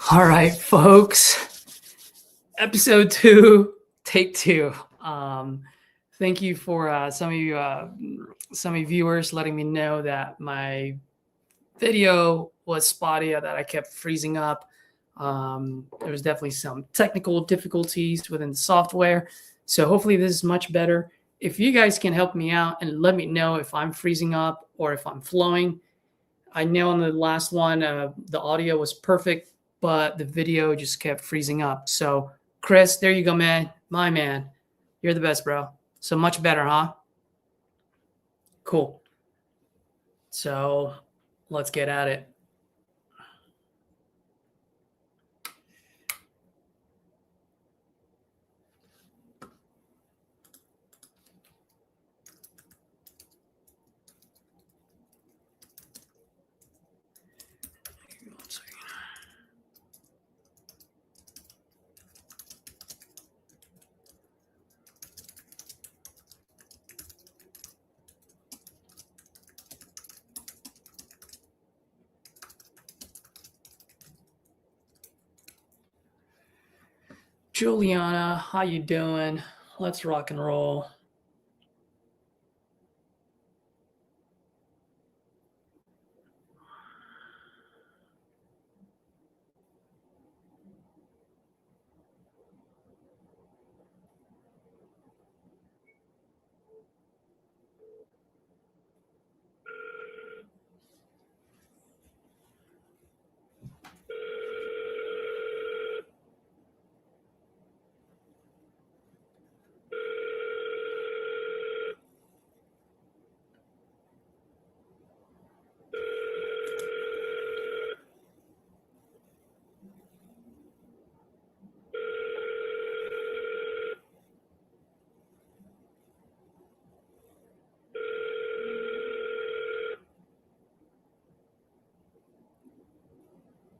All right, folks. Episode 2, take 2. Thank you for some of you viewers letting me know that my video was spotty, that I kept freezing up. There was definitely some technical difficulties within the software. So hopefully this is much better. If you guys can help me out and let me know if I'm freezing up or if I'm flowing. I know on the last one, the audio was perfect, but the video just kept freezing up. So Chris, there you go, man. My man. You're the best, bro. So much better, huh? Cool. So let's get at it. Juliana, how you doing? Let's rock and roll.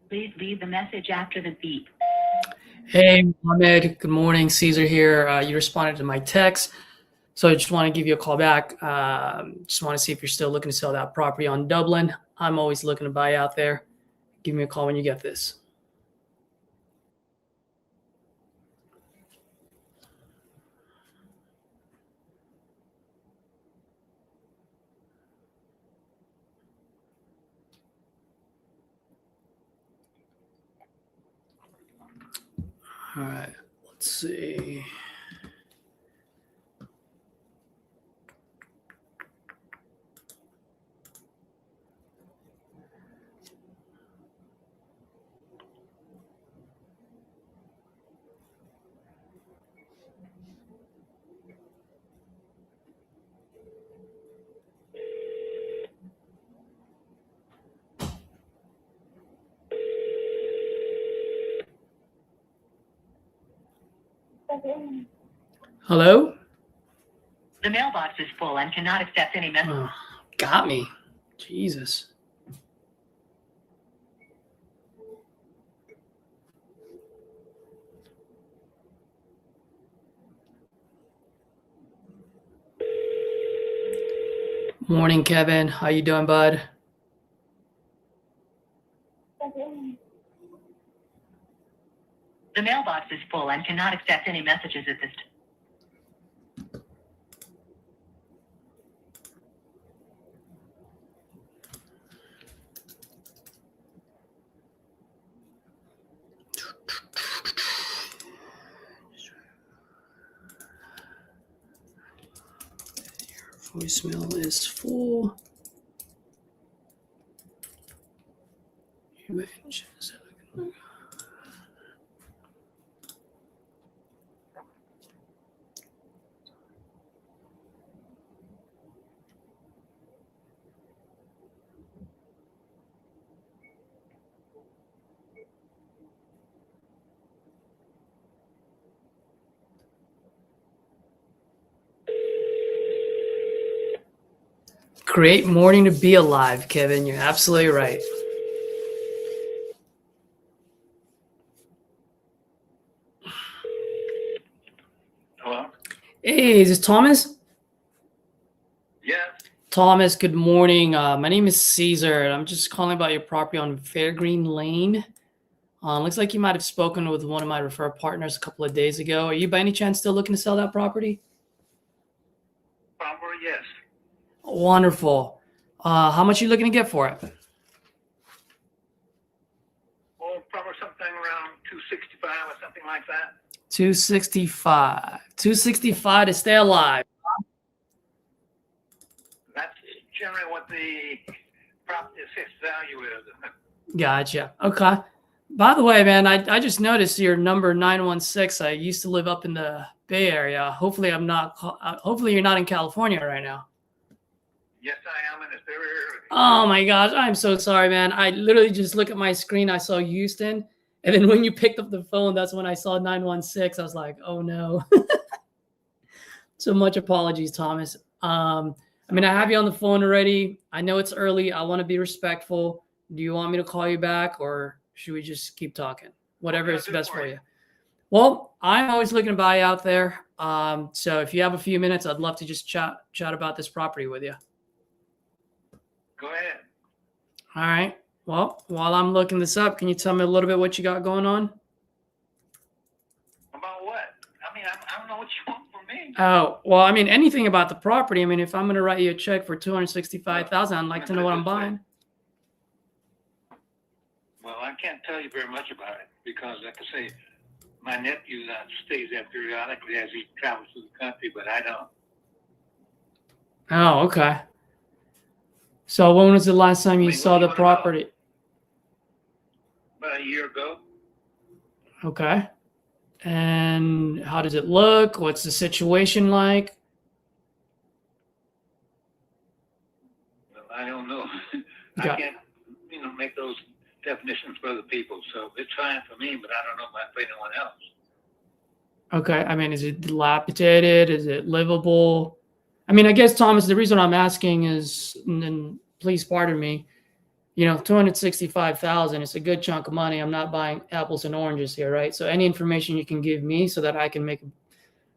Please leave the message after the beep. Hey, Mohammed. Good morning. Caesar here. You responded to my text. So I just want to give you a call back. Just want to see if you're still looking to sell that property on Dublin. I'm always looking to buy out there. Give me a call when you get this. All right, let's see. Hello? The mailbox is full and cannot accept any messages. Oh, got me. Jesus. Morning, Kevin. How you doing, bud? The mailbox is full and cannot accept any messages at this time. Voicemail is full. Great morning to be alive, Kevin. You're absolutely right. Hello? Hey, is this Thomas? Yes. Thomas, good morning. My name is Caesar, and I'm just calling about your property on Fairgreen Lane. Looks like you might have spoken with one of my referral partners a couple of days ago. Are you by any chance still looking to sell that property? Probably yes. Wonderful. How much are you looking to get for it? Well, probably something around 265 or something like that. 265. 265 to stay alive. That's generally what the property assessed value is. Gotcha. Okay. By the way, man, I just noticed your number 916. I used to live up in the Bay Area. Hopefully hopefully you're not in California right now. Yes, I am in this very early. Oh my gosh, I'm so sorry, man. I literally just look at my screen. I saw Houston. And then when you picked up the phone, that's when I saw 916. I was like, oh no. So much apologies, Thomas. I have you on the phone already. I know it's early. I want to be respectful. Do you want me to call you back, or should we just keep talking? Whatever is best for you. Well, I'm always looking to buy out there. So if you have a few minutes, I'd love to just chat about this property with you. Go ahead. All right. Well, while I'm looking this up, can you tell me a little bit what you got going on? About what? I don't know what you want from me. Oh, well, anything about the property. If I'm going to write you a check for $265,000, I'd like to know what I'm buying. Well, I can't tell you very much about it because, like I say, my nephew stays there periodically as he travels through the country, but I don't. Oh, okay. So when was the last time you saw the property? About a year ago. Okay. And how does it look? What's the situation like? Well, I don't know. Yeah. I can't, make those definitions for other people. So it's fine for me, but I don't know about for anyone else. Okay. Is it dilapidated? Is it livable? I guess, Thomas, the reason I'm asking is, and then please pardon me, $265,000, it's a good chunk of money. I'm not buying apples and oranges here, right? So any information you can give me so that I can make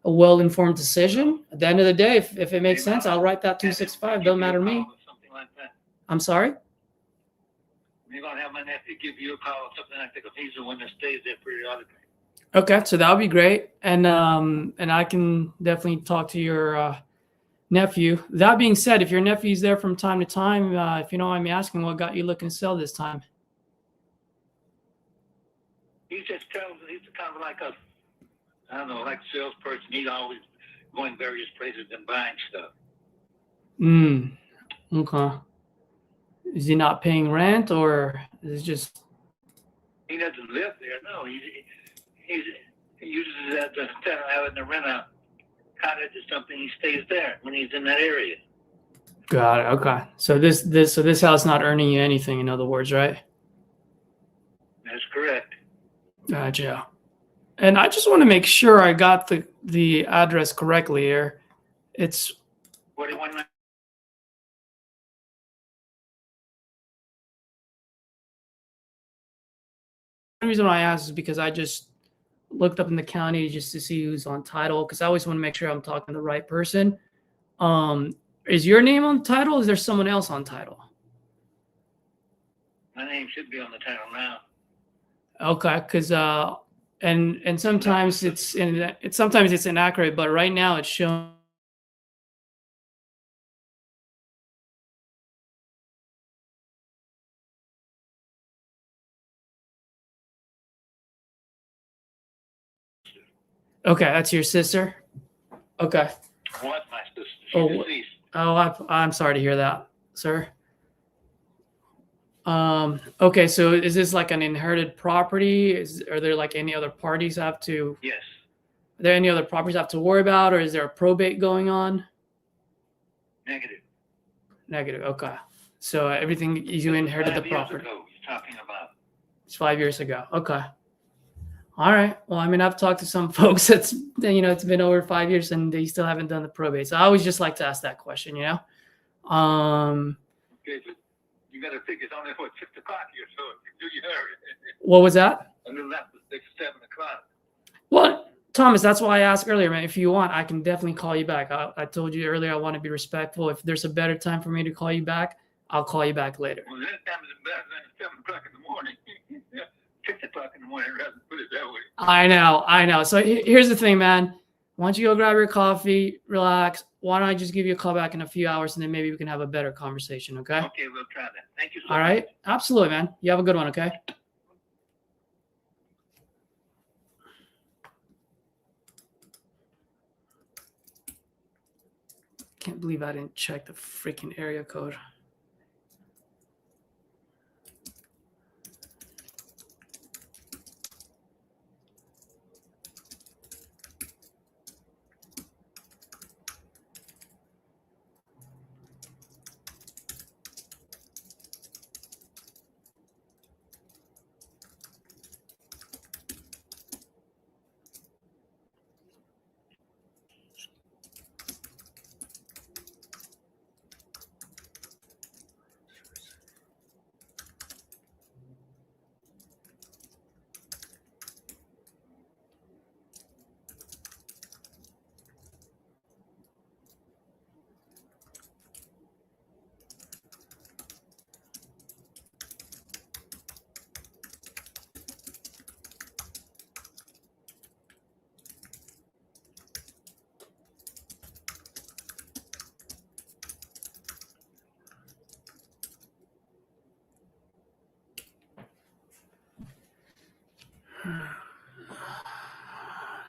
a well-informed decision. At the end of the day, if it makes sense, I'll write that 265. Don't matter to me. Something like that. I'm sorry? Maybe I'll have my nephew give you a call or something like that because he's the one that stays there periodically. Okay, so that would be great. And I can definitely talk to your nephew. That being said, if your nephew's there from time to time, if you don't mind me asking, what got you looking to sell this time? He's kind of like like a salesperson. He's always going various places and buying stuff. Okay. Is he not paying rent, or is it just? He doesn't live there. No, he uses that instead of having to rent a cottage or something. He stays there when he's in that area. Got it. Okay. So this house not earning you anything, in other words, right? That's correct. Gotcha. And I just want to make sure I got the address correctly here. It's 41. The reason why I asked is because I just looked up in the county just to see who's on title, because I always want to make sure I'm talking to the right person. Is your name on title? Is there someone else on title? My name should be on the title now. Okay, because and sometimes it's inaccurate, but right now it's showing. Okay, that's your sister. Okay. What, my sister? She's deceased. I'm sorry to hear that, sir. Okay, so is this like an inherited property? Are there like any other parties have to? Yes. Are there any other properties I have to worry about, or is there a probate going on? Negative. Negative. Okay. So everything you inherited the property. 5 years ago, you're talking about. It's 5 years ago. Okay. All right. Well, I've talked to some folks it's been over 5 years and they still haven't done the probate. So I always just like to ask that question, Okay, but you got to think it's only 6 o'clock here, so you hurry. What was that? And then that's 6, 7 o'clock. Well, Thomas, that's why I asked earlier, man. If you want, I can definitely call you back. I told you earlier I want to be respectful. If there's a better time for me to call you back, I'll call you back later. Well, that time is better than 7 o'clock in the morning. 6 o'clock in morning, rather put it that way. I know. So here's the thing, man. Why don't you go grab your coffee, relax? Why don't I just give you a call back in a few hours and then maybe we can have a better conversation, okay? Okay, we'll try that. Thank you so All much. right. Absolutely, man. You have a good one, okay? Can't believe I didn't check the freaking area code.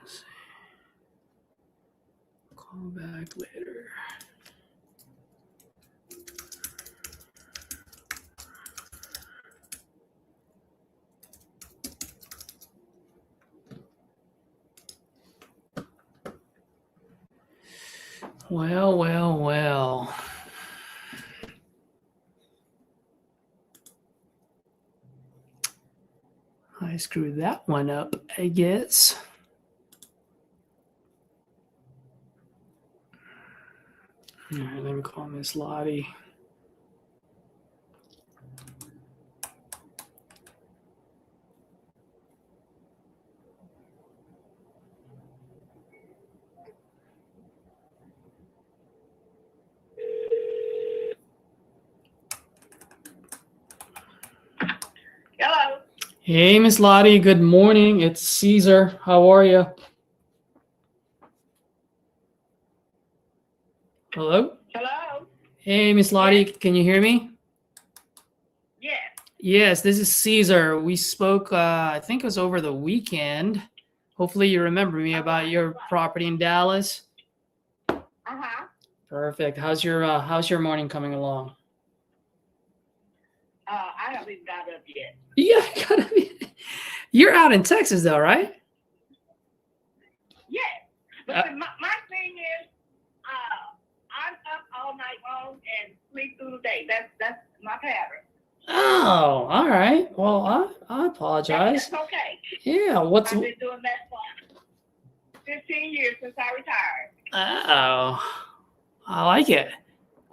Let's see. Call back later. Well. I screwed that one up, I guess. All right, let me call Miss Lottie. Hello. Hey, Miss Lottie. Good morning. It's Caesar. How are you? Hello? Hello. Hey, Miss Lottie. Can you hear me? Yes. Yes, this is Caesar. We spoke, I think it was over the weekend. Hopefully you remember me about your property in Dallas. Uh-huh. Perfect. How's your morning coming along? I haven't even got up yet. Yeah, gotta be. You're out in Texas though, right? Yes. But my thing is, I'm up all night long and sleep through the day. That's my pattern. Oh, all right. Well, I apologize. That's okay. Yeah, I've been doing that for 15 years since I retired. Oh, I like it.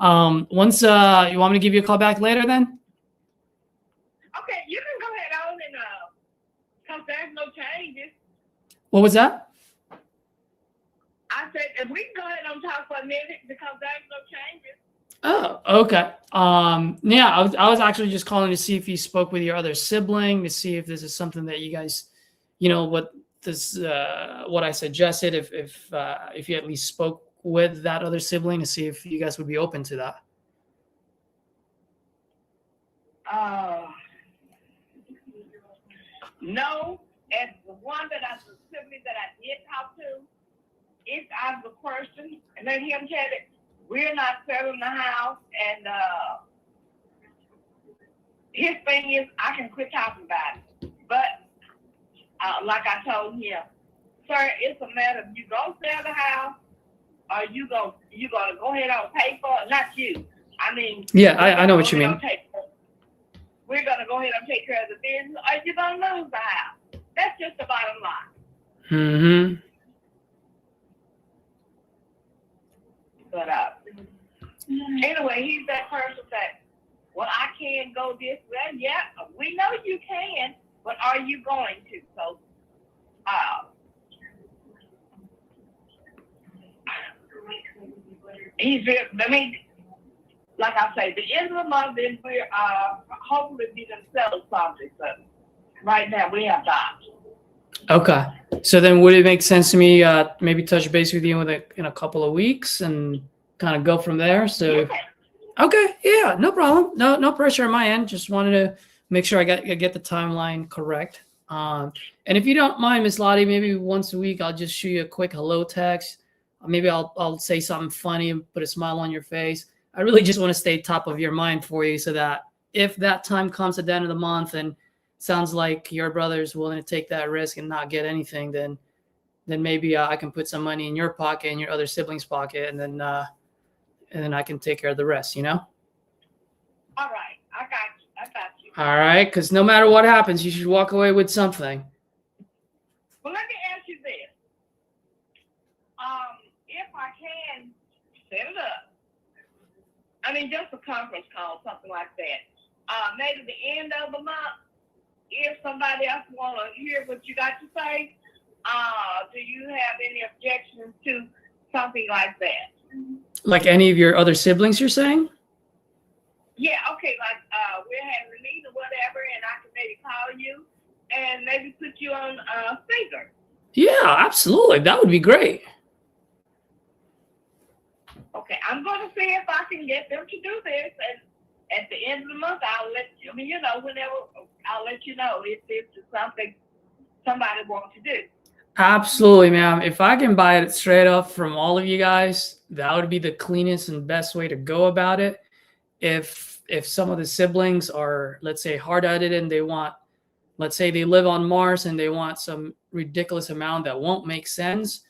Once you want me to give you a call back later then? Okay, you can go ahead on and because there's no changes. What was that? I said if we can go ahead and talk for a minute because there's no changes. Oh, okay. Yeah, I was actually just calling to see if you spoke with your other sibling to see if this is something that you guys, what I suggested, if you at least spoke with that other sibling to see if you guys would be open to that. No, and the one the sibling that I did talk to, if I'm the person, and let him tell it, we're not selling the house, and his thing is, I can quit talking about it. But like I told him, sir, it's a matter of you gonna sell the house, or you gonna go ahead and pay for it. Not you. I mean. Yeah, I know what you mean. We're gonna go ahead and take care of the business, or you're gonna lose the house. That's just the bottom line. Mm-hmm. But anyway, he's that person that, well, I can go this way. Yeah, we know you can, but are you going to? So, he's very, I mean, like I say, the end of the month, then we're hopefully be going to sell something. So right now we have not. Okay. So then would it make sense to me maybe touch base with you in a couple of weeks and kind of go from there? So Yeah. okay, yeah, no problem. No pressure on my end. Just wanted to make sure I get the timeline correct. And if you don't mind, Miss Lottie, maybe once a week I'll just shoot you a quick hello text. Maybe I'll say something funny and put a smile on your face. I really just want to stay top of your mind for you so that if that time comes at the end of the month and sounds like your brother's willing to take that risk and not get anything, then maybe I can put some money in your pocket and your other siblings' pocket, and then I can take care of the rest, you know? All right. I got you. All right, because no matter what happens, you should walk away with something. Well, let me ask you this. If I can set it up, I mean, just a conference call, something like that. Maybe the end of the month, if somebody else want to hear what you got to say, do you have any objections to something like that? Like any of your other siblings, you're saying? Yeah, okay, like we're having a meeting or whatever, and I can maybe call you and maybe put you on speaker. Yeah, absolutely. That would be great. Okay, I'm going to see if I can get them to do this, and at the end of the month, I'll let you. I mean, you know, whenever I'll let you know if it's something somebody wants to do. Absolutely, ma'am. If I can buy it straight up from all of you guys, that would be the cleanest and best way to go about it. If some of the siblings are, let's say, hard-headed and they want, let's say they live on Mars and they want some ridiculous amount that won't make sense,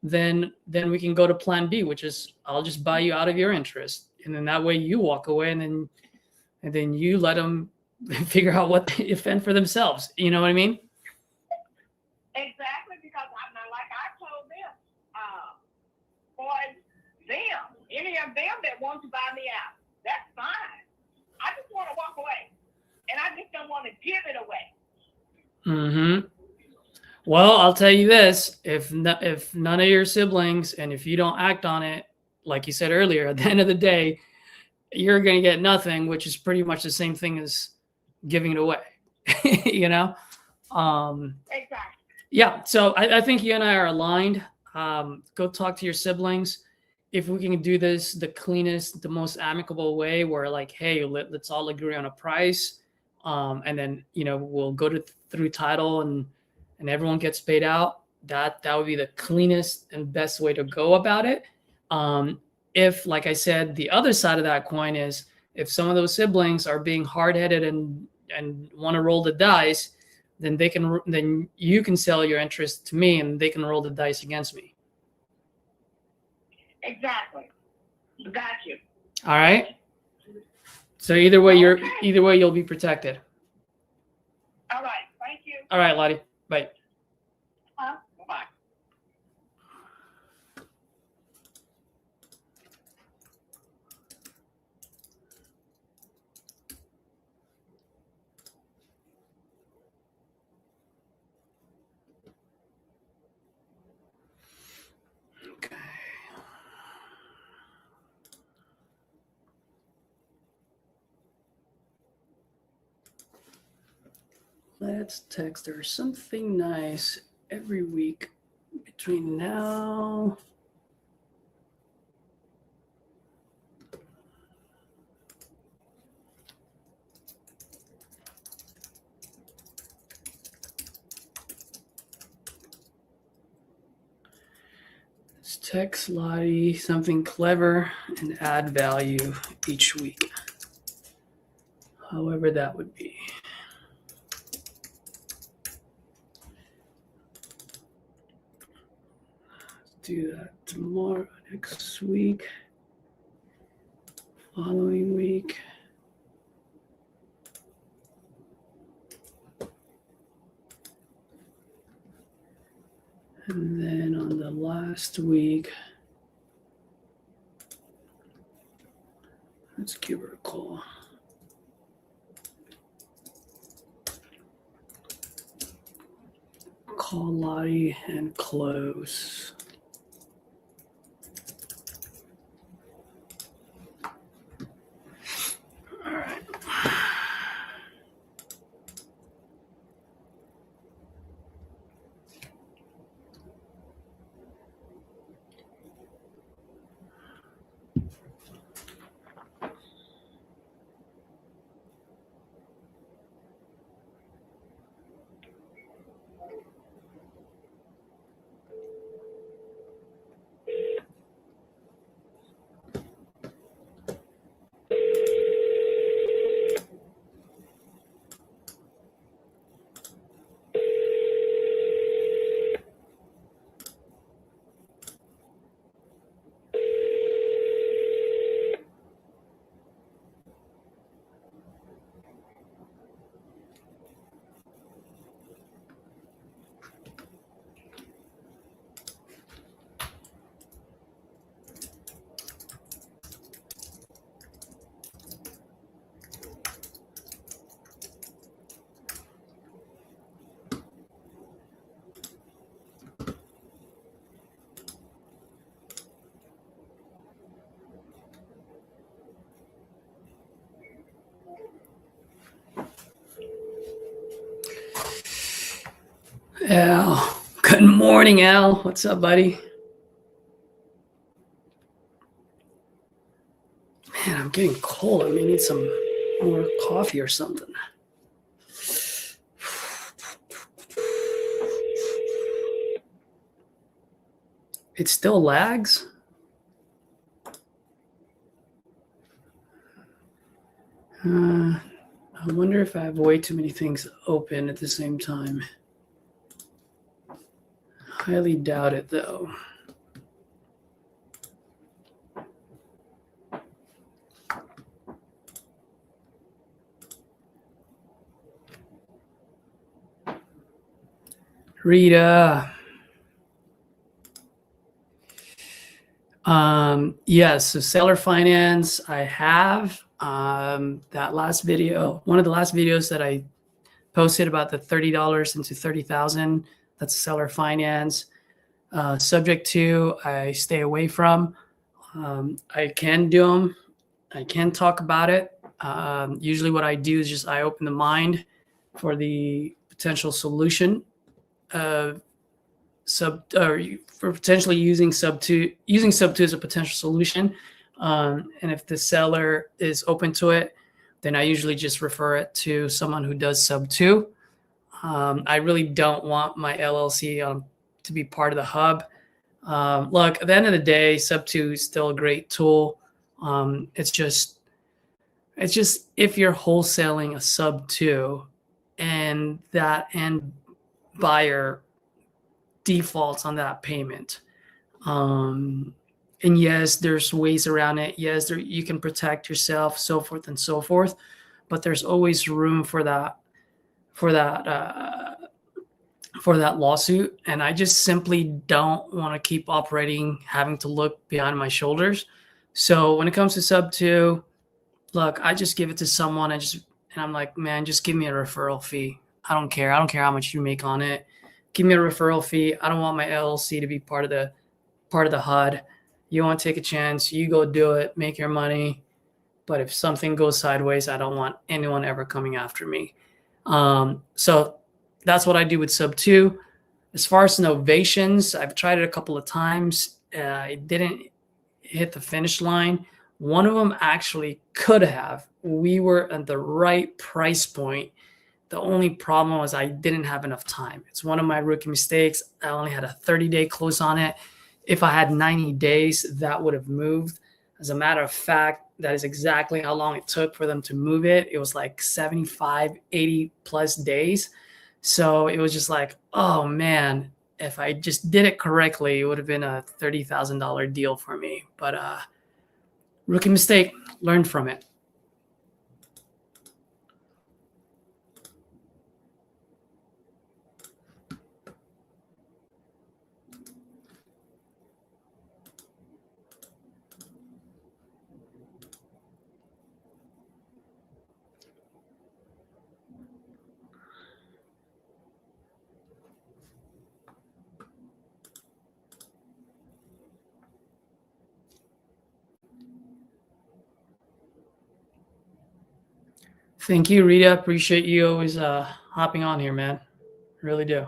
then we can go to plan B, which is I'll just buy you out of your interest. And then that way you walk away and then you let them figure out what they defend for themselves. You know what I mean? Exactly, because I'm not like I told them, for them, any of them that want to buy me out, that's fine. I just want to walk away, and I just don't want to give it away. Mm-hmm. Well, I'll tell you this: if none of your siblings, and if you don't act on it, like you said earlier, at the end of the day, you're going to get nothing, which is pretty much the same thing as giving it away. You know? Exactly. Yeah. So I think you and I are aligned. Go talk to your siblings. If we can do this the cleanest, the most amicable way, where like, hey, let's all agree on a price, and then we'll go through title and everyone gets paid out. That would be the cleanest and best way to go about it. If, like I said, the other side of that coin is if some of those siblings are being hard-headed and want to roll the dice, then you can sell your interest to me and they can roll the dice against me. Exactly. Got you. All right. So either way, you'll be protected. All right. Thank you. All right, Lottie. Bye. Bye. Okay. Let's text her something nice every week between now. Let's text Lottie something clever and add value each week. However that would be. Do that tomorrow, next week, following week. And then on the last week, let's give her a call. Call Lottie and close. All right. Al, good morning, Al. What's up, buddy? Man, I'm getting cold. I may need some more coffee or something. It still lags? I wonder if I have way too many things open at the same time. Highly doubt it, though. Rita. Yes, so seller finance, I have that last video, one of the last videos that I posted about the $30 into 30,000. That's seller finance. Subject to, I stay away from. I can do them. I can talk about it. Usually what I do is just I open the mind for the potential solution of for potentially using sub two as a potential solution. And if the seller is open to it, then I usually just refer it to someone who does sub two. I really don't want my LLC to be part of the hub. Look, at the end of the day, sub two is still a great tool. It's just if you're wholesaling a sub two and that end buyer defaults on that payment. And yes, there's ways around it. Yes, you can protect yourself, so forth and so forth, but there's always room for that lawsuit. And I just simply don't want to keep operating, having to look behind my shoulders. So when it comes to sub two, look, I just give it to someone. And I'm like, man, just give me a referral fee. I don't care. I don't care how much you make on it. Give me a referral fee. I don't want my LLC to be part of the HUD. You want to take a chance, you go do it, make your money. But if something goes sideways, I don't want anyone ever coming after me. So that's what I do with sub two. As far as novations, I've tried it a couple of times. It didn't hit the finish line. One of them actually could have. We were at the right price point. The only problem was I didn't have enough time. It's one of my rookie mistakes. I only had a 30-day close on it. If I had 90 days, that would have moved. As a matter of fact, that is exactly how long it took for them to move it. It was like 75, 80 plus days. So it was just like, oh man, if I just did it correctly, it would have been a $30,000 deal for me. But rookie mistake, learned from it. Thank you, Rita. Appreciate you always hopping on here, man. Really do.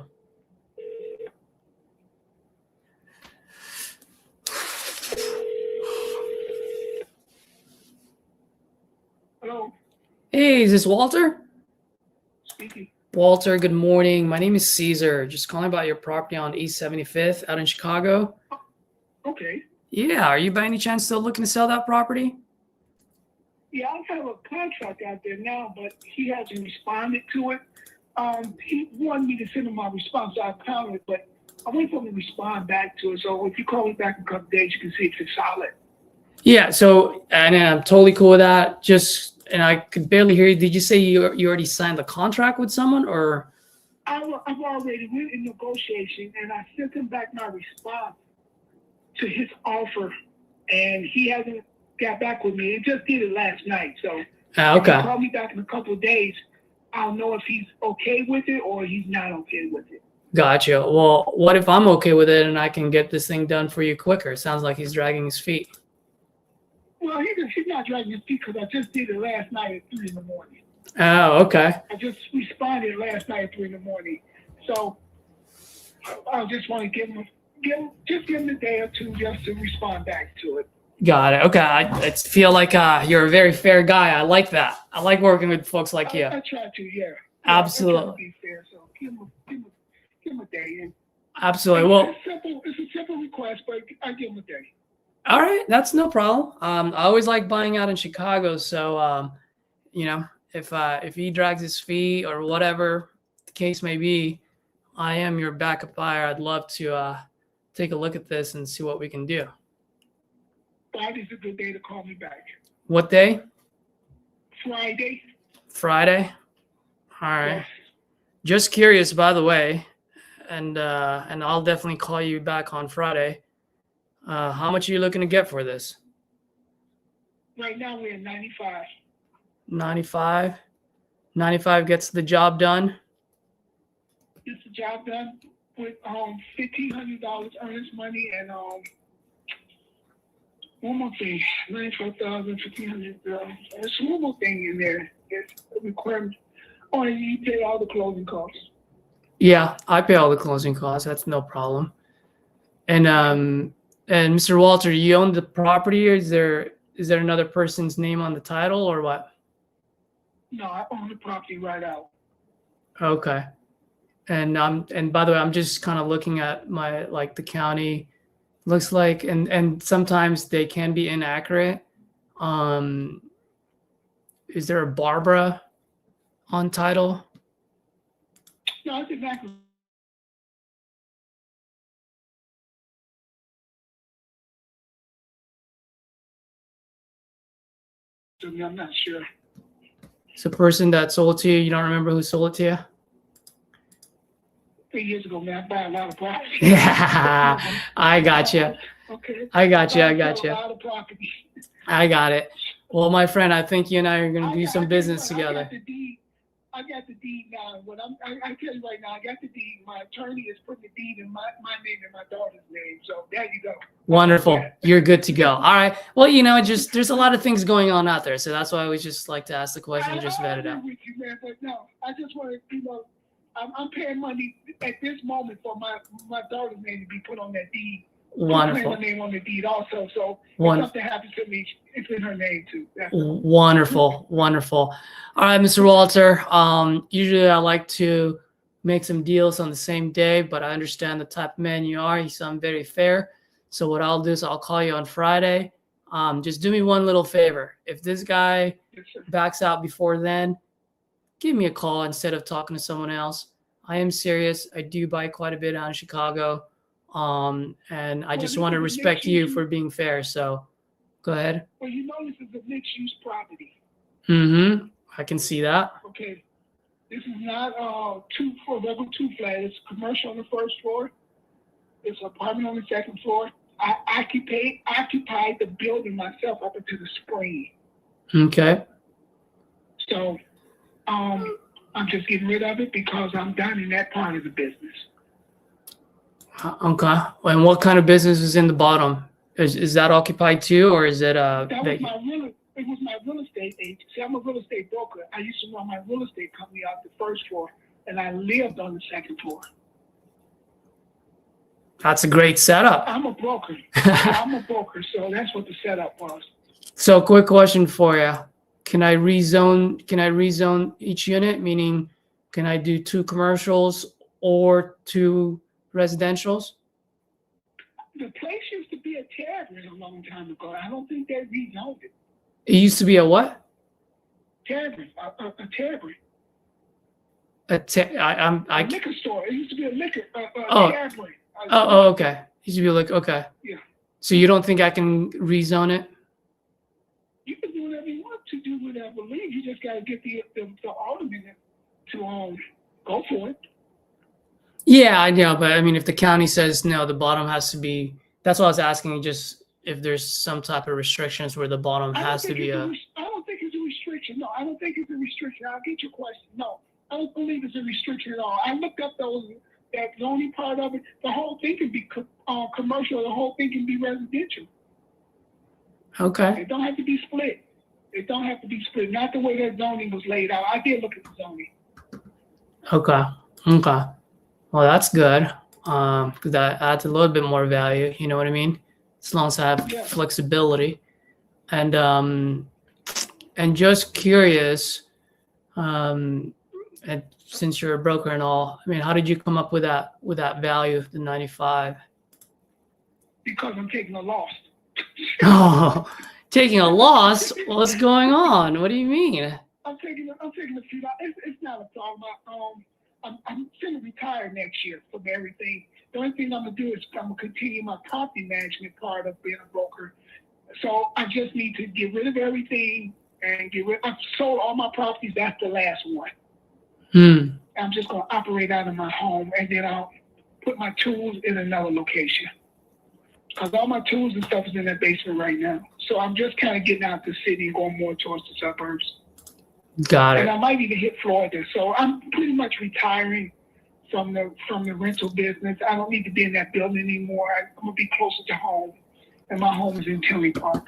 Hello. Hey, is this Walter? Speaking. Walter, good morning. My name is Caesar. Just calling about your property on East 75th out in Chicago. Okay. Yeah, are you by any chance still looking to sell that property? Yeah, I have a contract out there now, but he hasn't responded to it. He wanted me to send him my response. I found it, but I wait for him to respond back to it. So if you call me back in a couple days, you can see if it's solid. Yeah, so and I'm totally cool with that. And I could barely hear you. Did you say you already signed the contract with someone, or? I've already went in negotiation, and I sent him back my response to his offer, and he hasn't got back with me. He just did it last night. So Okay. if you call me back in a couple of days, I'll know if he's okay with it or he's not okay with it. Gotcha. Well, what if I'm okay with it and I can get this thing done for you quicker? It sounds like he's dragging his feet. Well, he's not dragging his feet because I just did it last night at 3 in the morning. Oh, okay. I just responded last night at 3 in the morning. So I just want to give him a day or two just to respond back to it. Got it. Okay. I feel like you're a very fair guy. I like that. I like working with folks like you. I try to, yeah. Absolutely. I try to be fair, so give him a day. And Absolutely. Well, it's a simple request, but I give him a day. all right. That's no problem. I always like buying out in Chicago. So, you know, if he drags his feet or whatever the case may be, I am your backup buyer. I'd love to take a look at this and see what we can do. Friday's a good day to call me back. What day? Friday. Friday. All right. Yes. Just curious, by the way, and I'll definitely call you back on Friday. How much are you looking to get for this? Right now we're at 95. 95. 95 gets the job done. Gets the job done with $1,500 earnest money and one more thing, $95,000, $1,500. There's one more thing in there. It's a requirement. Oh, and you pay all the closing costs. Yeah, I pay all the closing costs. That's no problem. And Mr. Walter, you own the property, or is there another person's name on the title, or what? No, I own the property right out. Okay. And by the way, I'm just kind of looking at my the county. Looks like, and sometimes they can be inaccurate. Is there a Barbara on title? No, it's exactly. I'm not sure. It's a person that sold to you. You don't remember who sold it to you? 3 years ago, man, I buy a lot of property. Yeah, I got you. Okay. I got you. A lot of property. I got it. Well, my friend, I think you and I are going to do some business together. I got the deed now. What I tell you right now, I got the deed. My attorney is putting the deed in my name and my daughter's name. So there you go. Wonderful. You're good to go. All right. Well, just there's a lot of things going on out there, so that's why we just like to ask the question and just vet it out. With you, man, but no, I just want to, I'm paying money at this moment for my daughter's name to be put on that deed. Wonderful. I'm putting her name on the deed also. So if something happens to me, it's in her name too. Wonderful. Wonderful. All right, Mr. Walter. Usually I like to make some deals on the same day, but I understand the type of man you are. You sound very fair. So what I'll do is I'll call you on Friday. Just do me one little favor. If this guy backs out before then, give me a call instead of talking to someone else. I am serious. I do buy quite a bit out in Chicago. And I just want to respect you for being fair. So go ahead. Well, this is a mixed-use property. Mm-hmm. I can see that. Okay. This is not regular two-flat. It's commercial on the first floor. It's apartment on the second floor. I occupied the building myself up until the spring. Okay. So I'm just getting rid of it because I'm done in that part of the business. Okay. And what kind of business is in the bottom? Is that occupied too, or is it It was my real estate agent. See, I'm a real estate broker. I used to run my real estate company out the first floor, and I lived on the second floor. That's a great setup. I'm a broker. So that's what the setup was. So, quick question for you: Can I rezone each unit? Meaning, can I do 2 commercials or 2 residentials? The place used to be a tavern a long time ago. I don't think they rezoned it. It used to be a what? Tavern. A tavern. A liquor store. It used to be a liquor. Tavern. Okay. It used to be like, okay. Yeah. So you don't think I can rezone it? You can do whatever you want to do with it, I believe. You just got to get the alderman to go for it. Yeah, I know, but I mean, if the county says no, the bottom has to be. That's what I was asking. Just if there's some type of restrictions where the bottom has to be a. I don't think it's a restriction. No, I don't think it's a restriction. I'll get your question. No, I don't believe it's a restriction at all. I looked up that zoning part of it. The whole thing can be commercial. The whole thing can be residential. Okay. It don't have to be split. Not the way that zoning was laid out. I did look at the zoning. Okay. Well, that's good. because that adds a little bit more value. You know what I mean? As long as I have Yeah. flexibility. And just curious, and since you're a broker and all, I mean, how did you come up with that value of the 95? Because I'm taking a loss. Oh, taking a loss? What's going on? What do you mean? I'm taking a few dollars. It's not a problem. I'm going to retire next year from everything. The only thing I'm going to do is I'm going to continue my property management part of being a broker. So I just need to get rid of everything and I've sold all my properties. That's the last one. I'm just going to operate out of my home, and then I'll put my tools in another location. Because all my tools and stuff is in that basement right now. So I'm just kind of getting out the city and going more towards the suburbs. Got it. And I might even hit Florida. So I'm pretty much retiring from the rental business. I don't need to be in that building anymore. I'm going to be closer to home. And my home is in Tinley Park.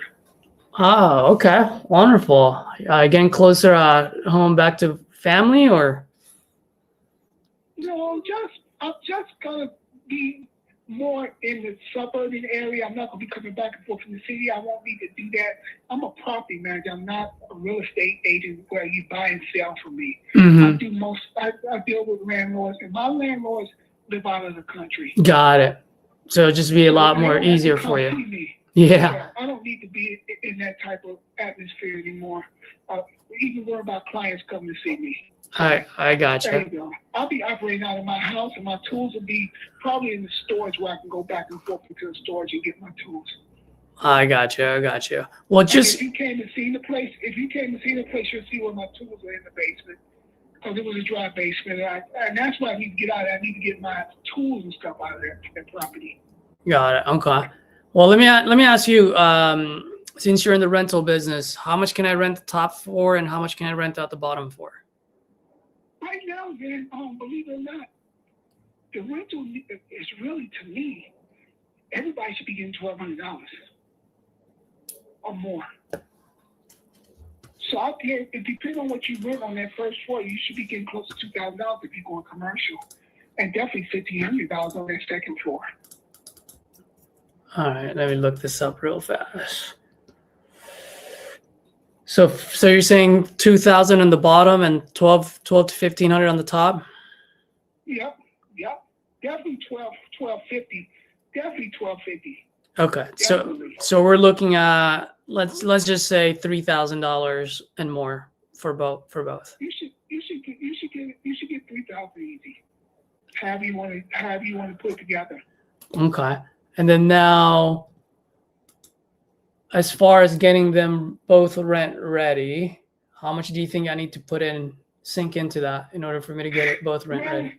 Oh, okay. Wonderful. Getting closer home back to family, or? No, I'm just going to be more in the suburban area. I'm not going to be coming back and forth from the city. I won't need to do that. I'm a property manager. I'm not a real estate agent where you buy and sell for me. Mm-hmm. I deal with landlords, and my landlords live out of the country. Got it. So it'll just be a lot more easier for you. Yeah. I don't need to be in that type of atmosphere anymore. Even worry about clients coming to see me. I got There you. you go. I'll be operating out of my house, and my tools will be probably in the storage where I can go back and forth into the storage and get my tools. I got you. Well, And just if you came to see the place, you'll see where my tools are in the basement. Because it was a dry basement, and that's why I need to get out. I need to get my tools and stuff out of that property. got it. Okay. Well, let me ask you. Since you're in the rental business, how much can I rent the top for, and how much can I rent out the bottom for? Right now, man, believe it or not, the rental is really, to me, everybody should be getting $1,200 or more. So out there, it depends on what you rent on that first floor. You should be getting close to $2,000 if you're going commercial, and definitely $1,500 on that second floor. All right, let me look this up real fast. So you're saying 2,000 on the bottom and 12 to 1,500 on the top? Yep. Definitely 1250. Definitely 1250. Okay. Definitely. So we're looking at let's just say $3,000 and more for both. You should get 3,000 easy. However you want to put it together. Okay. And then now, as far as getting them both rent ready, how much do you think I need to sink into that in order for me to get it both rent ready?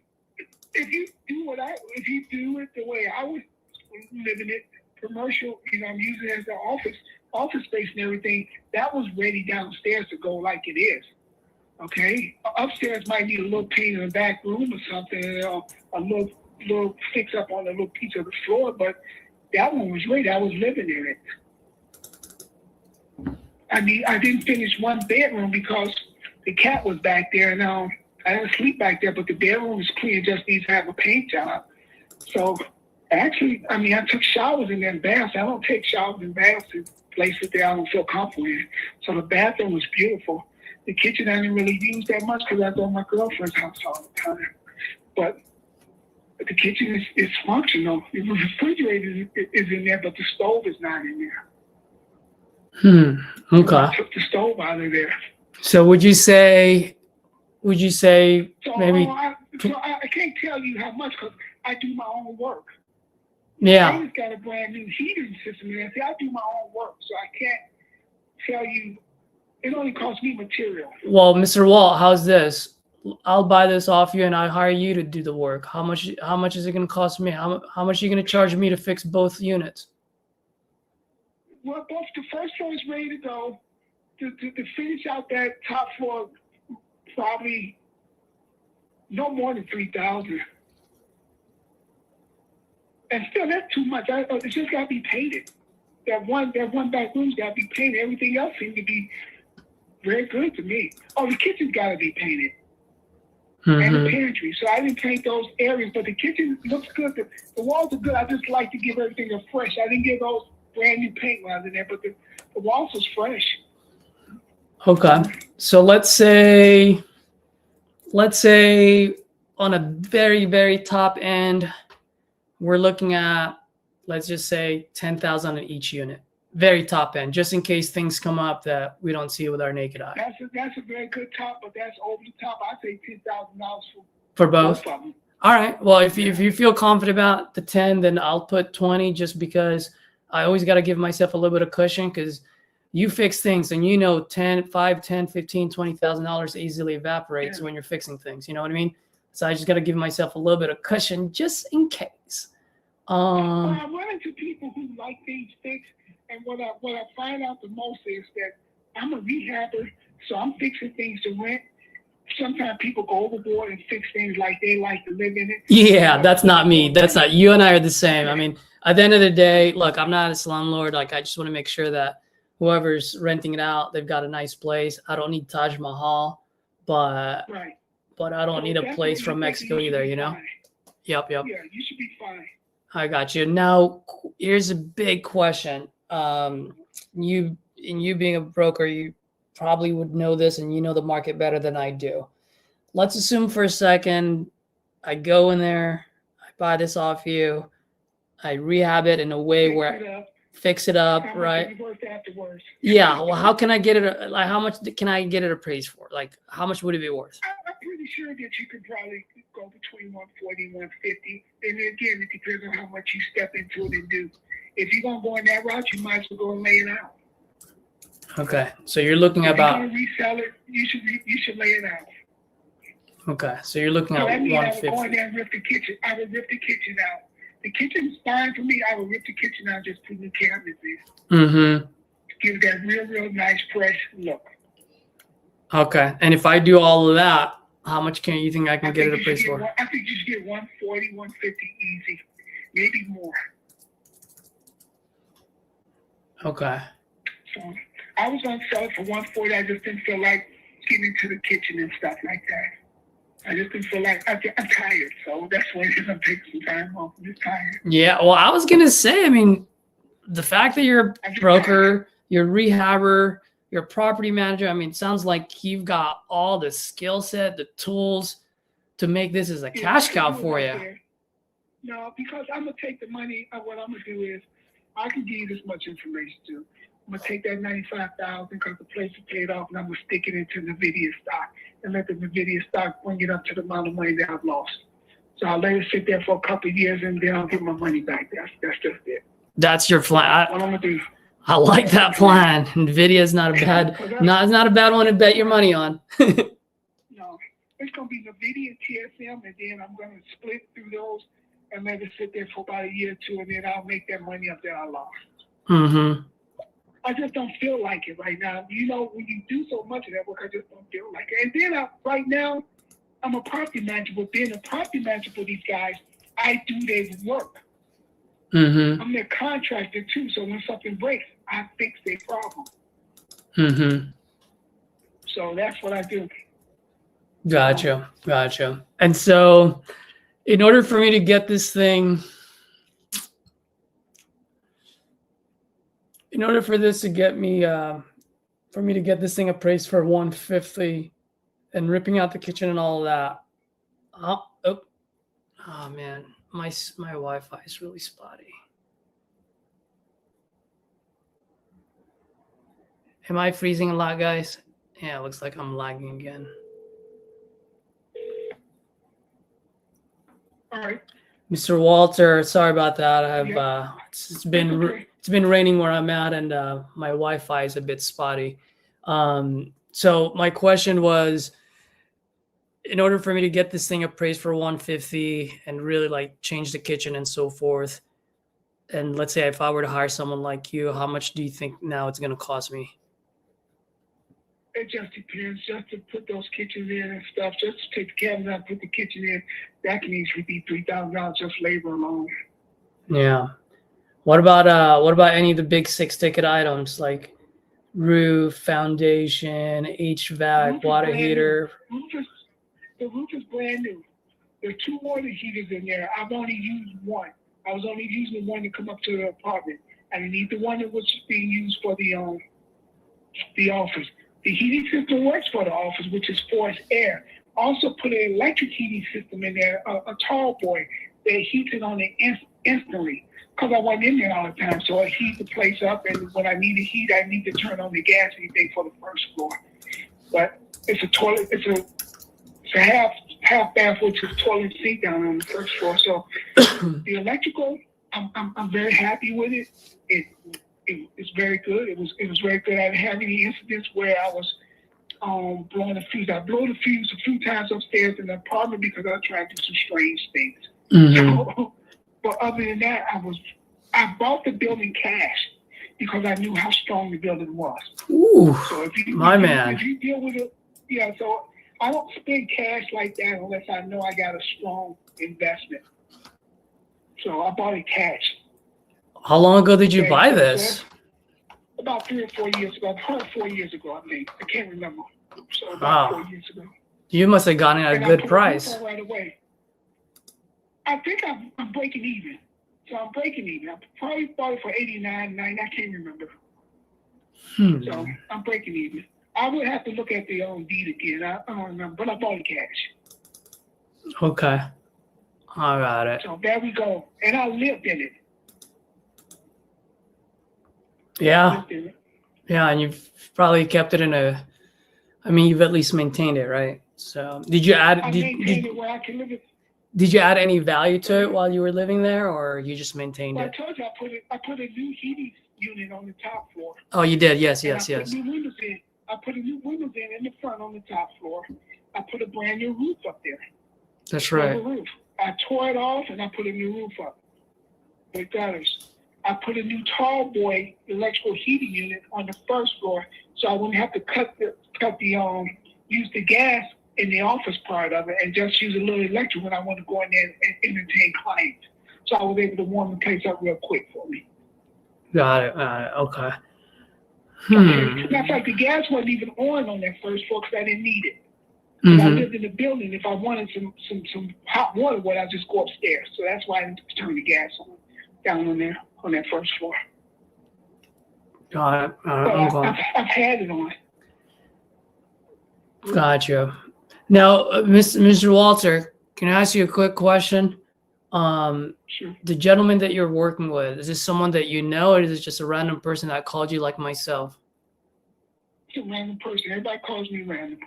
If you do it the way I was living it, commercial, I'm using it as an office space and everything, that was ready downstairs to go like it is. Okay? Upstairs might need a little paint in the back room or something, a little fix up on a little piece of the floor, but that one was ready. I was living in it. I didn't finish one bedroom because the cat was back there, and I didn't sleep back there, but the bedroom was clean, just needs to have a paint job. So actually, I took showers in there and baths. I don't take showers and baths in places that I don't feel comfortable in. So the bathroom was beautiful. The kitchen I didn't really use that much because I was at my girlfriend's house all the time. But the kitchen is functional. The refrigerator is in there, but the stove is not in there. Okay. So I took the stove out of there. So would you say So maybe? I can't tell you how much because I do my own work. Yeah. I just got a brand new heating system in there. See, I do my own work, so I can't tell you. It only costs me material. Well, Mr. Walt, how's this? I'll buy this off you, and I hire you to do the work. How much is it going to cost me? How much are you going to charge me to fix both units? Well, both the first floor is ready to go. To finish out that top floor, probably no more than $3,000. And still, that's too much. It's just got to be painted. That one back room's got to be painted. Everything else seems to be very good to me. Oh, the kitchen's got to be painted. and the Mhm. pantry. So I didn't paint those areas, but the kitchen looks good. The walls are good. I just like to give everything a fresh. I didn't give those brand new paint lines in there, but the walls was fresh. Okay. So let's say on a very, very top end, we're looking at, let's just say 10,000 in each unit. Very top end, just in case things come up that we don't see with our naked eye. That's a very good top, but that's over the top. I say $10,000 For both both? of them. All right. Well, if you feel confident about the 10, then I'll put 20 just because I always got to give myself a little bit of cushion because you fix things and you know 10, 5, 10, 15, $20,000 easily evaporates Yeah. when you're fixing things. You know what I mean? So I just got to give myself a little bit of cushion just in case. Well, I run into people who like things fixed, and what I find out the most is that I'm a rehabber, so I'm fixing things to rent. Sometimes people go overboard and fix things like they like to live in it. Yeah, that's not me. That's not you and I are the same. I mean, at the end of the day, look, I'm not a slumlord. Like I just want to make sure that whoever's renting it out, they've got a nice place. I don't need Taj Mahal, but Right. I don't need a that's place what from you Mexico should either, be you know? fine. Yep. Yeah, you should be fine. I got you. Now, here's a big question. You being a broker, you probably would know this and you know the market better than I do. Let's assume for a second, I go in there, I buy this off you, I rehab it in a way where fix it up, How much right? is it worth afterwards? Yeah. Well, how can I get it? Like, how much can I get it appraised for? Like, how much would it be worth? I'm pretty sure that you could probably go between 140 and 150. And again, it depends on how much you step into it and do. If you're gonna go in that route, you might as well go and lay it out. Okay. So you're looking If about. you're gonna resell it, you should lay it out. Okay. So you're looking So at that means I would go in 150. there and rip the kitchen. I would rip the kitchen out. The kitchen's fine for me. I would rip the kitchen out, just put new cabinets in. Mm-hmm. Give that real nice, fresh look. Okay. And if I do all of that, how much can you think I can get it appraised for? I think you should get 140, 150 easy, maybe more. Okay. So I was gonna sell it for 140. I just didn't feel like getting into the kitchen and stuff like that. I just didn't feel like I'm tired. So that's why I'm taking some time off. I'm just tired. Yeah. Well, I was gonna say, I mean, the fact that you're a I'm just broker, you're a rehabber, you're a property manager. I mean, it sounds like you've got all the skill set, the tools to make this as a cash cow for you. No, because I'm gonna take the money. What I'm gonna do is, I can give you this much information too. I'm gonna take that $95,000 because the place is paid off, and I'm gonna stick it into NVIDIA stock and let the NVIDIA stock bring it up to the amount of money that I've lost. So I'll let it sit there for a couple of years, and then I'll get my money back. That's just it. That's your plan. What I'm gonna do. I like that plan. Nvidia is not a bad, not a bad one to bet your money on. No, it's gonna be NVIDIA and TSM, and then I'm gonna split through those and let it sit there for about a year or two, and then I'll make that money up that I lost. Mm-hmm. I just don't feel like it right now. You know, when you do so much of that work, I just don't feel like it. And then right now, I'm a property manager, but being a property manager for these guys, I do their work. Mm-hmm. I'm their contractor too, so when something breaks, I fix their problem. Mm-hmm. So that's what I do. Gotcha. And so, in order for me to get this thing, in order for this to get me, for me to get this thing appraised for 150 and ripping out the kitchen and all of that, oh man, my Wi-Fi is really spotty. Am I freezing a lot, guys? Yeah, it looks like I'm lagging again. All right. Mr. Walter, sorry about that. I have Yeah. it's been raining where I'm at, and my Wi-Fi is a bit spotty. So my question was, in order for me to get this thing appraised for 150 and really like change the kitchen and so forth, and let's say if I were to hire someone like you, how much do you think now it's going to cost me? It just depends. Just to put those kitchens in and stuff, just to take the cabinet out, put the kitchen in, that can easily be $3,000 just labor alone. Yeah. What about any of the big 6-ticket items like roof, foundation, HVAC, water heater? The roof is brand new. There are 2 water heaters in there. I've only used one. I was only using the one to come up to the apartment. I didn't need the one that was being used for the office. The heating system works for the office, which is forced air. Also put an electric heating system in there, a tall boy that heats it on it instantly. Because I wasn't in there all the time, so I heat the place up, and when I need to heat, I need to turn on the gas anything for the first floor. But it's a toilet. It's a half bath, which is toilet seat down on the first floor. So the electrical, I'm very happy with it. It's very good. It was very good. I didn't have any incidents where I was blowing the fuse. I blew the fuse a few times upstairs in the apartment because I was trying to do some strange things. Mm-hmm. But other than that, I bought the building cash because I knew how strong the building was. Ooh, so if you deal with it, so I don't spend cash like that unless I know I got a strong investment. So I bought it cash. How long ago did you buy this? About 3 or 4 years ago. Probably 4 years ago, I think. I can't remember. So about 4 years ago. You must have gotten it at a good price. Right away. I think I'm breaking even. So I'm breaking even. I probably bought it for 89, 90. I can't remember. So I'm breaking even. I would have to look at the deed again. I don't remember, but I bought it cash. Okay. I got it. So there we go. And I lived in it. Yeah. Yeah, and you've probably kept it you've at least maintained it, right? So did you add it where I can live it. Did you add any value to it while you were living there, or you just maintained it? I told you I put a new heating unit on the top floor. Oh, you did? Yes. I put new windows in. I put a new windows in the front on the top floor. I put a brand new roof up there. That's right. Roof. I tore it off and I put a new roof up with gutters. I put a new tall boy electrical heating unit on the first floor, so I wouldn't have to use the gas in the office part of it and just use a little electric when I want to go in there and entertain clients. So I was able to warm the place up real quick for me. Got it. Okay. Matter of fact, the gas wasn't even on that first floor because I didn't need it. When I lived in the building, if I wanted some hot water, I just go upstairs. So that's why I didn't turn the gas on down on there on that first floor. Got it. I've had it on. Gotcha. Now, Mr. Walter, can I ask you a quick question? Sure. The gentleman that you're working with, is this someone that you know, or is it just a random person that called you like myself? It's a random person. Everybody calls me random.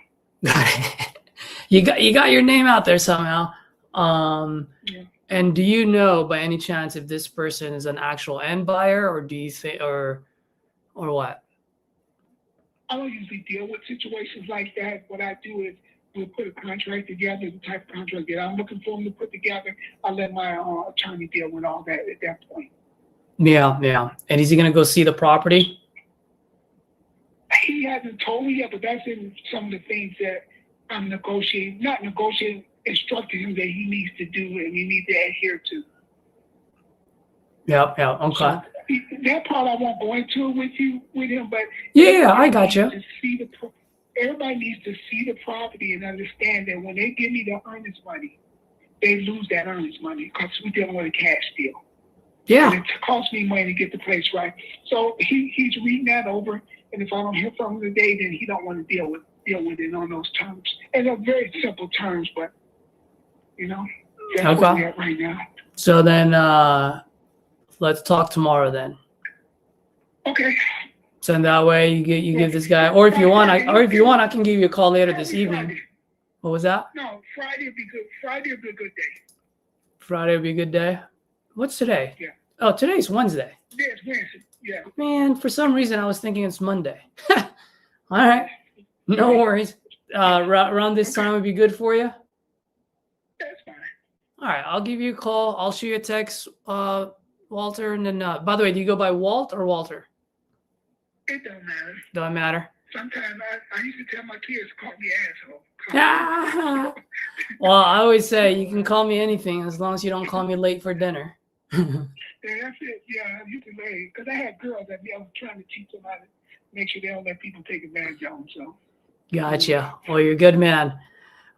You got your name out there somehow. Yeah. And do you know by any chance if this person is an actual end buyer, or do you think, or what? I don't usually deal with situations like that. What I do is we'll put a contract together, the type of contract that I'm looking for them to put together. I'll let my attorney deal with all that at that point. Yeah. And is he going to go see the property? He hasn't told me yet, but that's in some of the things that I'm instructing him that he needs to do and he needs to adhere to. Yeah, okay. So that part I won't go into with him, but yeah, I got you. Everybody needs to see the property and understand that when they give me the earnest money, they lose that earnest money because we're dealing with a cash deal. Yeah. And it costs me money to get the place right. So he's reading that over, and if I don't hear from him today, then he don't want to deal with it on those terms. And they're very simple terms, but that's where we're at right now. So then let's talk tomorrow then. Okay. So in that way you give this guy, or if you want, I can give you a call later this evening. Friday. What was that? No, Friday would be good. Friday would be a good day. Friday would be a good day. What's today? Yeah. Oh, today's Wednesday. Yeah, it's Wednesday. Yeah. Man, for some reason I was thinking it's Monday. All right. No worries. Around this time would be good for you? That's fine. All right. I'll give you a call. I'll shoot you a text, Walter. And then, by the way, do you go by Walt or Walter? It don't matter. Don't matter. Sometimes I used to tell my kids to call me asshole. Well, I always say you can call me anything as long as you don't call me late for dinner. Yeah, that's it. Yeah, you can late. Because I had girls that I was trying to teach them how to make sure they don't let people take advantage of them. So. Gotcha. Well, you're a good man.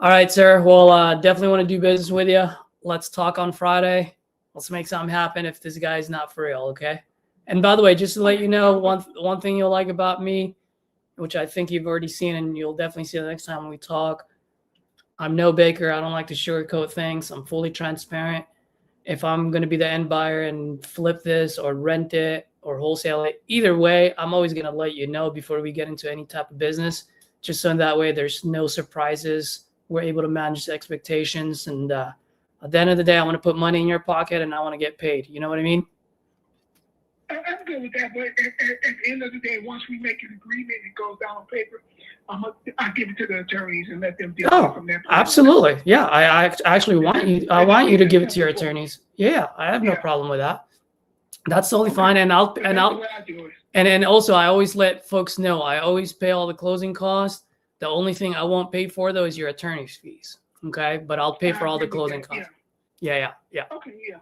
All right, sir. Well, definitely want to do business with you. Let's talk on Friday. Let's make something happen if this guy's not for real, okay? And by the way, just to let you know, one thing you'll like about me, which I think you've already seen and you'll definitely see the next time when we talk, I'm no baker. I don't like to sugarcoat things. I'm fully transparent. If I'm going to be the end buyer and flip this or rent it or wholesale it, either way, I'm always going to let you know before we get into any type of business, just so that way there's no surprises. We're able to manage the expectations. And at the end of the day, I want to put money in your pocket and I want to get paid. You know what I mean? I'm good with that, but at the end of the day, once we make an agreement, it goes down on paper. I give it to the attorneys and let them deal with it from their point. Absolutely. Yeah, I actually want you. I want you to give it to your attorneys. Yeah, I have no problem with that. That's totally fine. And and also I always let folks know I always pay all the closing costs. The only thing I won't pay for though is your attorney's fees. Okay, but I'll pay for all the closing costs. Yeah. Okay, yeah.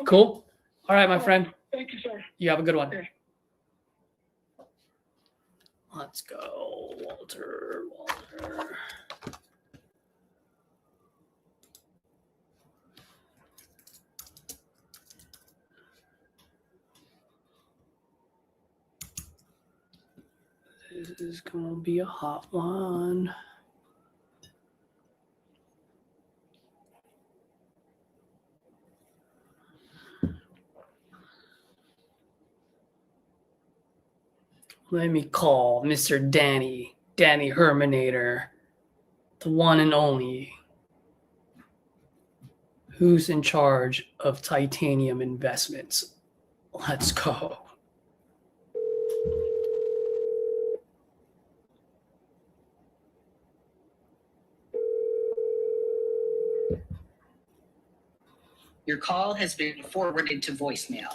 Okay. Cool. All right, my friend. Thank you, sir. You have a good one. Okay. Let's go, Walter. This is going to be a hot one. Let me call Mr. Danny Herminator, the one and only, who's in charge of titanium investments. Let's go. Your call has been forwarded to voicemail.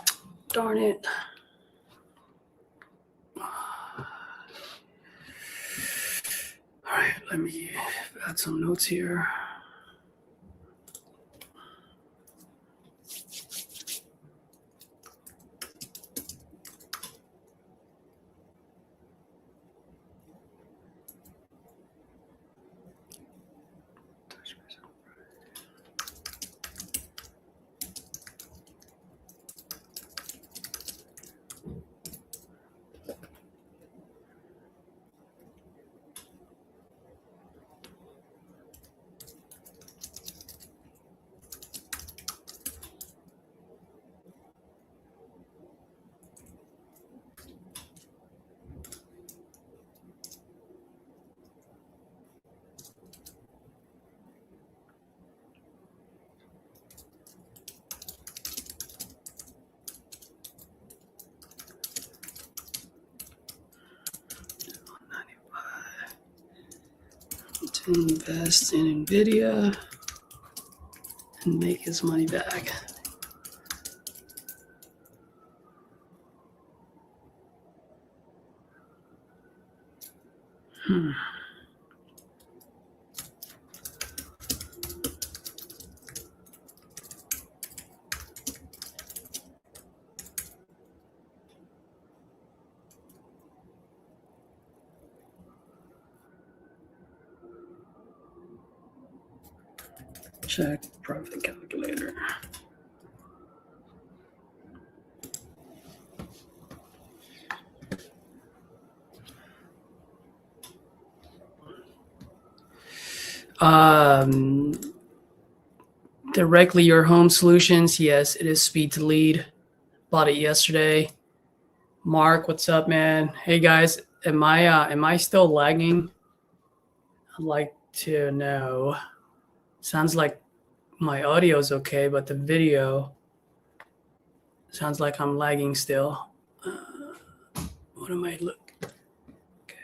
Darn it. All right, let me add some notes here. To invest in NVIDIA and make his money back. Check profit calculator. Directly your home solutions. Yes, it is speed to lead. Bought it yesterday. Mark, what's up, man? Hey guys, am I still lagging? I'd like to know. Sounds like my audio is okay, but the video sounds like I'm lagging still. What am I look? Okay.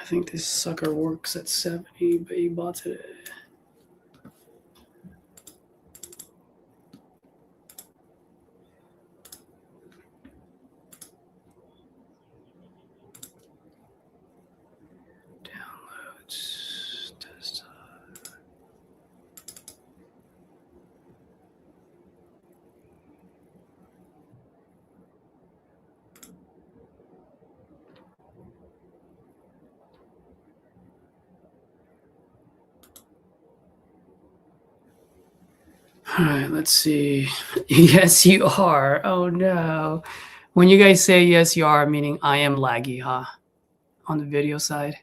I think this sucker works at 70, but he bought it. Downloads, desktop. All right, let's see. Yes, you are. Oh no. When you guys say yes, you are, meaning I am laggy, huh? On the video side.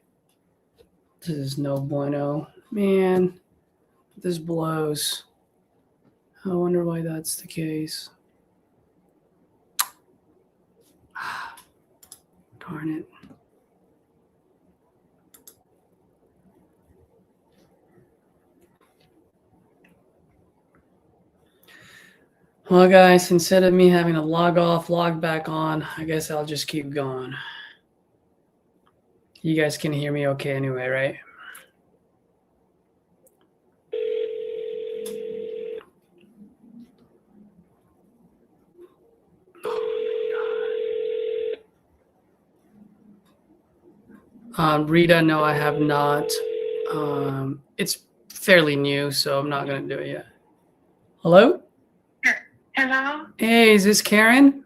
This is no bueno. Man, this blows. I wonder why that's the case. Darn it. Well, guys, instead of me having to log off, log back on, I guess I'll just keep going. You guys can hear me okay anyway, right? Rita, no, I have not. It's fairly new, so I'm not going to do it yet. Hello? Hello? Hey, is this Karen?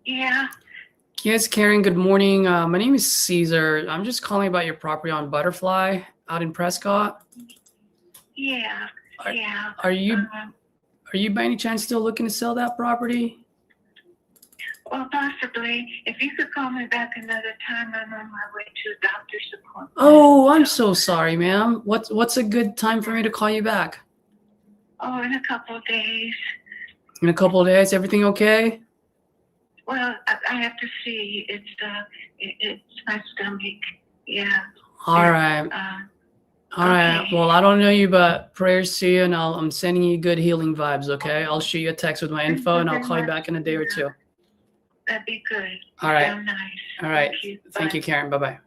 Yeah. Yes, Karen, good morning. My name is Caesar. I'm just calling about your property on Butterfly out in Prescott. Yeah. Are- Yeah. Are you by any chance still looking to sell that property? Well, possibly. If you could call me back another time, I'm on my way to a doctor's appointment. Oh, I'm so sorry, ma'am. What's a good time for me to call you back? Oh, in a couple of days. In a couple of days, everything okay? Well, I have to see. It's my stomach. Yeah. All right. All right. Okay. Well, I don't know you, but prayers to you, and I'm sending you good healing vibes, okay? I'll shoot you a text with my info, and I'll call you back in a day or two. That'd be good. All right. Sound nice. All right. Thank you. Thank you, Karen. Bye-bye.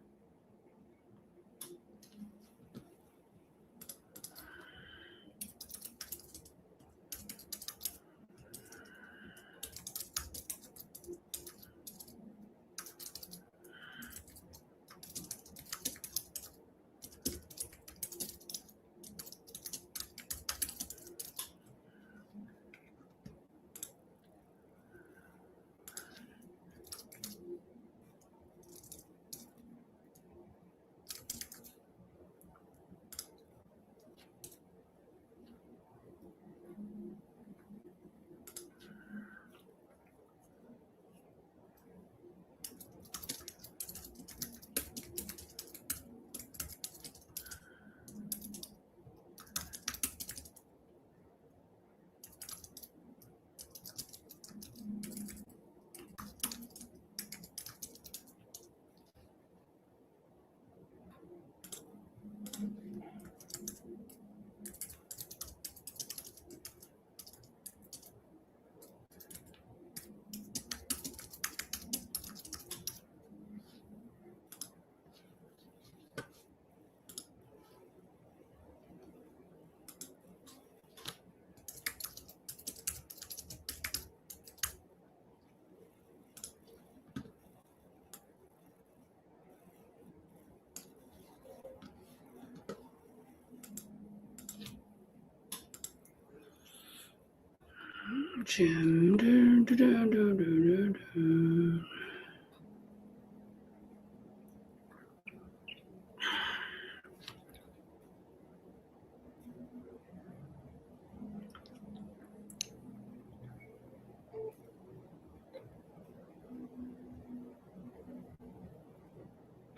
Jim.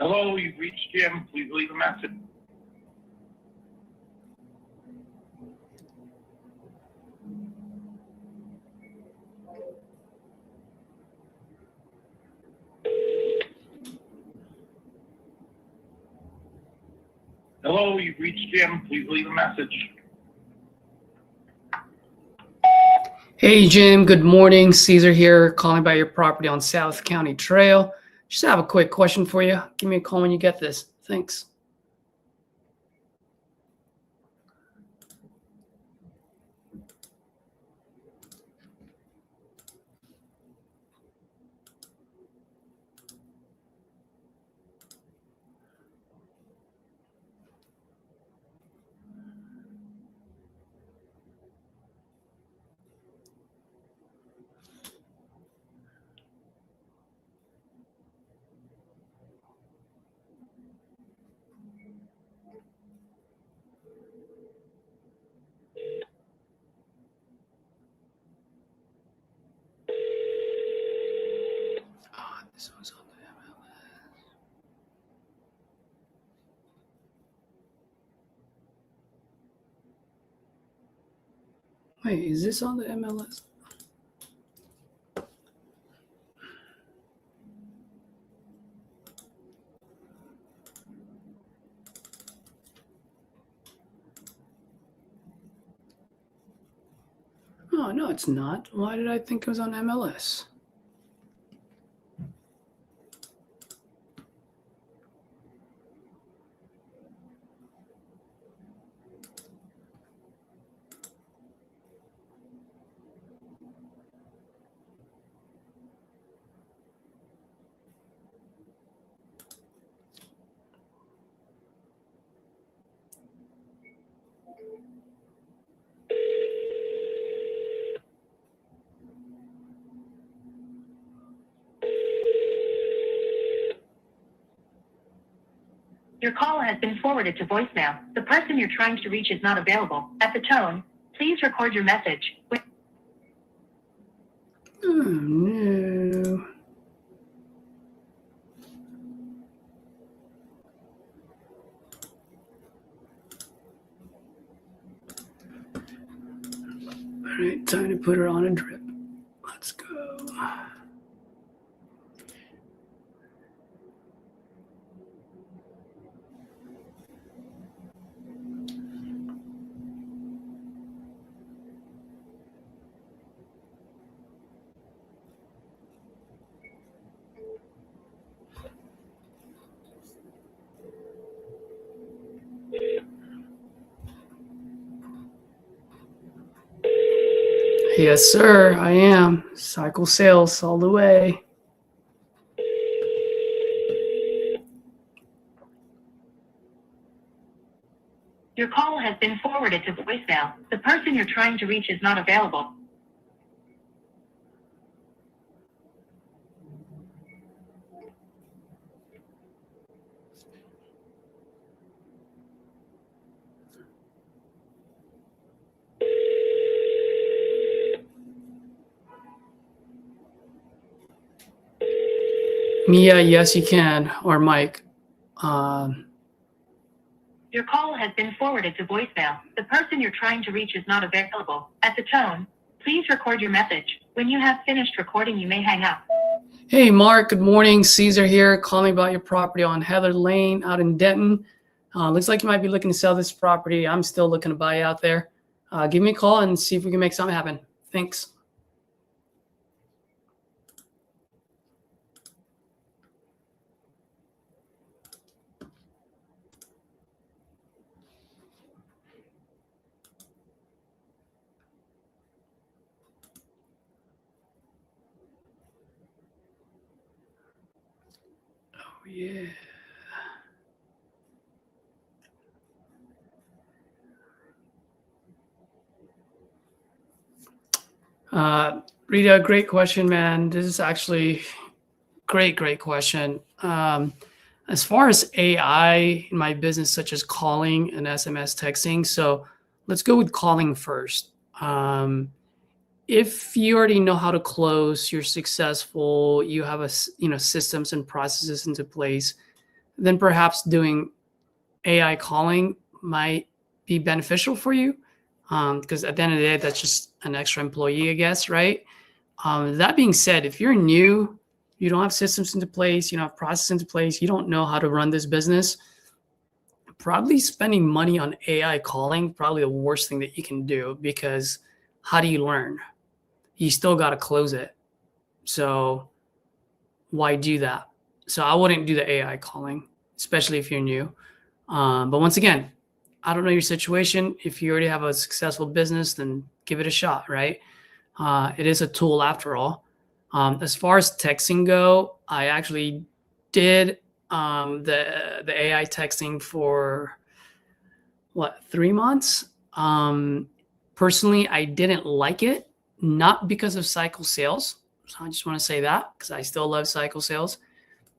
Hello, you've reached Jim. Please leave a message. Hello, you've reached Jim. Please leave a message. Hey, Jim. Good morning. Caesar here, calling about your property on South County Trail. Just have a quick question for you. Give me a call when you get this. Thanks. Wait, is this on the MLS? Oh, no, it's not. Why did I think it was on MLS? Your call has been forwarded to voicemail. The person you're trying to reach is not available. At the tone, please record your message. Oh, no. All right, time to put her on a drip. Let's go. Yes, sir, I am. Cycle sales all the way. Your call has been forwarded to voicemail. The person you're trying to reach is not available. Mia, yes, you can. Or Mike. Your call has been forwarded to voicemail. The person you're trying to reach is not available. At the tone, please record your message. When you have finished recording, you may hang up. Hey, Mark. Good morning. Caesar here, calling about your property on Heather Lane out in Denton. Looks like you might be looking to sell this property. I'm still looking to buy out there. Give me a call and see if we can make something happen. Thanks. Oh, yeah. Rita, great question, man. This is actually great question. As far as AI in my business, such as calling and SMS texting, so let's go with calling first. If you already know how to close, you're successful, you have systems and processes into place, then perhaps doing AI calling might be beneficial for you. Because at the end of the day, that's just an extra employee, I guess, right? That being said, if you're new, you don't have systems into place, you don't have processes into place, you don't know how to run this business, probably spending money on AI calling, probably the worst thing that you can do, because how do you learn? You still got to close it. So why do that? So I wouldn't do the AI calling, especially if you're new. But once again, I don't know your situation. If you already have a successful business, then give it a shot, right? It is a tool after all. As far as texting go, I actually did the AI texting for 3 months. Personally, I didn't like it, not because of cycle sales. So I just want to say that because I still love cycle sales.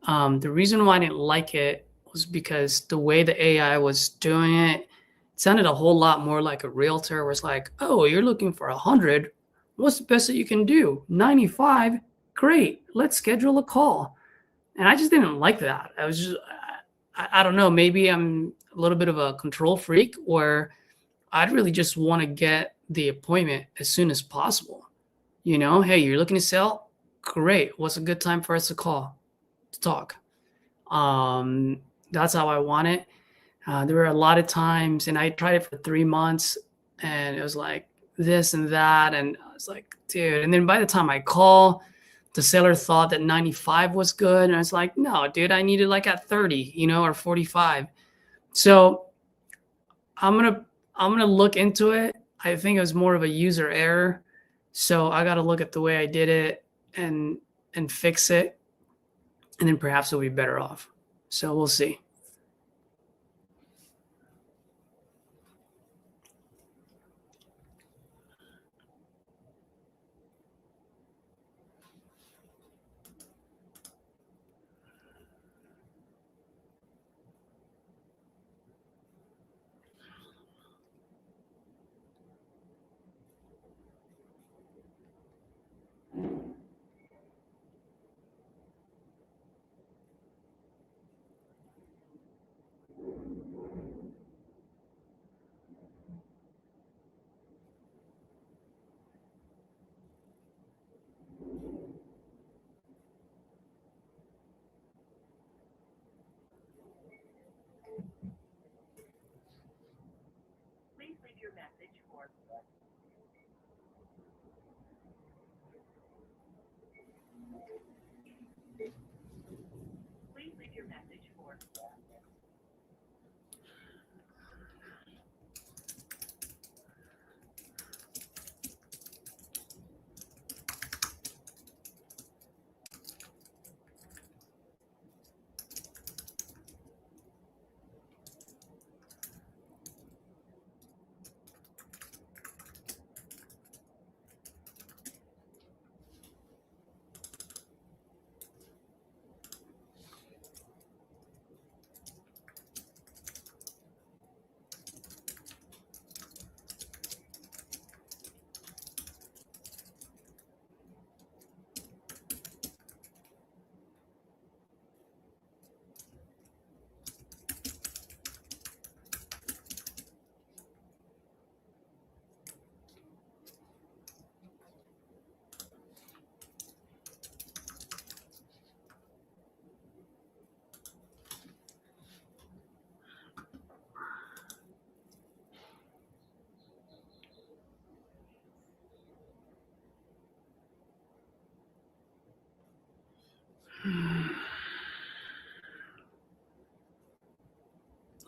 The reason why I didn't like it was because the way the AI was doing it sounded a whole lot more like a realtor, where it's like, oh, you're looking for 100. What's the best that you can do? 95. Great. Let's schedule a call. And I just didn't like that. I was just, I don't know, maybe I'm a little bit of a control freak, where I'd really just want to get the appointment as soon as possible. You know, hey, you're looking to sell? Great. What's a good time for us to call, to talk? That's how I want it. There were a lot of times, and I tried it for 3 months, and it was like this and that. And I was like, dude. And then by the time I call, the seller thought that 95 was good. And I was like, no, dude, I need it like at 30, you know, or 45. So I'm gonna look into it. I think it was more of a user error. So I got to look at the way I did it and fix it. And then perhaps it'll be better off. So we'll see. Please leave your message for. Please leave your message for.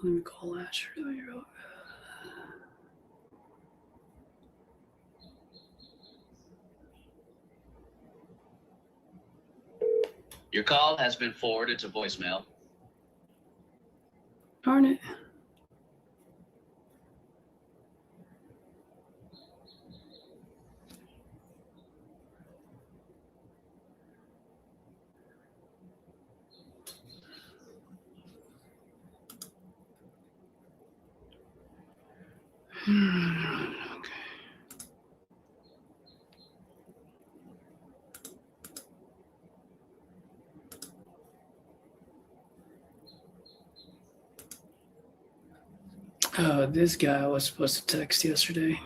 Let me call Asher. There you go. Your call has been forwarded to voicemail. Darn it. Okay. Oh, this guy I was supposed to text yesterday.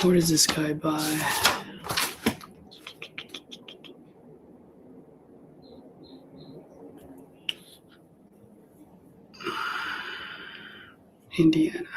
Where does this guy buy? Indiana.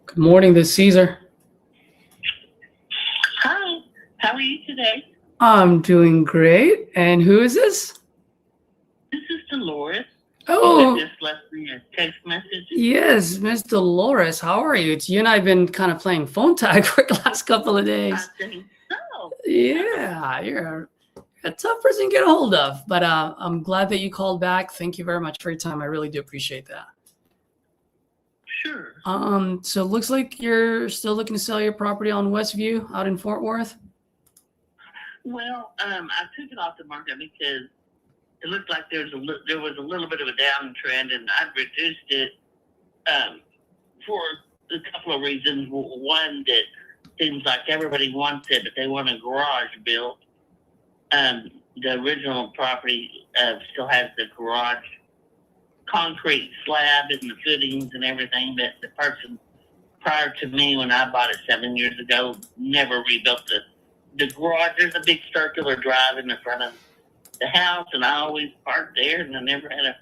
Good morning, this is Caesar. How are you today? I'm doing great. And who is this? This is Dolores. Oh, You just left me a text message. yes, Miss Dolores. How are you? It's you and I have been kind of playing phone tag for the last couple of I days. think so. Yeah, you're a tough person to get a hold of, but I'm glad that you called back. Thank you very much for your time. I really do appreciate that. Sure. So it looks like you're still looking to sell your property on Westview out in Fort Worth. Well, I took it off the market because it looked like there was a little bit of a downtrend, and I've reduced it for a couple of reasons. One, that seems like everybody wants it, but they want a garage built. The original property still has the garage concrete slab and the footings and everything, but the person prior to me, when I bought it 7 years ago, never rebuilt the garage. There's a big circular drive in the front of the house, and I always parked there, and I never had a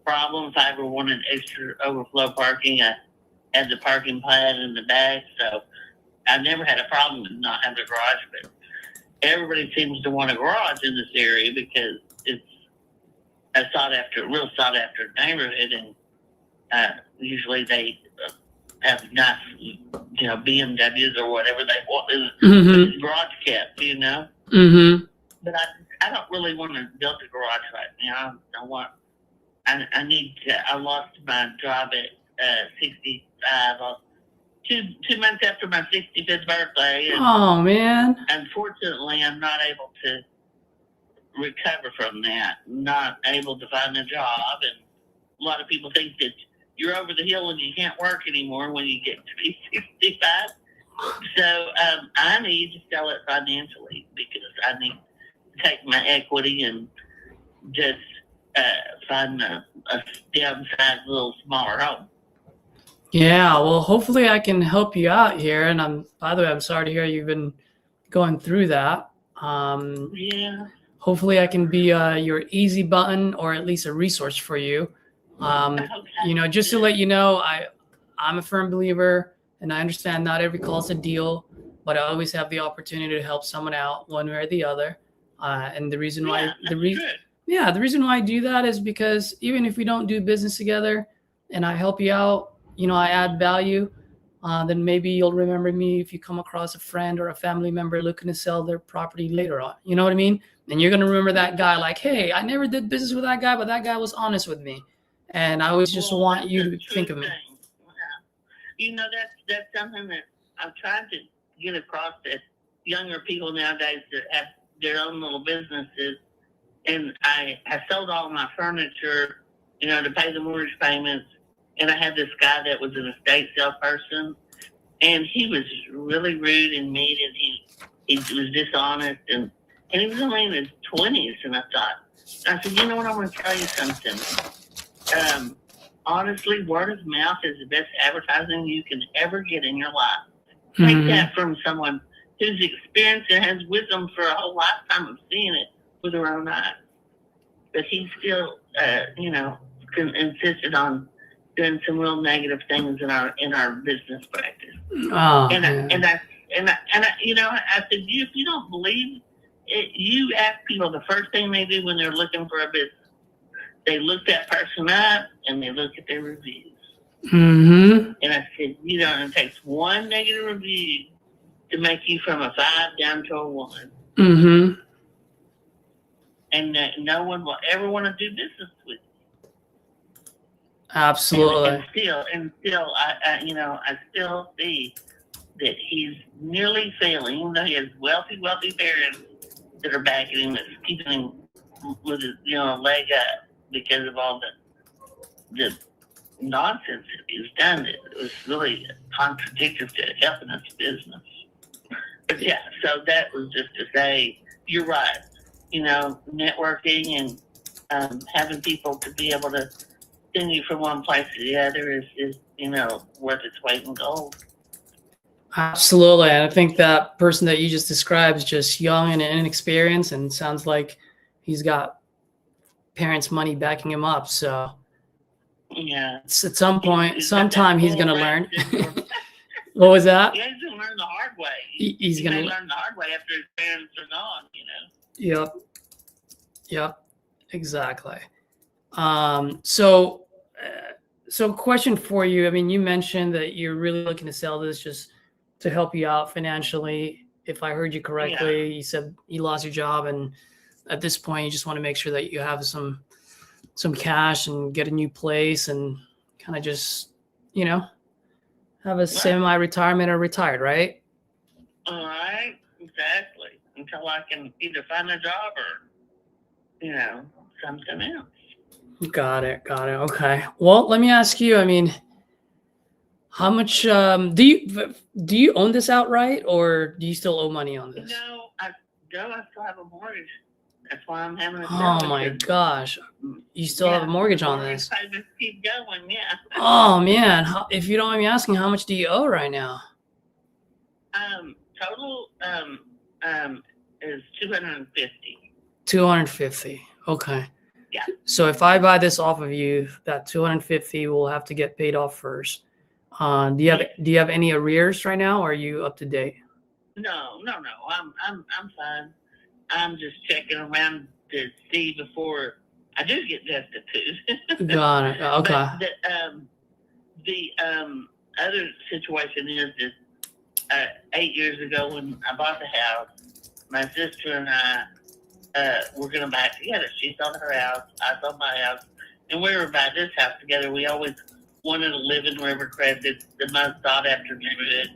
problem. If I ever wanted extra overflow parking, I had the parking pad in the back, so I never had a problem with not having a garage. But everybody seems to want a garage in this area because it's a real sought after neighborhood, and usually they have nice, BMWs or whatever they want in the garage kept, Mm-hmm. But I don't really want to build a garage right now. I lost my job at 65, 2 months after my 65th birthday. And Oh man. unfortunately, I'm not able to recover from that. Not able to find a job, and a lot of people think that you're over the hill and you can't work anymore when you get to be 65. So I need to sell it financially because I need to take my equity and just find a downsized little smaller home. Yeah, well, hopefully I can help you out here. And by the way, I'm sorry to hear you've been going through that. Yeah. Hopefully I can be your easy button or at least a resource for you. Okay. Just to let you know, I'm a firm believer, and I understand not every call is a deal, but I always have the opportunity to help someone out one way or the other. And the reason why the reason why I do that is because even if we don't do business together and I help you out, I add value, then maybe you'll remember me if you come across a friend or a family member looking to sell their property later on. You know what I mean? And you're going to remember that guy like, hey, I never did business with that guy, but that guy was honest with me. And I always just want you to think of me. Wow. That's something that I'm trying to get across to younger people nowadays that have their own little businesses. And I sold all my furniture, to pay the mortgage payments. And I had this guy that was an estate sale person, and he was really rude and mean, and he was dishonest, and he was only in his 20s. And I said, you know what, I'm going to tell you something. Honestly, word of mouth is the best advertising you can ever get in your life. Take that from someone who's experienced and has wisdom for a whole lifetime of seeing it with her own eyes. But he still, insisted on doing some real negative things in our business practice. Oh, I said, if you don't believe it, you ask people the first thing they do when they're looking for a business. They look that person up and they look at their reviews. Mm-hmm. And I said, it takes one negative review to make you from a 5 down to a 1. Mm-hmm. And no one will ever want to do business with you. Absolutely. And still, I still see that he's nearly failing, even though he has wealthy parents that are backing him, that's keeping him with his, leg up because of all the nonsense that he's done. It was really contradictory to helping us business. But yeah, so that was just to say, you're right. Networking and having people to be able to send you from one place to the other is worth its weight in gold. Absolutely. And I think that person that you just described is just young and inexperienced, and sounds like he's got parents' money backing him up. So yeah, at some point, sometime he's going to learn. What was that? Yeah, he's gonna learn the hard way. He's gonna gonna. learn the hard way after his parents are gone. You know. Yep. Exactly. So question for you. I mean, you mentioned that you're really looking to sell this just to help you out financially. If I heard you correctly, you said you lost your job, and at this point, you just want to make sure that you have some cash and get a new place and kind of just, have a semi-retirement or retired, right? All right, exactly. Until I can either find a job or, something else. Got it. Okay. Well, let me ask you, I mean, how much do you own this outright, or do you still owe money on this? No, I still have a mortgage. That's why I'm having a Oh my gosh. You still have a mortgage on this? I just keep going, yeah. Oh man. If you don't mind me asking, how much do you owe right now? Total is 250. 250. Okay. Yeah. So if I buy this off of you, that 250 will have to get paid off first. Do you have any arrears right now, or are you up to date? No. I'm fine. I'm just checking around to see before I do get destitute. Got it. Okay. But the other situation is 8 years ago when I bought the house, my sister and I were going to buy it together. She sold her house, I sold my house, and we were buying this house together. We always wanted to live in River Crest. It's the most sought-after neighborhood.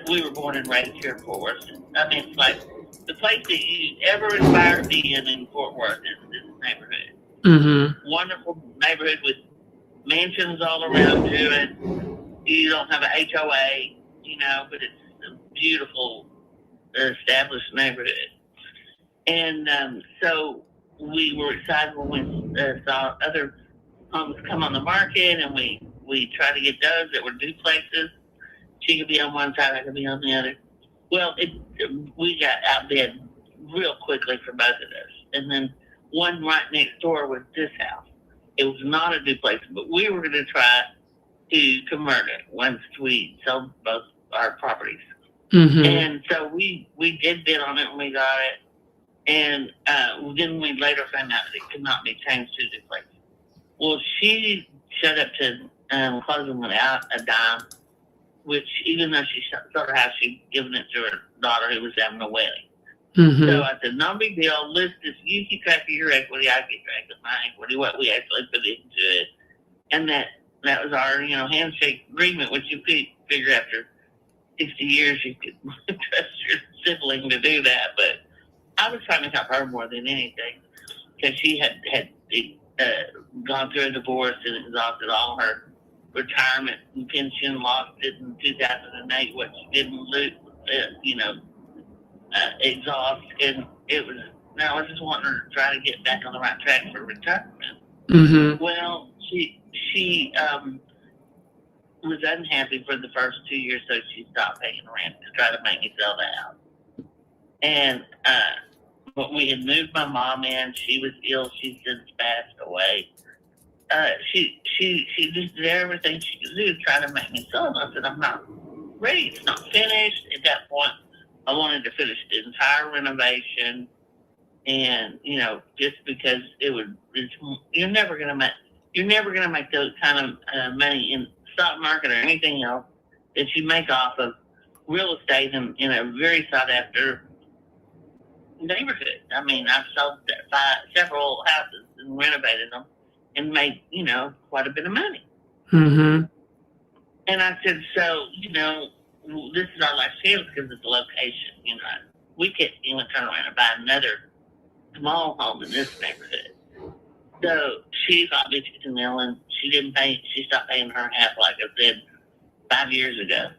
We were born and raised here in Fort Worth. I mean, it's like the place that you ever aspire to be in Fort Worth is this neighborhood. Mm-hmm. Wonderful neighborhood with mansions all around to it. You don't have a HOA, but it's a beautiful established neighborhood. And so we were excited when we saw other homes come on the market, and we tried to get those that were duplexes. She could be on one side, I could be on the other. Well, we got outbid real quickly for both of those. And then one right next door was this house. It was not a duplex, but we were going to try to convert it once we sold both our properties. Mm-hmm. And so we did bid on it, and we got it. And then we later found out that it could not be changed to duplex. Well, she showed up to closing without a dime, which even though she sold her house, she'd given it to her daughter who was having a wedding. Mm-hmm. So I said, no big deal. Let's just, you keep track of your equity, I keep track of my equity, what we actually put into it. And that was our, handshake agreement, which you could figure after 60 years you could trust your sibling to do that. But I was trying to help her more than anything, because she had gone through a divorce and exhausted all her retirement and pension, lost it in 2008, what she didn't lose, exhaust, and it was, now I was just wanting her to try to get back on the right track for retirement. Mm-hmm. Well, she was unhappy for the first 2 years, so she stopped paying rent to try to make me sell the house. And but we had moved my mom in. She was ill. She's since passed away. She just did everything she could do to try to make me sell it. I said, I'm not ready. It's not finished. At that point, I wanted to finish the entire renovation, and just because you're never gonna make those kind of money in stock market or anything else that you make off of real estate in a very sought after neighborhood. I mean, I've sold several houses and renovated them and made quite a bit of money. Mm-hmm. And I said, so this is our last chance because of the location. We can't even turn around and buy another small home in this neighborhood. So she thought she was ill, and she didn't pay. She stopped paying her half, like I said, 5 years ago.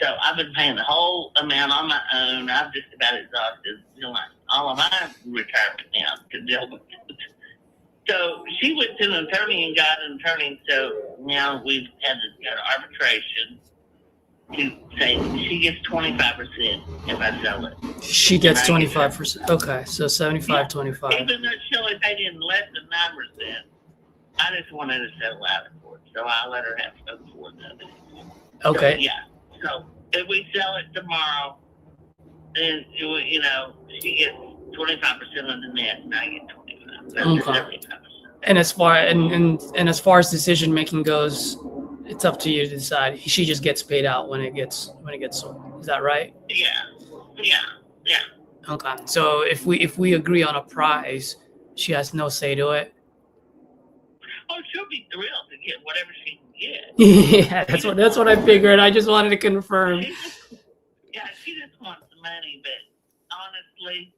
So I've been paying the whole amount on my own. I've just about exhausted all of my retirement now to deal with it. So she went to an attorney and got an attorney. So now we've had to go to arbitration to say she gets 25% if I sell it. She gets 25%. Okay, so 75, 25. Even though she only paid in less than 9%, I just wanted to settle out of court. So I let her have some for it. Okay. So, yeah. So if we sell it tomorrow, then she gets 25% of the net, and I get 25%. That's Okay. 75%. And as far as far as decision making goes, it's up to you to decide. She just gets paid out when it gets sold. Is that right? Yeah. Okay. So if we agree on a price, she has no say to it. Oh, she'll be thrilled to get whatever she can get. Yeah, that's what I figured. I just wanted to confirm. She just wants the money, but honestly,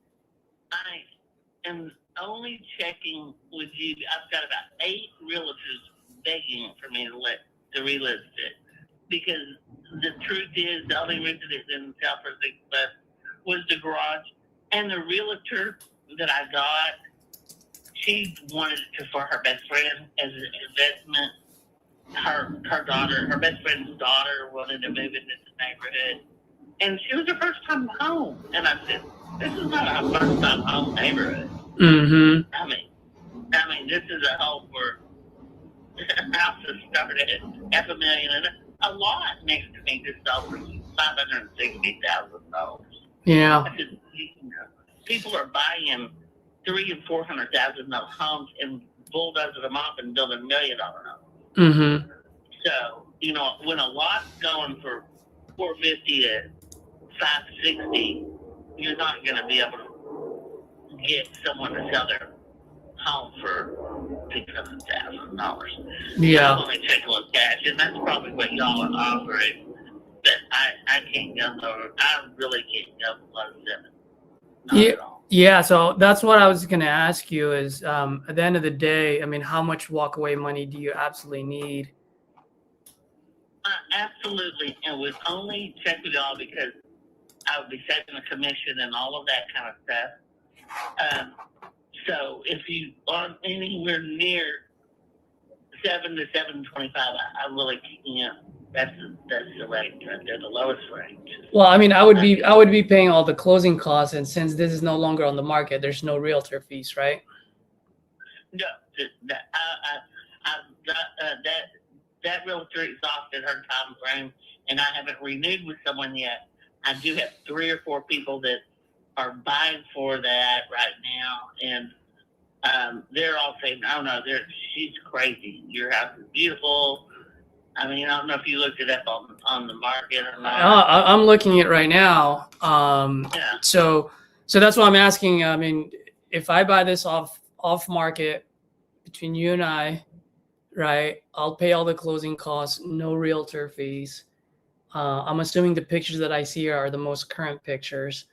I am only checking with you. I've got about 8 realtors begging for me to relist it, because the truth is the only reason it didn't sell for 6 months was the garage, and the realtor that I got, she wanted it for her best friend as an investment. Her best friend's daughter wanted to move into the neighborhood, and she was her first time home. And I said, "This is not a first time home neighborhood. Mm-hmm. I mean, this is a home where houses started at $500,000, and a lot next to me just sold for $560,000. Yeah. I said, people are buying $300,000 and $400,000 homes and bulldozing them up and building $1 million homes. Mm-hmm. So, when a lot's going for $450 to $560, you're not going to be able to get someone to sell their home for $600,000. Yeah. I'm only taking a cash, and that's probably what y'all are offering. But I can't go lower. I really can't go below 7. Not at all. Yeah, so that's what I was going to ask you is, at the end of the day, I mean, how much walkaway money do you absolutely need? Absolutely, and we've only checked with y'all because I would be saving a commission and all of that kind of stuff. So if you aren't anywhere near 7 to 7.25, I really, that's the range right there, the lowest range. Well, I mean, I would be paying all the closing costs, and since this is no longer on the market, there's no realtor fees, right? No, that realtor exhausted her time frame, and I haven't renewed with someone yet. I do have 3 or 4 people that are buying for that right now, and they're all saying, "Oh no, she's crazy. Your house is beautiful." I mean, I don't know if you looked it up on the market or not. I'm looking at it right now. Yeah. So that's why I'm asking. I mean, if I buy this off market between you and I, right? I'll pay all the closing costs, no realtor fees. I'm assuming the pictures that I see here are the most current pictures,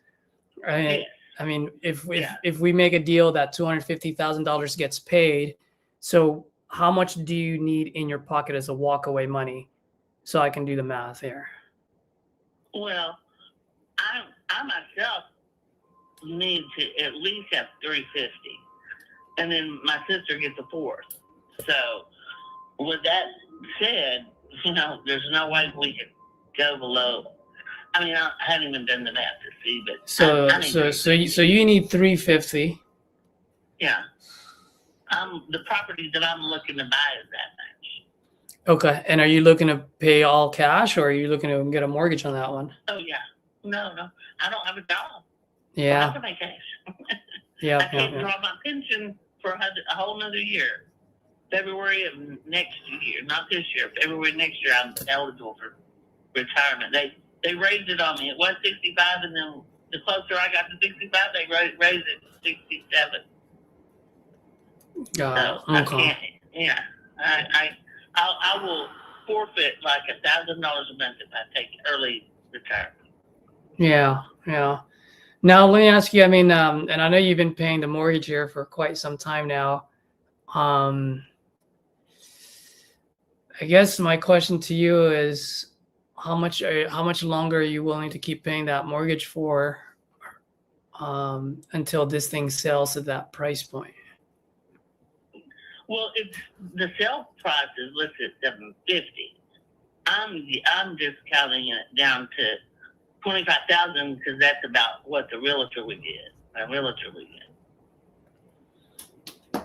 right? Yeah. I mean, if we make a deal that $250,000 gets paid, so how much do you need in your pocket as a walkaway money? So I can do the math here. Well, I myself need to at least have $350, and then my sister gets a 4th. So, with that said, there's no way we could go below. I mean, I haven't even done the math to see, but so you need $350. Yeah. The property that I'm looking to buy is that much. Okay. And are you looking to pay all cash, or are you looking to get a mortgage on that one? Oh, yeah. No. I don't have a job. Yeah. I have to make cash. Yeah. I can't draw my pension for a whole another year. February of next year, not this year. February next year, I'm eligible for retirement. They raised it on me. It was 65, and then the closer I got to 65, they raised it to 67. So I can't. Yeah, I will forfeit like $1,000 a month if I take early retirement. Yeah. Now let me ask you. I mean, and I know you've been paying the mortgage here for quite some time now. I guess my question to you is, how much longer are you willing to keep paying that mortgage for, until this thing sells at that price point? Well, if the sale price is listed at $750, I'm discounting it down to $25,000 because that's about what the realtor would get.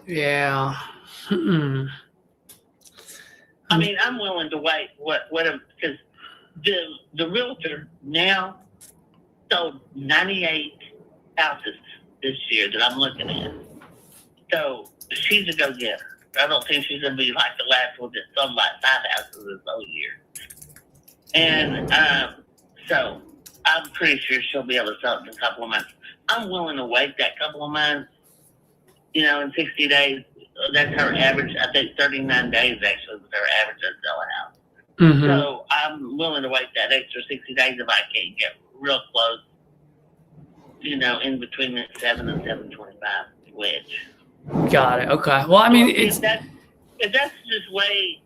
Yeah. I mean, I'm willing to wait. Because the realtor now sold 98 houses this year that I'm looking at. So she's a go-getter. I don't think she's going to be like the last one that sold like 5 houses this whole year. And so I'm pretty sure she'll be able to sell it in a couple of months. I'm willing to wait that couple of months, in 60 days. That's her average. I think 39 days actually was her average to sell a house. Mm-hmm. So I'm willing to wait that extra 60 days if I can't get real close, in between that 7 and 7.25 wedge. Got it. Okay. Well, I mean, If that's just way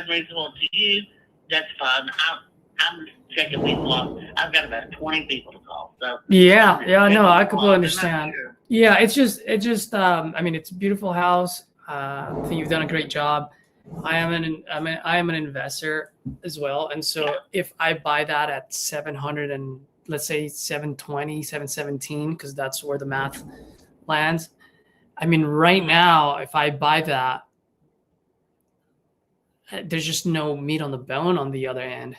unreasonable to you, that's fine. I'm checking people off. I've got about 20 people to call. So yeah, no, I completely understand. Sure. Yeah, it's just. I mean, it's a beautiful house. I think you've done a great job. I am an investor as well, and so if I buy that at 700 and let's say 720, 717, because that's where the math lands. I mean, right now, if I buy that, there's just no meat on the bone on the other end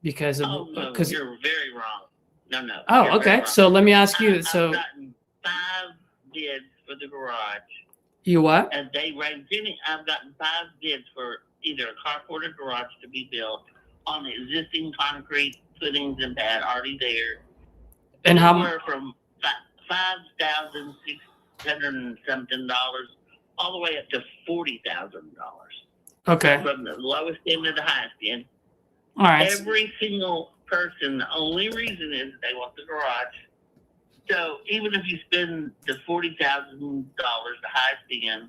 because of because you're very wrong. No. Oh, okay. So let me ask you. I've gotten 5 bids for the garage. You what? And they range I've gotten 5 bids for either a carport or garage to be built on the existing concrete footings and pad already there. And how much? From $5,600 and something all the way up to $40,000. Okay. From the lowest end to the highest end. All right. Every single person, the only reason is they want the garage. So even if you spend the $40,000, the highest end,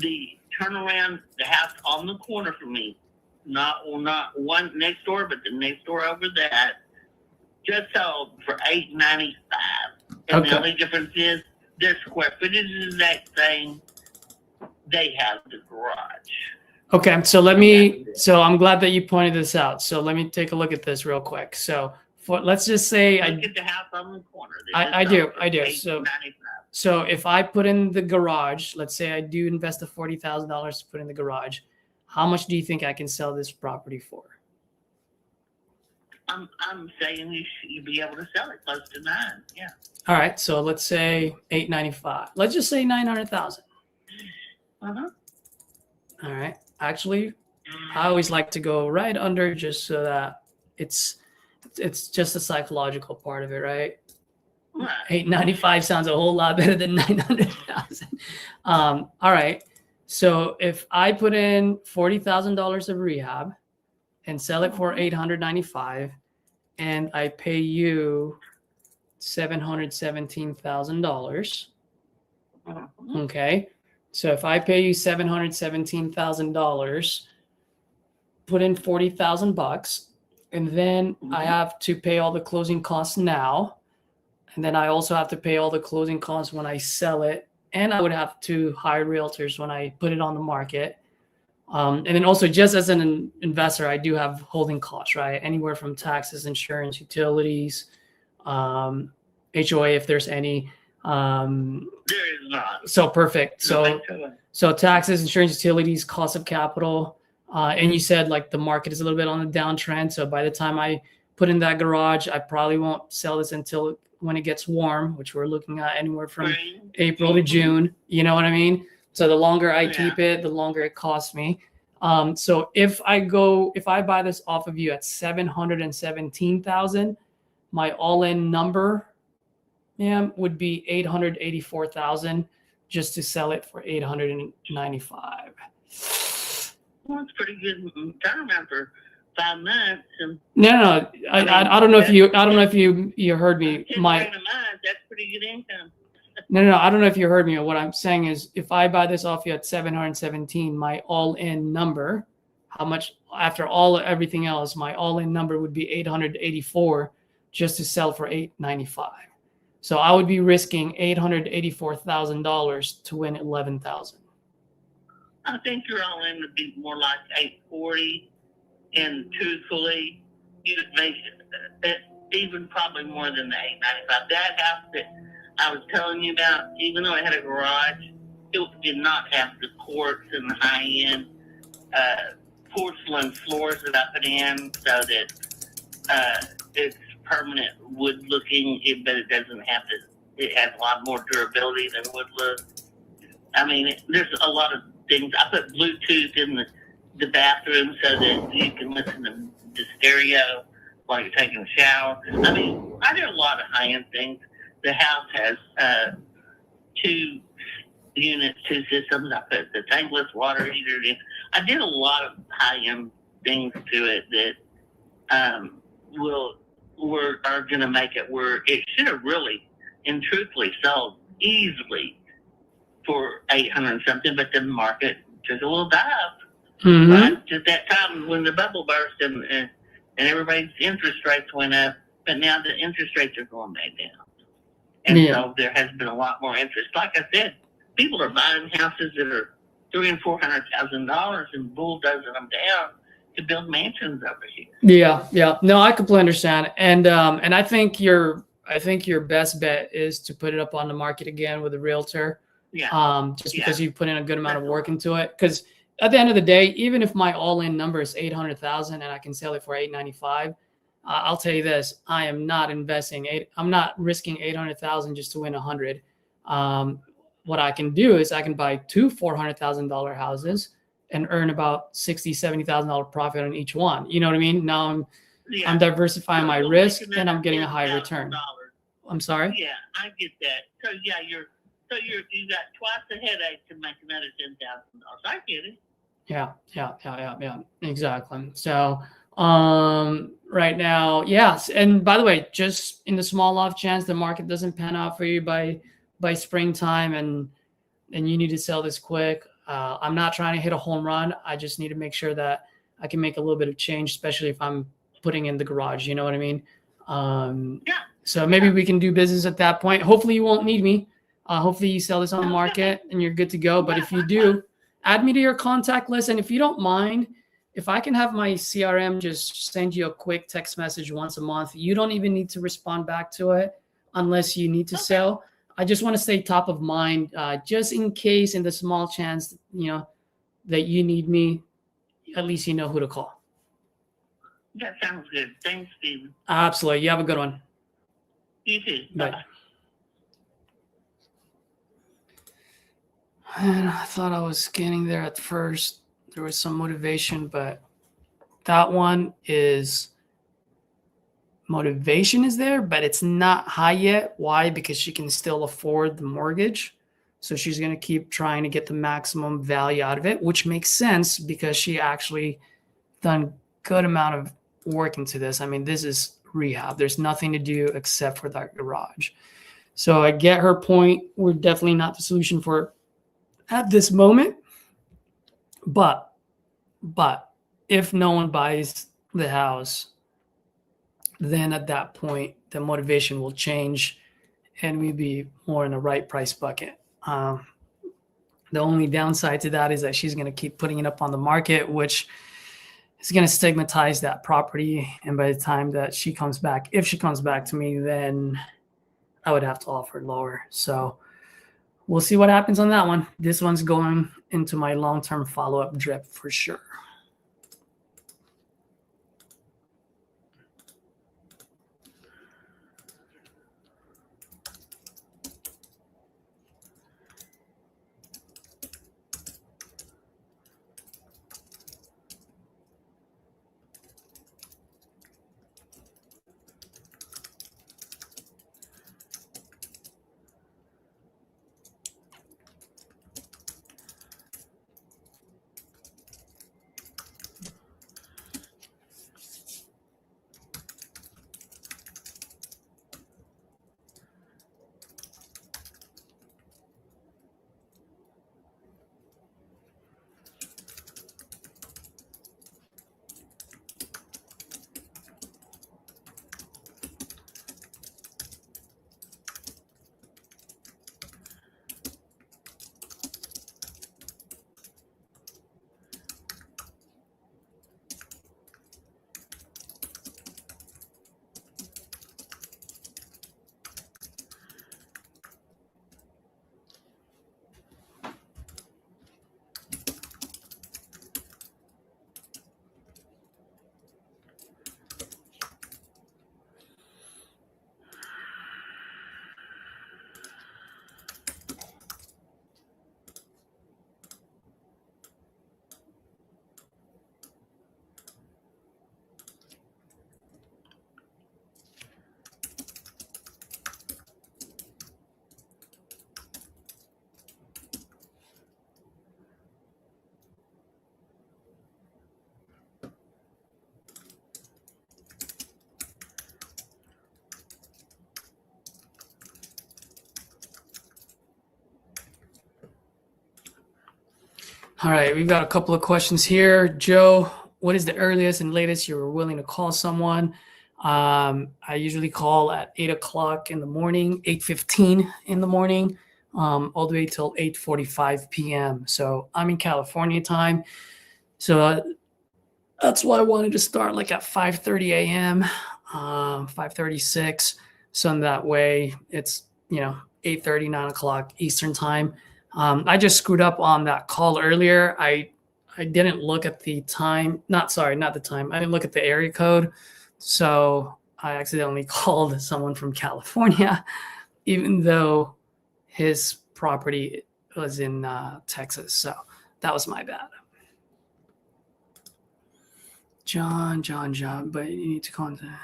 the turnaround, the house on the corner from me, not one next door, but the next door over that, just sold for $895. And the only difference is their square footage is the exact same. They have the garage. Okay, so I'm glad that you pointed this out. So let me take a look at this real quick. So let's just say look at the house on the corner. I do. So if I put in the garage, let's say I do invest the $40,000 to put in the garage, how much do you think I can sell this property for? I'm saying you'd be able to sell it close to 9. Yeah. All right, so let's say $895. Let's just say $900,000. Uh-huh. All right. Actually, I always like to go right under just so that it's just the psychological part of it, right? Right. $895 sounds a whole lot better than $900,000. All right. So if I put in $40,000 of rehab and sell it for $895, and I pay you $717,000. Okay. So if I pay you $717,000, put in $40,000, and then I have to pay all the closing costs now, and then I also have to pay all the closing costs when I sell it, and I would have to hire realtors when I put it on the market. And then also, just as an investor, I do have holding costs, right? Anywhere from taxes, insurance, utilities, HOA if there's any. There is not. So perfect. So taxes, insurance, utilities, cost of capital, and you said like the market is a little bit on a downtrend. So by the time I put in that garage, I probably won't sell this until when it gets warm, which we're looking at anywhere from April to June. You know what I mean? So the longer I keep it, the longer it costs me. So if I buy this off of you at $717,000, my all-in number would be $884,000 just to sell it for $895. Well, it's pretty good turnaround for 5 months. No, I don't know if you heard me. That's pretty good income. No, I don't know if you heard me. What I'm saying is, if I buy this off you at 717, my all-in number, how much after everything else, my all-in number would be 884 just to sell for 895. So I would be risking $884,000 to win 11,000. I think your all-in would be more like 840, and truthfully, you'd make it even probably more than the 895. That house that I was telling you about, even though it had a garage, it did not have the courts and the high-end porcelain floors that I put in so that it's permanent wood looking, but it doesn't have to. It has a lot more durability than wood look. I mean, there's a lot of things. I put Bluetooth in the bathroom so that you can listen to the stereo while you're taking a shower. I mean, I did a lot of high-end things. The house has 2 units, 2 systems. I put the tankless water heater in. I did a lot of high-end things to it that are going to make it where it should have really and truthfully sold easily for 800 something, but the market took a little dive. Mm-hmm. Right? Just that time when the bubble burst and everybody's interest rates went up, but now the interest rates are going back down. And so there has been a lot more interest. Like I said, people are buying houses that are $300,000 and $400,000 and bulldozing them down to build mansions over here. Yeah. No, I completely understand. And I think your best bet is to put it up on the market again with a realtor. Yeah. Just because you put in a good amount of work into it. Because at the end of the day, even if my all-in number is 800,000 and I can sell it for 895, I'll tell you this: I am not I'm not risking 800,000 just to win 100. What I can do is I can buy 2 $400,000 houses and earn about $60,000-$70,000 profit on each one. You know what I mean? Now I'm diversifying my risk and I'm getting a high return. I'm sorry. Yeah, I get that. So yeah, you got twice the headache to make another $10,000. I get it. Yeah. Exactly. So right now, yes. And by the way, just in the small off chance the market doesn't pan out for you by springtime and you need to sell this quick, I'm not trying to hit a home run. I just need to make sure that I can make a little bit of change, especially if I'm putting in the garage. You know what I mean? So maybe we can do business at that point. Hopefully you won't need me. Hopefully you sell this on the market and you're good to go. But if you do, add me to your contact list. And if you don't mind, if I can have my CRM just send you a quick text message once a month, you don't even need to respond back to it unless you need to sell. I just want to stay top of mind, just in case, in the small chance, that you need me, at least you know who to call. That sounds good. Thanks, Steven. Absolutely. You have a good one. You too. Bye. And I thought I was getting there at first. There was some motivation, but that one is motivation is there, but it's not high yet. Why? Because she can still afford the mortgage. So she's going to keep trying to get the maximum value out of it, which makes sense because she actually done good amount of work into this. I mean, this is rehab. There's nothing to do except for that garage. So I get her point. We're definitely not the solution for at this moment. But if no one buys the house, then at that point, the motivation will change and we'd be more in the right price bucket. The only downside to that is that she's going to keep putting it up on the market, which is going to stigmatize that property. And by the time that she comes back, if she comes back to me, then I would have to offer lower. So we'll see what happens on that one. This one's going into my long-term follow-up drip for sure. All right, we've got a couple of questions here. Joe, what is the earliest and latest you were willing to call someone? I usually call at 8 o'clock in the morning, 8:15 in the morning, all the way till 8:45 p.m. So I'm in California time. So that's why I wanted to start like at 5:30 a.m., 5:36. So in that way it's, 8:30, 9 o'clock Eastern time. I just screwed up on that call earlier. I didn't look at the time. Not the time. I didn't look at the area code. So I accidentally called someone from California, even though his property was in Texas. So that was my bad. John, but you need to contact.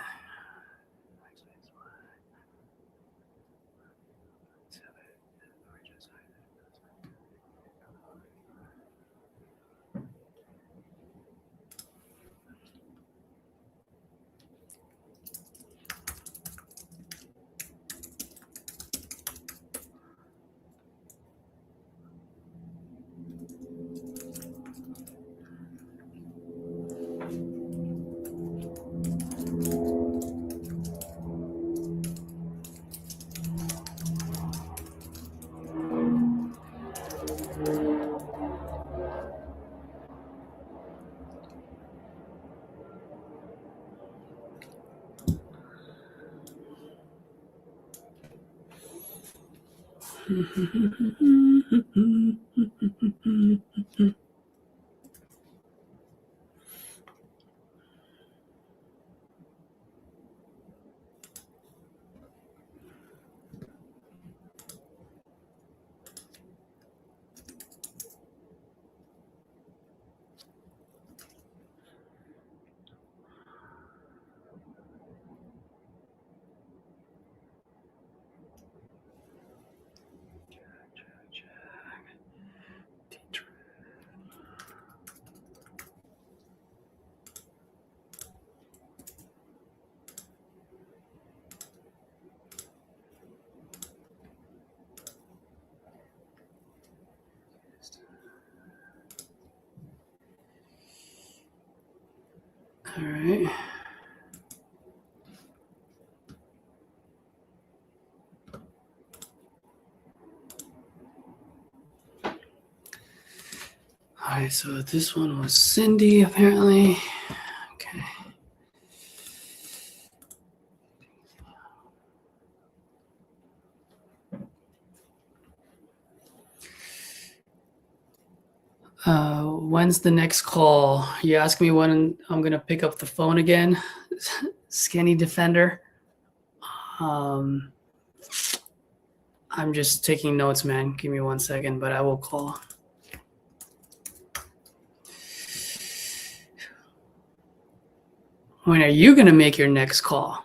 All right. All right, so this one was Cindy, apparently. Okay. When's the next call? You ask me when I'm gonna pick up the phone again. Skinny Defender. I'm just taking notes, man. Give me 1 second, but I will call. When are you gonna make your next call?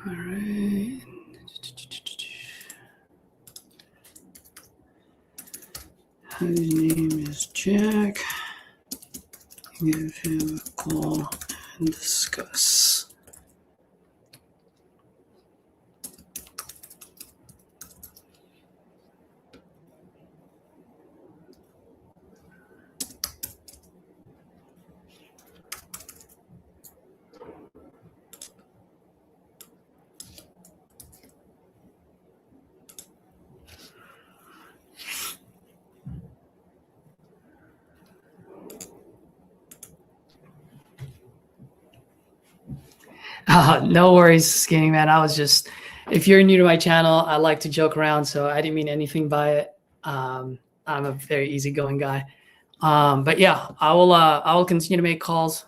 All right. His name is Jack. Give him a call and discuss. No worries, Skinny Man. I was just, if you're new to my channel, I like to joke around, so I didn't mean anything by it. I'm a very easygoing guy. But yeah, I will continue to make calls.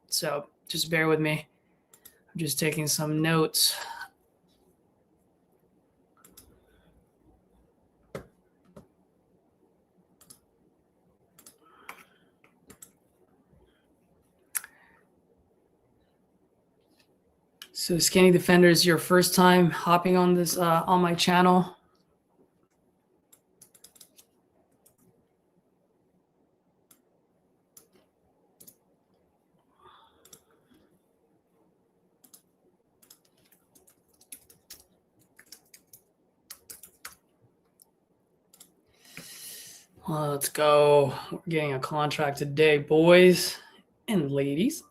So just bear with me. I'm just taking some notes. So Skinny Defender is your first time hopping on this on my channel. Let's go. We're getting a contract today, boys and ladies.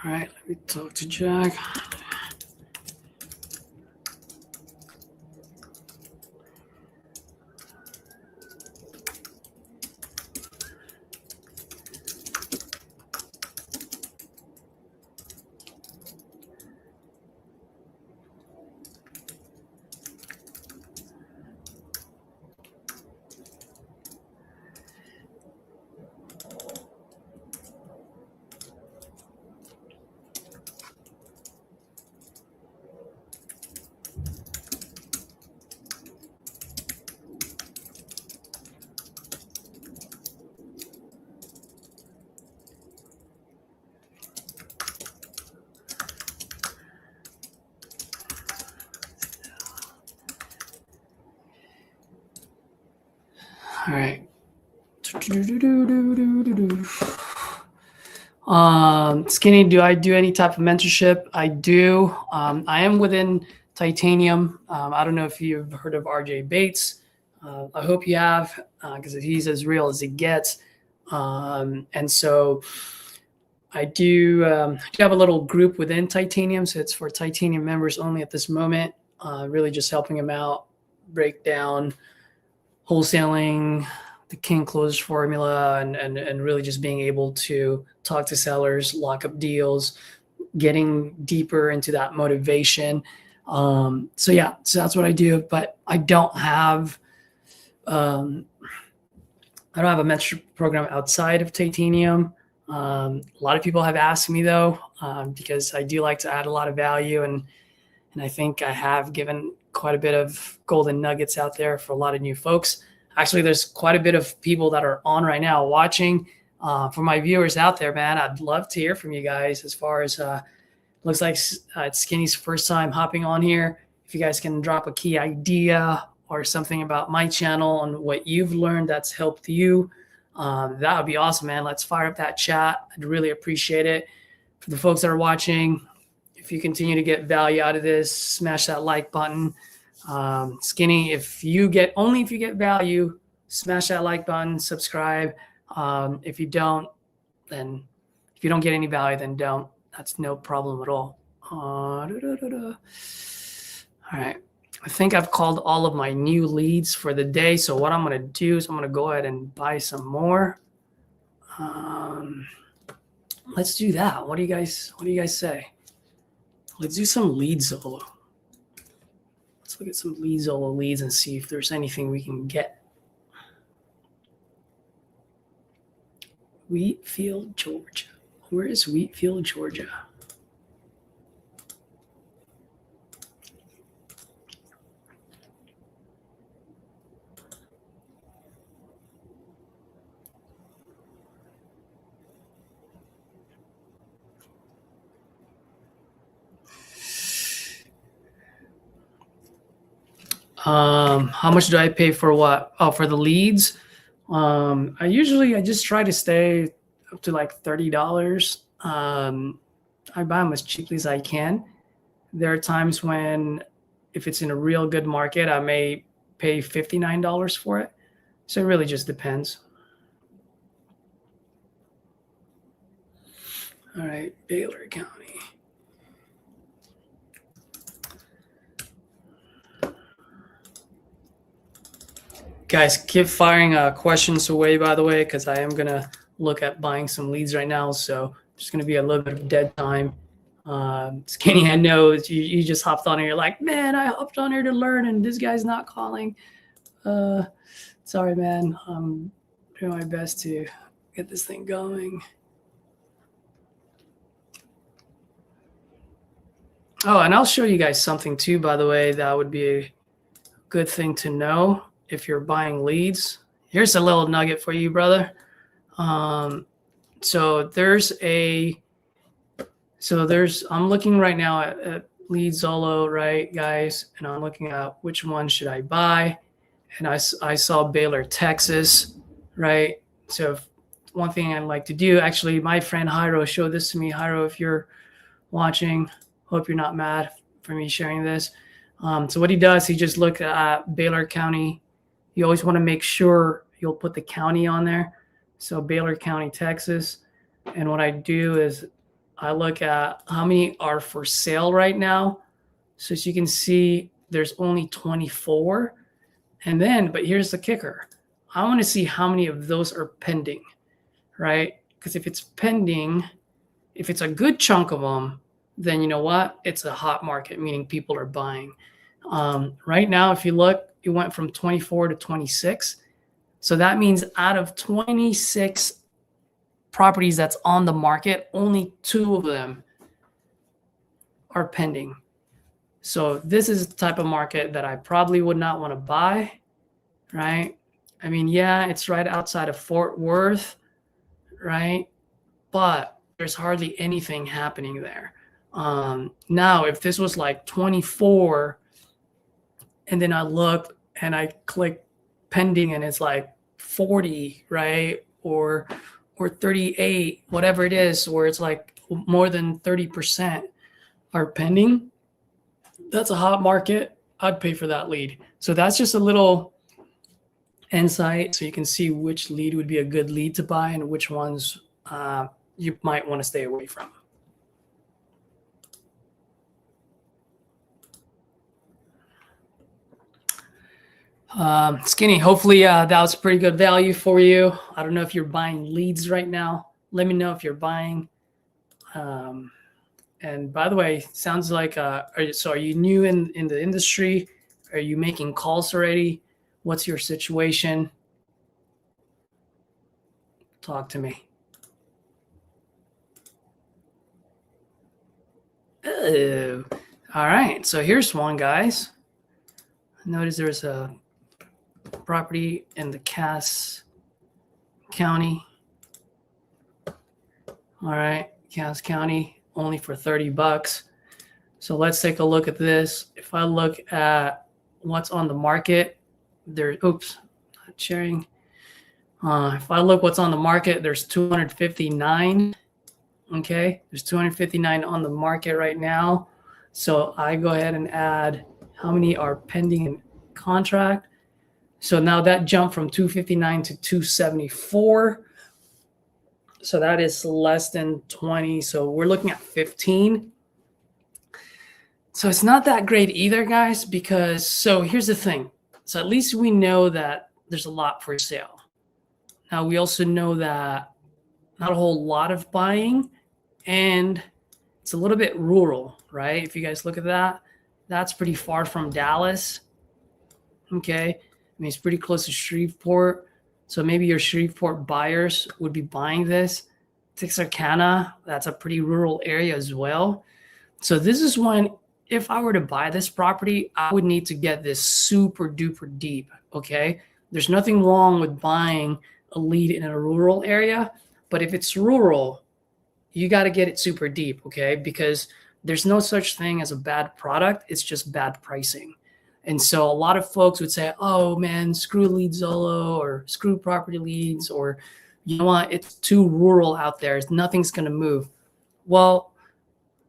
All right, let me talk to Jack. All right. Skinny, do I do any type of mentorship? I do. I am within Titanium. I don't know if you've heard of RJ Bates. I hope you have, because he's as real as it gets. And so I do have a little group within Titanium. So it's for Titanium members only at this moment. Really just helping him out, break down wholesaling, the King Close formula, and really just being able to talk to sellers, lock up deals, getting deeper into that motivation. So that's what I do. But I don't have a mentorship program outside of Titanium. A lot of people have asked me though, because I do like to add a lot of value, and I think I have given quite a bit of golden nuggets out there for a lot of new folks. Actually, there's quite a bit of people that are on right now watching. For my viewers out there, man, I'd love to hear from you guys as far as looks like it's Skinny's first time hopping on here. If you guys can drop a key idea or something about my channel and what you've learned that's helped you, that would be awesome, man. Let's fire up that chat. I'd really appreciate it. For the folks that are watching, if you continue to get value out of this, smash that like button. Skinny, if you get value, smash that like button, subscribe. If you don't get any value, then don't. That's no problem at all. All right. I think I've called all of my new leads for the day. So what I'm going to do is I'm going to go ahead and buy some more. Let's do that. What do you guys say? Let's do some lead Zolo. Let's look at some lead Zolo leads and see if there's anything we can get. Wheatfield, Georgia. Where is Wheatfield, Georgia? How much do I pay for what? Oh, for the leads. I just try to stay up to like $30. I buy them as cheaply as I can. There are times when, if it's in a real good market, I may pay $59 for it. So it really just depends. All right, Baylor County. Guys, keep firing questions away, by the way, because I am going to look at buying some leads right now. So there's going to be a little bit of dead time. Skinny, I know you just hopped on and you're like, man, I hopped on here to learn and this guy's not calling. Sorry, man. I'm doing my best to get this thing going. Oh, and I'll show you guys something too, by the way, that would be a good thing to know if you're buying leads. Here's a little nugget for you, brother. So I'm looking right now at Lead Zolo, right, guys? And I'm looking at which one should I buy. And I saw Baylor, Texas, right? So one thing I'd like to do, actually, my friend Jairo showed this to me. Jairo, if you're watching, hope you're not mad for me sharing this. So what he does, he just looked at Baylor County. You always want to make sure you'll put the county on there. So Baylor County, Texas. And what I do is I look at how many are for sale right now. So as you can see, there's only 24. And then, but here's the kicker. I want to see how many of those are pending, right? Because if it's pending, if it's a good chunk of them, then you know what? It's a hot market, meaning people are buying. Right now, if you look, it went from 24 to 26. So that means out of 26 properties that's on the market, only 2 of them are pending. So this is the type of market that I probably would not want to buy, right? I mean, yeah, it's right outside of Fort Worth, right? But there's hardly anything happening there. Now, if this was like 24, and then I look and I click pending and it's like 40, right? Or 38, whatever it is, where it's like more than 30% are pending, that's a hot market. I'd pay for that lead. So that's just a little insight so you can see which lead would be a good lead to buy and which ones you might want to stay away from. Skinny, hopefully that was pretty good value for you. I don't know if you're buying leads right now. Let me know if you're buying. And by the way, sounds like, are you new in the industry? Are you making calls already? What's your situation? Talk to me. Oh, all right. So here's one, guys. Notice there's a property in the Cass County. All right, Cass County, only for $30. So let's take a look at this. If I look at what's on the market, not sharing. If I look what's on the market, there's 259. Okay, there's 259 on the market right now. So I go ahead and add how many are pending in contract. So now that jumped from 259 to 274. So that is less than 20. So we're looking at 15. So it's not that great either, guys, because so here's the thing. So at least we know that there's a lot for sale. Now we also know that not a whole lot of buying, and it's a little bit rural, right? If you guys look at that, that's pretty far from Dallas. Okay. I mean, it's pretty close to Shreveport. So maybe your Shreveport buyers would be buying this. Texarkana, that's a pretty rural area as well. So this is when, if I were to buy this property, I would need to get this super duper deep, okay? There's nothing wrong with buying a lead in a rural area, but if it's rural, you got to get it super deep, okay? Because there's no such thing as a bad product. It's just bad pricing. And so a lot of folks would say, oh man, screw lead Zillow or screw property leads, or you know what, it's too rural out there. Nothing's going to move. Well,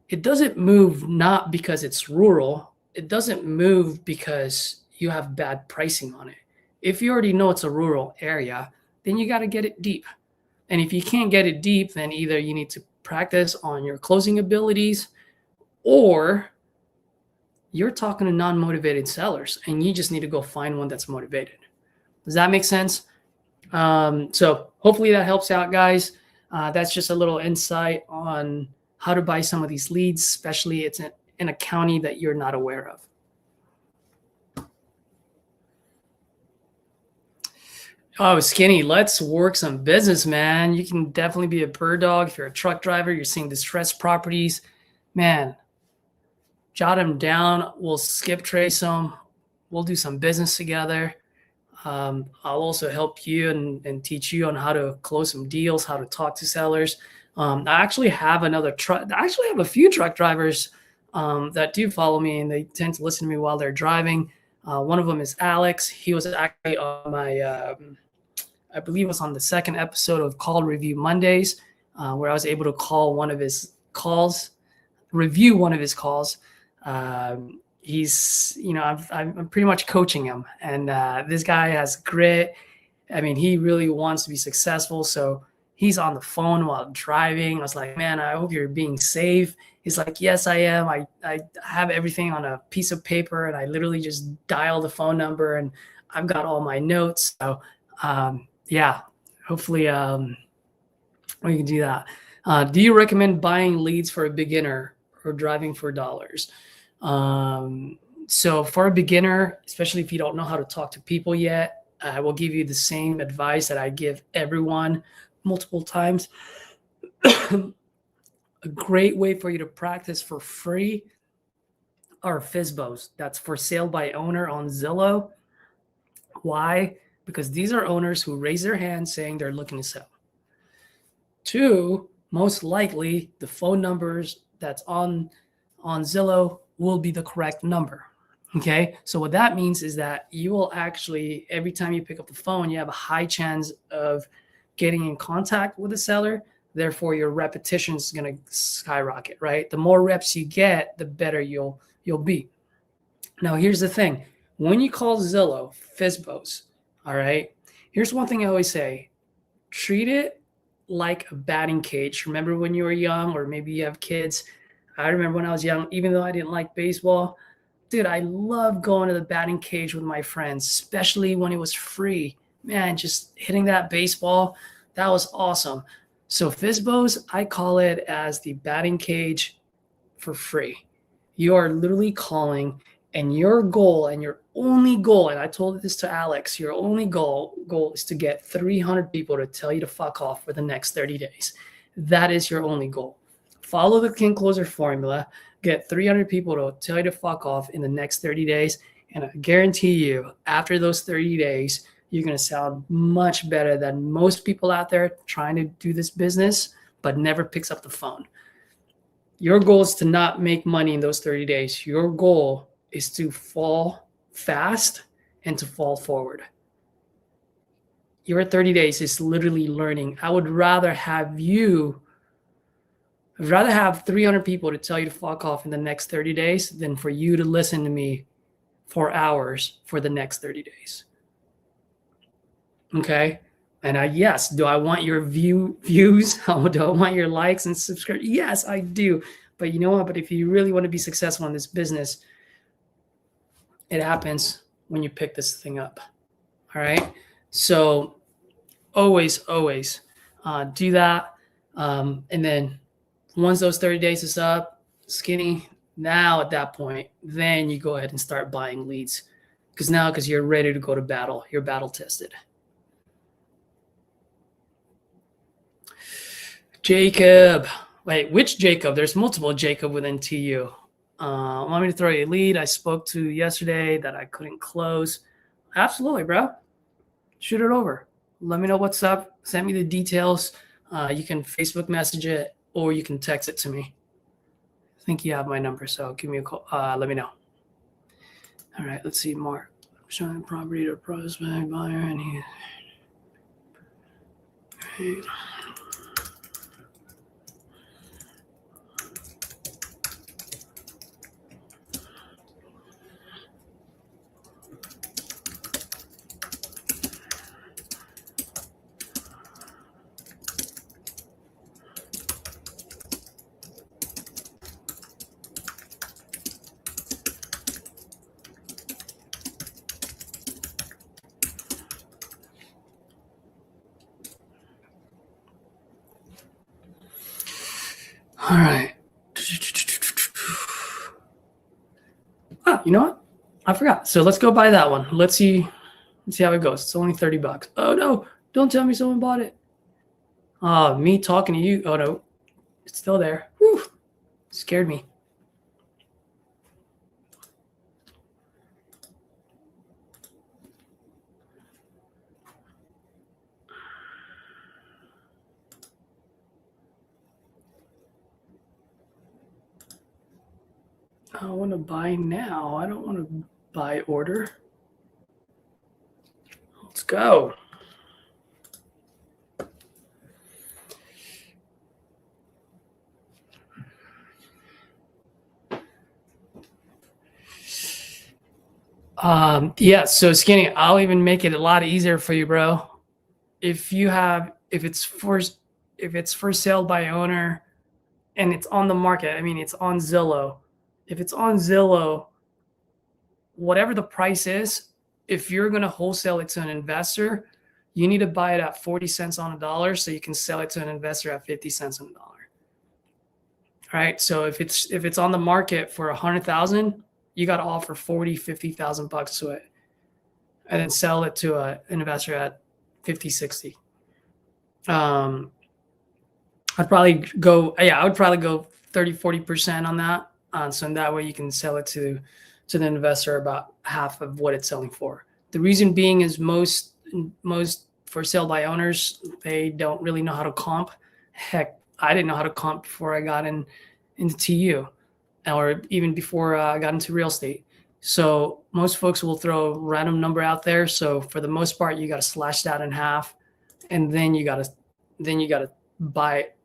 it doesn't move not because it's rural. It doesn't move because you have bad pricing on it. If you already know it's a rural area, then you got to get it deep. And if you can't get it deep, then either you need to practice on your closing abilities, or you're talking to non-motivated sellers and you just need to go find one that's motivated. Does that make sense? So hopefully that helps out, guys. That's just a little insight on how to buy some of these leads, especially it's in a county that you're not aware of. Oh, Skinny, let's work some business, man. You can definitely be a bird dog. If you're a truck driver, you're seeing distressed properties, man, jot them down. We'll skip trace them. We'll do some business together. I'll also help you and teach you on how to close some deals, how to talk to sellers. I actually have a few truck drivers that do follow me, and they tend to listen to me while they're driving. One of them is Alex. He was actually on my, I believe it was on the second episode of Call Review Mondays, where I was able to call one of his calls, review one of his calls. He's, I'm pretty much coaching him, and this guy has grit. I mean, he really wants to be successful. So he's on the phone while driving. I was like, man, I hope you're being safe. He's like, yes, I am. I have everything on a piece of paper, and I literally just dial the phone number, and I've got all my notes. So yeah, hopefully we can do that. Do you recommend buying leads for a beginner or driving for dollars? So for a beginner, especially if you don't know how to talk to people yet, I will give you the same advice that I give everyone multiple times. A great way for you to practice for free are FSBOs. That's for sale by owner on Zillow. Why? Because these are owners who raise their hand saying they're looking to sell. 2, most likely the phone numbers that's on Zillow will be the correct number. Okay. So what that means is that you will actually, every time you pick up the phone, you have a high chance of getting in contact with the seller. Therefore, your repetition is going to skyrocket, right? The more reps you get, the better you'll be. Now, here's the thing. When you call Zillow, FSBOs, all right, here's one thing I always say. Treat it like a batting cage. Remember when you were young, or maybe you have kids? I remember when I was young, even though I didn't like baseball, dude, I loved going to the batting cage with my friends, especially when it was free. Man, just hitting that baseball, that was awesome. So FSBOs, I call it as the batting cage for free. You are literally calling, and your goal, and your only goal, and I told this to Alex, your only goal is to get 300 people to tell you to fuck off for the next 30 days. That is your only goal. Follow the King Closer formula, get 300 people to tell you to fuck off in the next 30 days, and I guarantee you, after those 30 days, you're going to sound much better than most people out there trying to do this business, but never picks up the phone. Your goal is to not make money in those 30 days. Your goal is to fall fast and to fall forward. Your 30 days is literally learning. I would rather have 300 people to tell you to fuck off in the next 30 days than for you to listen to me for hours for the next 30 days. Okay. And yes, do I want your views? Do I want your likes and subscribe? Yes, I do. But you know what? But if you really want to be successful in this business, it happens when you pick this thing up. All right. So always do that. And then once those 30 days is up, Skinny, now at that point, then you go ahead and start buying leads. Because you're ready to go to battle. You're battle tested. Jacob. Wait, which Jacob? There's multiple Jacob within TU. Want me to throw you a lead I spoke to yesterday that I couldn't close? Absolutely, bro. Shoot it over. Let me know what's up. Send me the details. You can Facebook message it, or you can text it to me. I think you have my number, so give me a call. Let me know. All right, let's see. Mark showing property to prospect buyer, and he. Right. All right. Oh, you know what? I forgot. So let's go buy that one. Let's see how it goes. It's only $30. Oh no! Don't tell me someone bought it. Me talking to you. Oh no, it's still there. Whew. Scared me. I want to buy now. I don't want to buy order. Let's go. Yeah, so Skinny, I'll even make it a lot easier for you, bro. If it's for sale by owner and it's on the market, I mean, it's on Zillow. If it's on Zillow, whatever the price is, if you're going to wholesale it to an investor, you need to buy it at 40 cents on a dollar so you can sell it to an investor at 50 cents on a dollar. All right. So if it's on the market for 100,000, you got to offer 40, 50,000 bucks to it and then sell it to an investor at 50, 60. I would probably go 30, 40% on that. So in that way you can sell it to the investor about half of what it's selling for. The reason being is most for sale by owners, they don't really know how to comp. Heck, I didn't know how to comp before I got into TU or even before I got into real estate. So most folks will throw a random number out there. So for the most part, you got to slash that in half, and then you got to buy it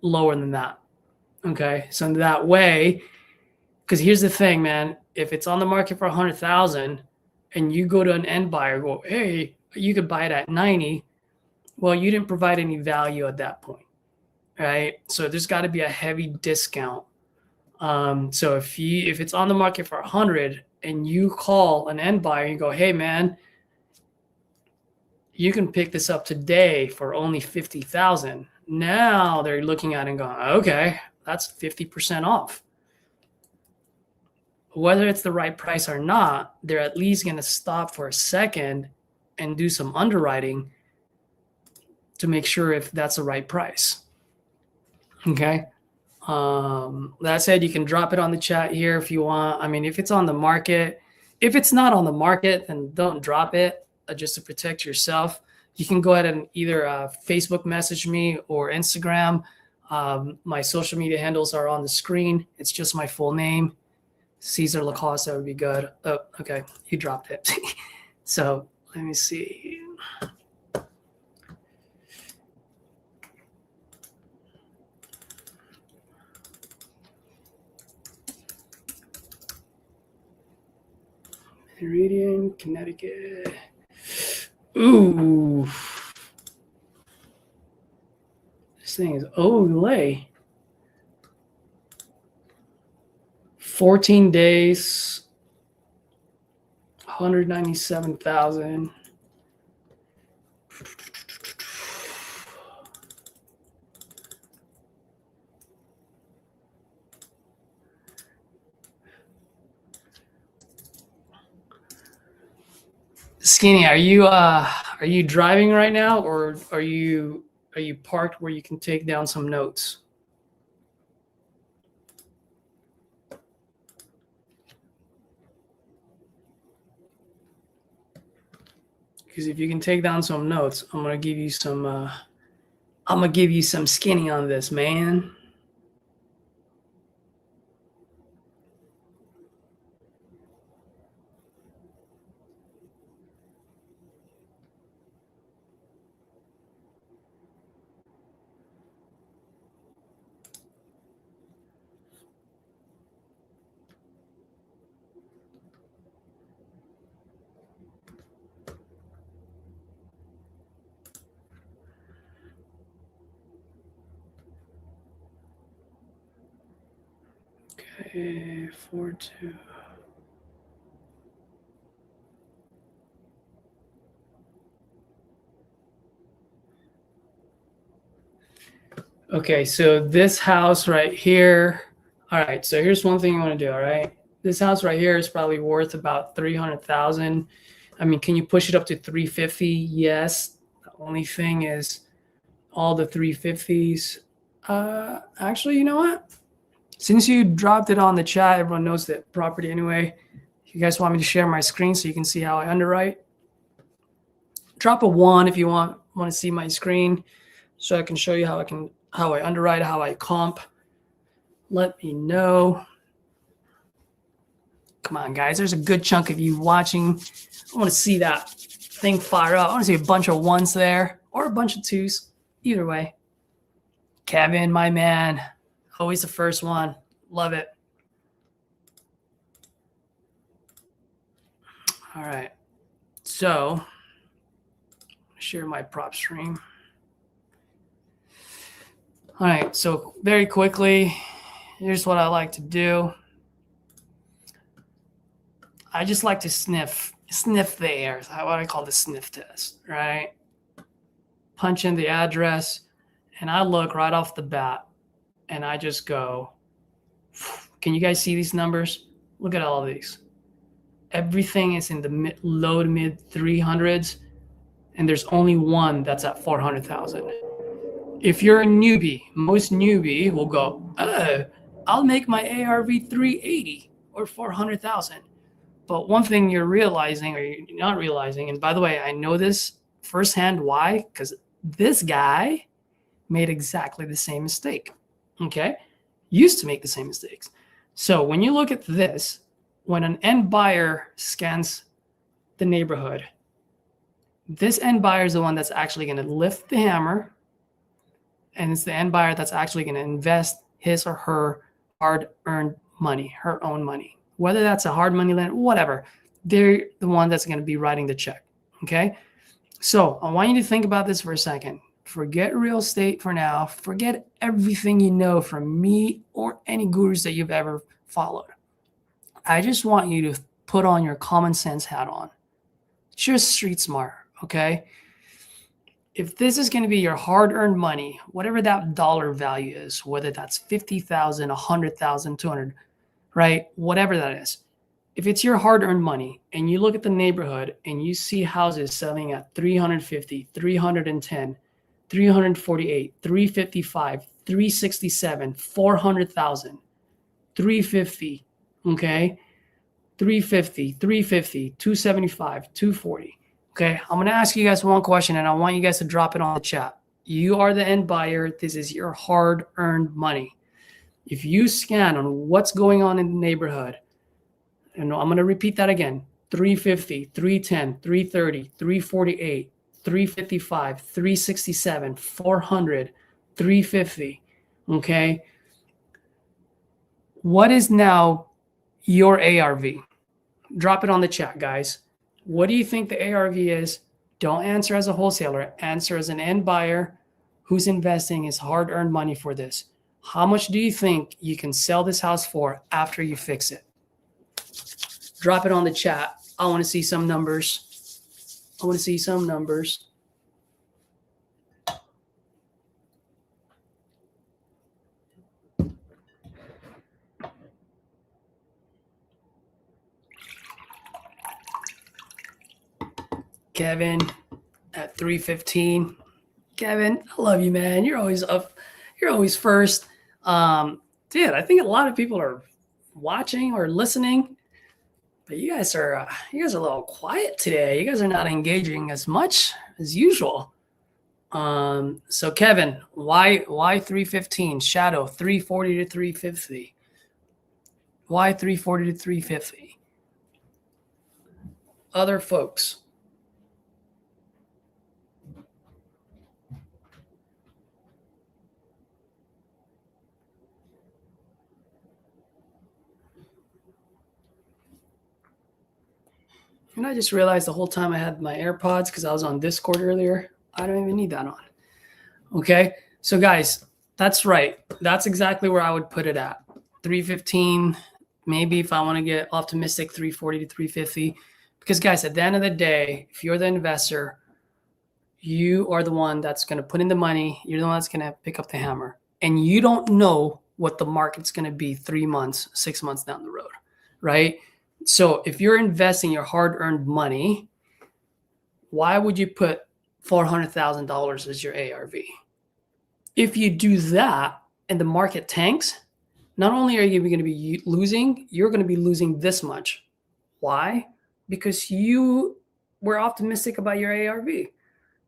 lower than that. Okay, so in that way, because here's the thing, man, if it's on the market for 100,000 and you go to an end buyer, go, hey, you could buy it at 90. Well, you didn't provide any value at that point, right? So there's got to be a heavy discount. So if it's on the market for 100 and you call an end buyer, you go, hey, man, you can pick this up today for only 50,000. Now they're looking at it and going, okay, that's 50% off. Whether it's the right price or not, they're at least going to stop for a second and do some underwriting to make sure if that's the right price. Okay. That said, you can drop it on the chat here if you want. I mean, if it's on the market, if it's not on the market, then don't drop it just to protect yourself. You can go ahead and either Facebook message me or Instagram. My social media handles are on the screen. It's just my full name. caesarlacosta would be good. Oh, okay. You dropped it. So let me see. Meridian, Connecticut. Ooh. This thing is Olay. 14 days, 197,000. Skinny, are you driving right now, or are you parked where you can take down some notes? Because if you can take down some notes, I'm gonna give you some skinny on this, man. Okay, 4-2. Okay, so this house right here. All right, so here's one thing you want to do. All right, this house right here is probably worth about 300,000. I mean, can you push it up to 350? Yes. The only thing is, all the 350s. Actually, you know what? Since you dropped it on the chat, everyone knows that property anyway. You guys want me to share my screen so you can see how I underwrite? Drop a 1 if you want to see my screen, so I can show you how I underwrite, how I comp. Let me know. Come on, guys. There's a good chunk of you watching. I want to see that thing fire up. I want to see a bunch of 1s there or a bunch of 2s. Either way. Kevin, my man. Always the first one. Love it. All right. So, share my prop stream. All right. So, very quickly, here's what I like to do. I just like to sniff the air. That's what I call the sniff test, right? Punch in the address, and I look right off the bat, and I just go, can you guys see these numbers? Look at all of these. Everything is in the low to mid 300s, and there's only one that's at 400,000. If you're a newbie, most newbie will go, oh, I'll make my ARV 380 or 400,000. But one thing you're realizing, or you're not realizing, and by the way, I know this firsthand. Why? Because this guy made exactly the same mistake. Okay? Used to make the same mistakes. So when you look at this, when an end buyer scans the neighborhood, this end buyer is the one that's actually going to lift the hammer, and it's the end buyer that's actually going to invest his or her hard-earned money, her own money. Whether that's a hard money lender, whatever, they're the one that's going to be writing the check. Okay? So I want you to think about this for a second. Forget real estate for now. Forget everything you know from me or any gurus that you've ever followed. I just want you to put on your common sense hat on. Just street smart, okay? If this is going to be your hard-earned money, whatever that dollar value is, whether that's 50,000, 100,000, 200, right? Whatever that is. If it's your hard-earned money and you look at the neighborhood and you see houses selling at 350, 310, 348, 355, 367, 400,000, 350, okay? 350, 350, 275, 240. Okay, I'm going to ask you guys one question, and I want you guys to drop it on the chat. You are the end buyer. This is your hard-earned money. If you scan on what's going on in the neighborhood, and I'm going to repeat that again, 350, 310, 330, 348, 355, 367, 400, 350, okay? What is now your ARV? Drop it on the chat, guys. What do you think the ARV is? Don't answer as a wholesaler. Answer as an end buyer who's investing his hard-earned money for this. How much do you think you can sell this house for after you fix it? Drop it on the chat. I want to see some numbers. I want to see some numbers. Kevin at 315. Kevin, I love you, man. You're always up. You're always first. Dude, I think a lot of people are watching or listening, but you guys are a little quiet today. You guys are not engaging as much as usual. So Kevin, why 315? Shadow 340 to 350. Why 340 to 350? Other folks. And I just realized the whole time I had my AirPods because I was on Discord earlier. I don't even need that on. Okay. So guys, that's right. That's exactly where I would put it at. 315, maybe if I want to get optimistic, 340 to 350. Because guys, at the end of the day, if you're the investor, you are the one that's going to put in the money. You're the one that's going to pick up the hammer. And you don't know what the market's going to be 3 months, 6 months down the road, right? So if you're investing your hard-earned money, why would you put $400,000 as your ARV? If you do that and the market tanks, not only are you going to be losing, you're going to be losing this much. Why? Because you were optimistic about your ARV,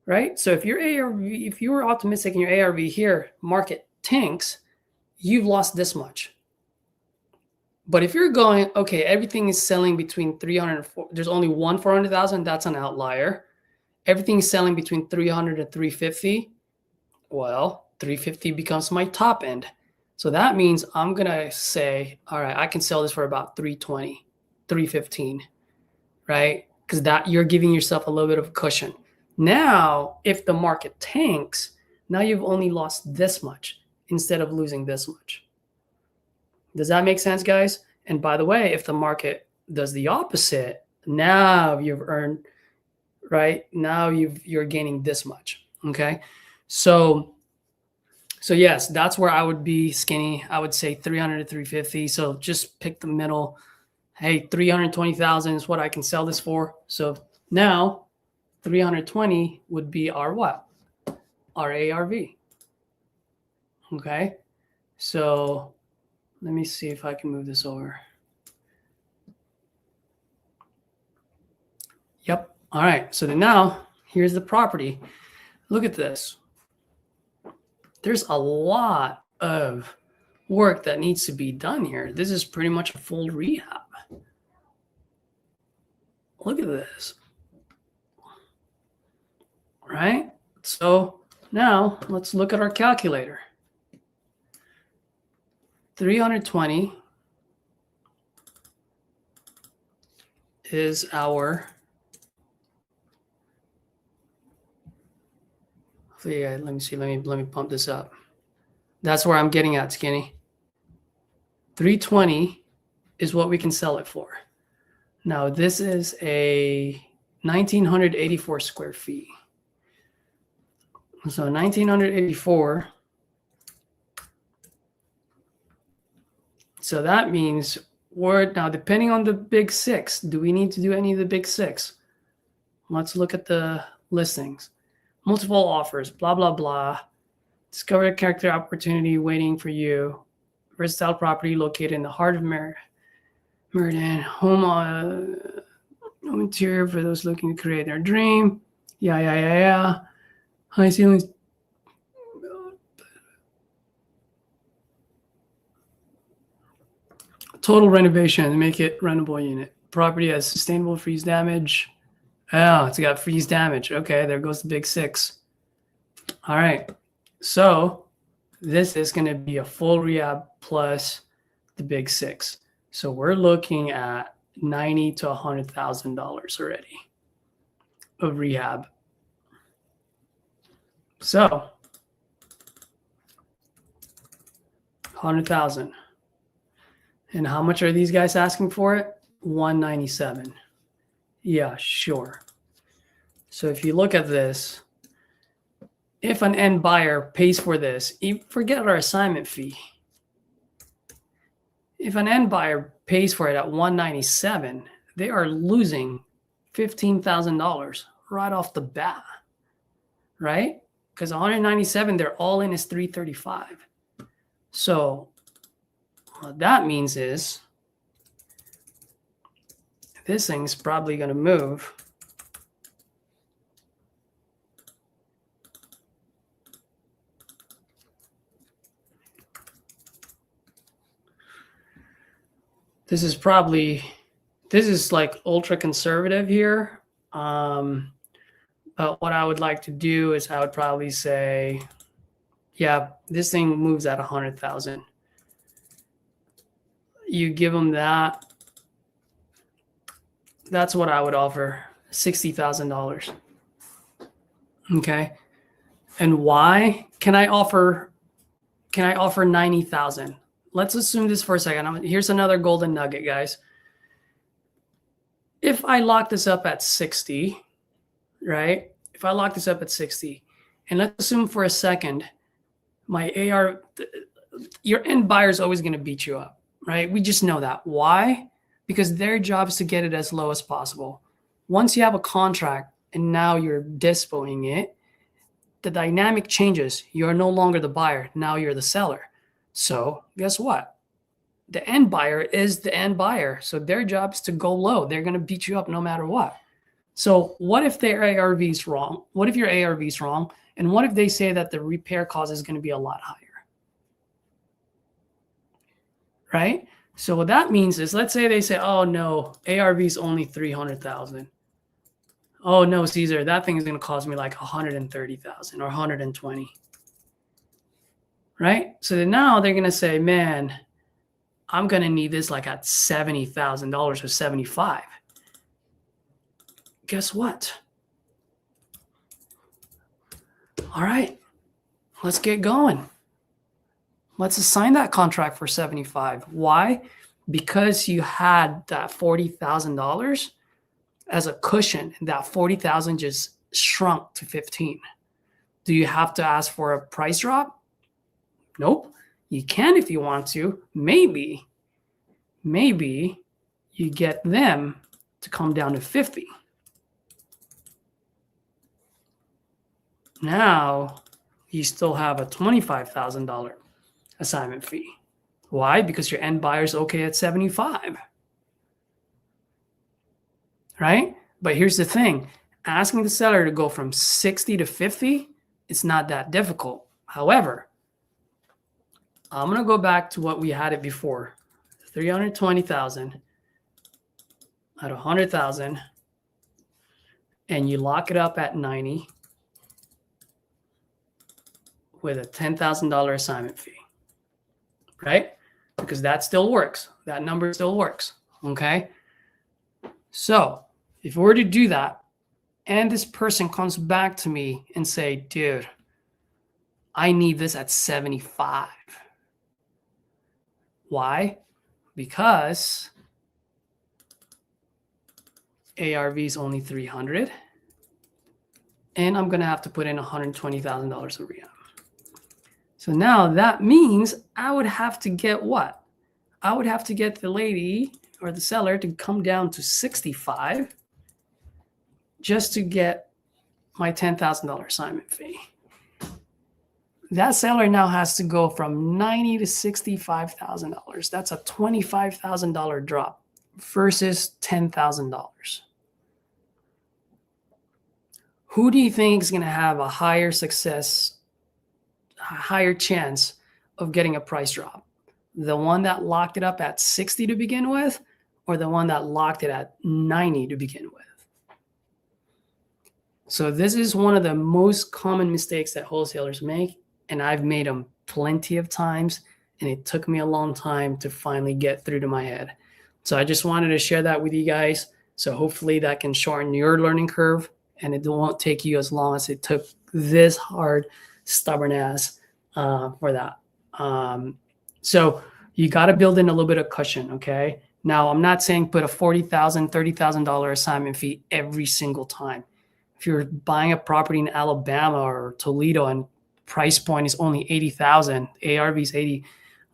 right? So if your ARV, if you were optimistic in your ARV here, market tanks, you've lost this much. But if you're going, okay, everything is selling between 300 and 400, there's only one 400,000, that's an outlier. Everything is selling between 300 and 350. Well, 350 becomes my top end. So that means I'm going to say, all right, I can sell this for about 320, 315, right? Because that you're giving yourself a little bit of a cushion. Now, if the market tanks, now you've only lost this much instead of losing this much. Does that make sense, guys? And by the way, if the market does the opposite, now you've earned, right? Now you're gaining this much. Okay. So yes, that's where I would be skinny. I would say 300 to 350. So just pick the middle. Hey, 320,000 is what I can sell this for. So now 320 would be our what? Our ARV. Okay. So let me see if I can move this over. Yep. All right. So then now here's the property. Look at this. There's a lot of work that needs to be done here. This is pretty much a full rehab. Look at this. Right? So now let's look at our calculator. 320 is our, let me see, let me pump this up. That's where I'm getting at, Skinny. 320 is what we can sell it for. Now this is a 1984 square feet. So 1984. So that means we're now, depending on the big six, do we need to do any of the big six? Let's look at the listings. Multiple offers, blah, blah, blah. Discover a character opportunity waiting for you. Versatile property located in the heart of Meriden. Home interior for those looking to create their dream. Yeah. High ceilings. Total renovation to make it rentable unit. Property has sustainable freeze damage. Oh, it's got freeze damage. Okay, there goes the big six. All right. So this is going to be a full rehab plus the big six. So we're looking at $90,000 to $100,000 already of rehab. So 100,000. And how much are these guys asking for it? 197. Yeah, sure. So if you look at this, if an end buyer pays for this, forget our assignment fee. If an end buyer pays for it at 197, they are losing $15,000 right off the bat, right? Because 197, they're all in is 335. So what that means is this thing's probably going to move. This is like ultra conservative here. But what I would like to do is I would probably say, yeah, this thing moves at 100,000. You give them that. That's what I would offer, $60,000. Okay. And why can I offer 90,000? let's assume this for a second. Here's another golden nugget, guys. If I lock this up at 60, right? If I lock this up at 60, and let's assume for a second, my your end buyer is always going to beat you up, right? We just know that. Why? Because their job is to get it as low as possible. Once you have a contract and now you're dispoing it, the dynamic changes. You're no longer the buyer. Now you're the seller. So guess what? The end buyer is the end buyer. So their job is to go low. They're going to beat you up no matter what. So what if their ARV is wrong? What if your ARV is wrong? And what if they say that the repair cost is going to be a lot higher? Right? So what that means is, let's say they say, oh no, ARV is only 300,000. Oh no, Caesar, that thing is going to cost me like 130,000 or 120. Right? So then now they're going to say, man, I'm going to need this like at $70,000 or 75. Guess what? All right, let's get going. Let's assign that contract for 75. Why? Because you had that $40,000 as a cushion, and that 40,000 just shrunk to 15. Do you have to ask for a price drop? Nope. You can if you want to. Maybe you get them to come down to 50. Now you still have a $25,000 assignment fee. Why? Because your end buyer's okay at 75. Right? But here's the thing. Asking the seller to go from 60 to 50, it's not that difficult. However, I'm going to go back to what we had it before. 320,000 at 100,000, and you lock it up at 90 with a $10,000 assignment fee, right? Because that still works. That number still works, okay? So if we were to do that, and this person comes back to me and say, dude, I need this at 75. Why? Because ARV is only 300, and I'm going to have to put in $120,000 of rehab. So now that means I would have to get what? I would have to get the lady or the seller to come down to 65 just to get my $10,000 assignment fee. That seller now has to go from $90,000 to $65,000. That's a $25,000 drop versus $10,000. Who do you think is going to have a higher success, a higher chance of getting a price drop? The one that locked it up at 60 to begin with, or the one that locked it at 90 to begin with? So this is one of the most common mistakes that wholesalers make, and I've made them plenty of times, and it took me a long time to finally get through to my head. So I just wanted to share that with you guys. So hopefully that can shorten your learning curve, and it won't take you as long as it took this hard, stubborn ass for that. So you got to build in a little bit of cushion, okay? Now, I'm not saying put a $40,000, $30,000 assignment fee every single time. If you're buying a property in Alabama or Toledo and price point is only 80,000, ARV is 80,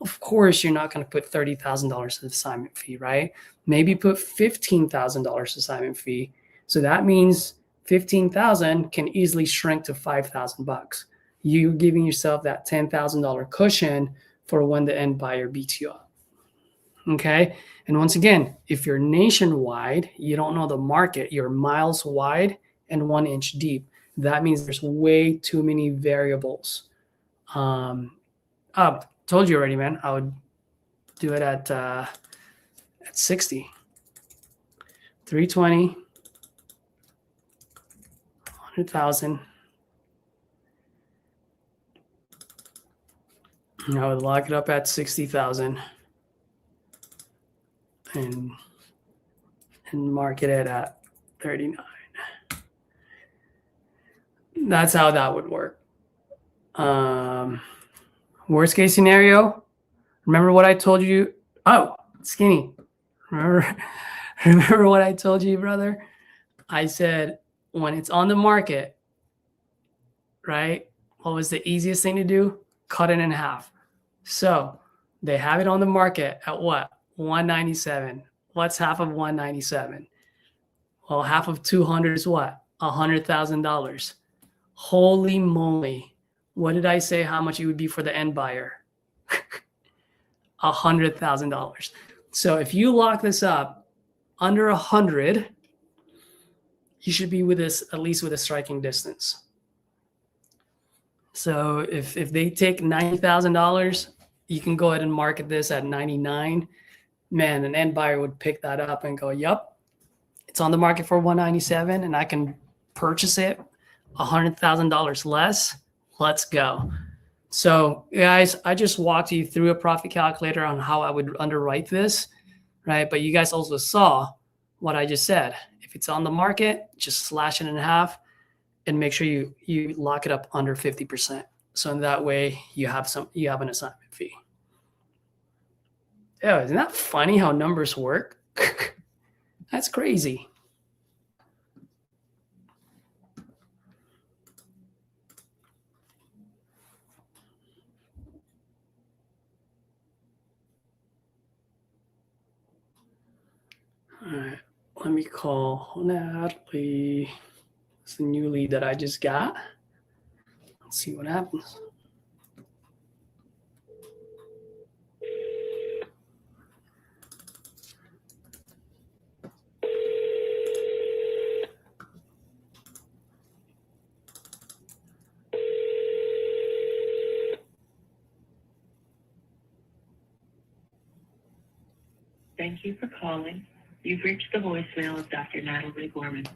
of course you're not going to put $30,000 assignment fee, right? Maybe put $15,000 assignment fee. So that means 15,000 can easily shrink to 5,000 bucks. You're giving yourself that $10,000 cushion for when the end buyer beats you up. Okay. And once again, if you're nationwide, you don't know the market, you're miles wide and 1 inch deep. That means there's way too many variables. Told you already, man. I would do it at 60, 320, 100,000. I would lock it up at 60,000 and market it at 39. That's how that would work. Worst case scenario, Remember what I told you? Oh, Skinny. Remember what I told you, brother? I said, when it's on the market, right? What was the easiest thing to do? Cut it in half. So they have it on the market at what? 197. What's half of 197? Well, half of 200 is what? $100,000. Holy moly. What did I say how much it would be for the end buyer? $100,000. So if you lock this up under 100, you should be with this at least with a striking distance. So if they take $90,000, you can go ahead and market this at 99. Man, an end buyer would pick that up and go, "Yup, it's on the market for 197, and I can purchase it $100,000 less. Let's go." So guys, I just walked you through a profit calculator on how I would underwrite this, right? But you guys also saw what I just said. If it's on the market, just slash it in half and make sure you lock it up under 50%. So in that way you have an assignment fee. Yeah, isn't that funny how numbers work? That's crazy. All right, let me call Natalie. It's the new lead that I just got. Let's see what happens. Thank you for calling. You've reached the voicemail of Dr. Natalie Gorman.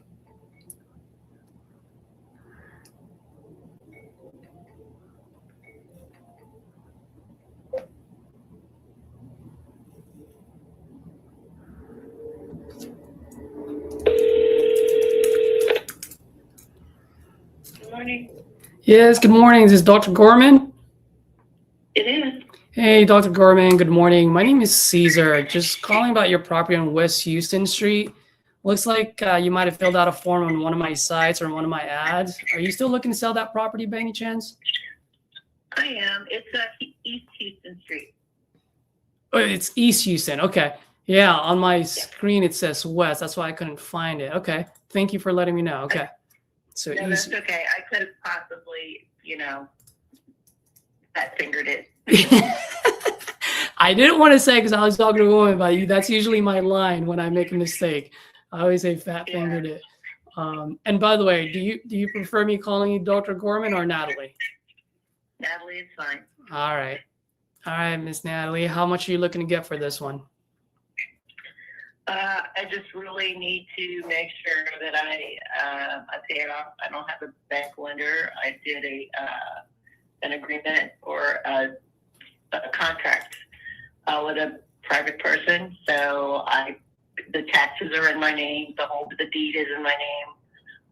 Good morning. Yes, good morning. Is this Dr. Gorman? It is. Hey, Dr. Gorman, good morning. My name is Caesar. Just calling about your property on West Houston Street. Looks like you might have filled out a form on one of my sites or on one of my ads. Are you still looking to sell that property by any chance? I am. It's East Houston Street. Oh, it's East Houston. Okay. Yeah, on my screen it says West. That's why I couldn't find it. Okay. Thank you for letting me know. Okay. So No, East. that's okay. I could have possibly, fat fingered it. I didn't want to say because I was talking to a woman about you. That's usually my line when I make a mistake. I always say fat fingered it. And by the way, do you prefer me calling you Dr. Gorman or Natalie? Natalie is fine. All right, Miss Natalie. How much are you looking to get for this one? I just really need to make sure that I pay it off. I don't have a bank lender. I did an agreement or a contract with a private person. So the taxes are in my name. The deed is in my name,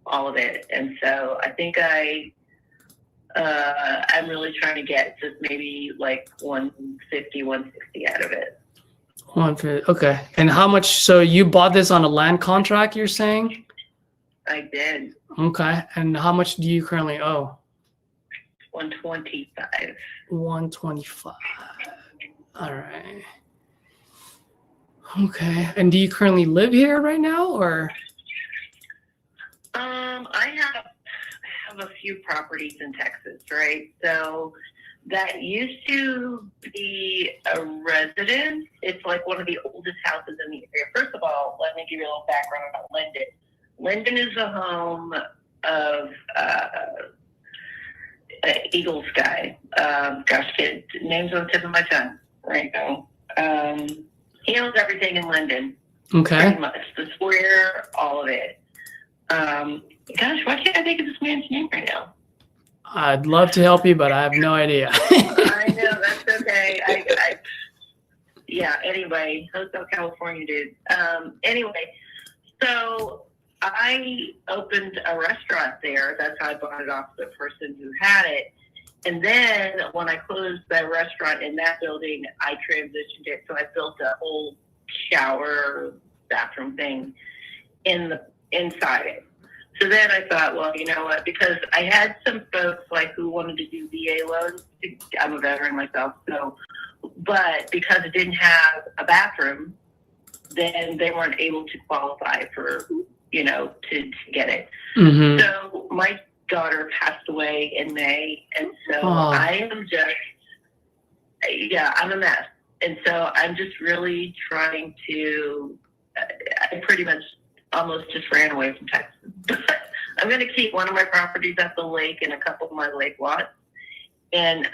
all of it. And so I think I'm really trying to get just maybe like 150, 160 out of it. Okay. And how much? So you bought this on a land contract, you're saying? I did. Okay. And how much do you currently owe? 125. 125. All right. Okay. And do you currently live here right now, or? I have a few properties in Texas, right? So that used to be a residence. It's like one of the oldest houses in the area. First of all, let me give you a little background about Linden. Linden is the home of Eagles guy. Gosh, kid, name's on the tip of my tongue right now. He owns everything in Linden. Okay. Pretty much. The square, all of it. Gosh, why can't I think of this man's name right now? I'd love to help you, but I have no idea. I know, that's okay. Anyway, Hotel California, dude. Anyway, so I opened a restaurant there. That's how I bought it off the person who had it. And then when I closed the restaurant in that building, I transitioned it. So I built a whole shower, bathroom thing inside it. So then I thought, well, you know what? Because I had some folks like who wanted to do VA loans. I'm a veteran myself, so but because it didn't have a bathroom, then they weren't able to qualify for, to get it. Mm-hmm. So my daughter passed away in May, and so I am just, I'm a mess. And so I'm just really trying to, I pretty much almost just ran away from Texas. But I'm going to keep one of my properties at the lake and a couple of my lake lots. And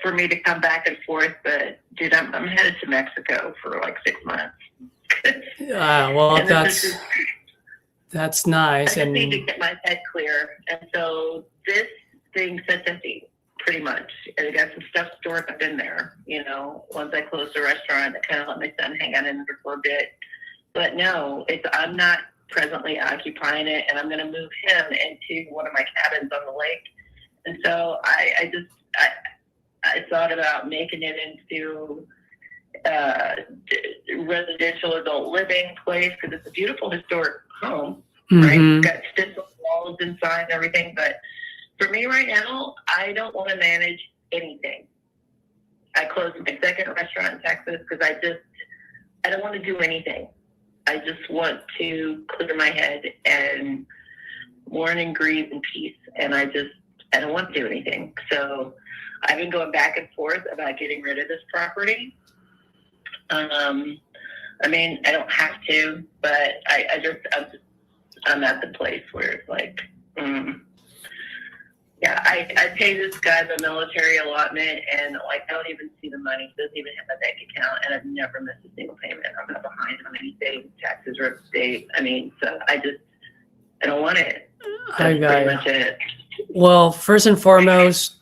for me to come back and forth, but dude, I'm headed to Mexico for like 6 months. Well, that's nice. I just need to get my head clear. And so this thing sits empty, pretty much. And I got some stuff stored up in there, once I closed the restaurant, I kind of let my son hang out in there for a bit. But no, I'm not presently occupying it, and I'm going to move him into one of my cabins on the lake. And so I thought about making it into residential adult living place, because it's a beautiful historic home, right? It's got stencil walls inside and everything. But for me right now, I don't want to manage anything. I closed my second restaurant in Texas because I don't want to do anything. I just want to clear my head and mourn and grieve in peace. And I don't want to do anything. So I've been going back and forth about getting rid of this property. I mean, I don't have to, but I'm at the place where it's like, I pay this guy the military allotment, and like I don't even see the money. It doesn't even have my bank account, and I've never missed a single payment. I'm not behind on anything, taxes or estate. I mean, so I don't want it. That's pretty much it. Well, first and foremost,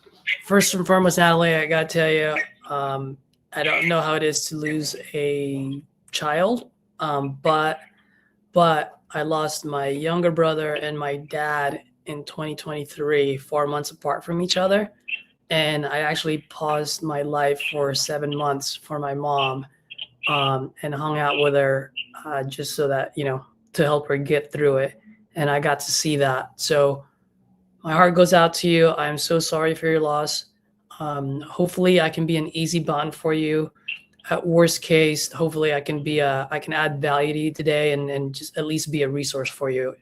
Natalie, I gotta tell you, I don't know how it is to lose a child, but I lost my younger brother and my dad in 2023, 4 months apart from each other. And I actually paused my life for 7 months for my mom, and hung out with her, just so that, to help her get through it. And I got to see that. So my heart goes out to you. I'm so sorry for your loss. Hopefully I can be an easy bond for you. At worst case, hopefully I can add value to you today and just at least be a resource for you.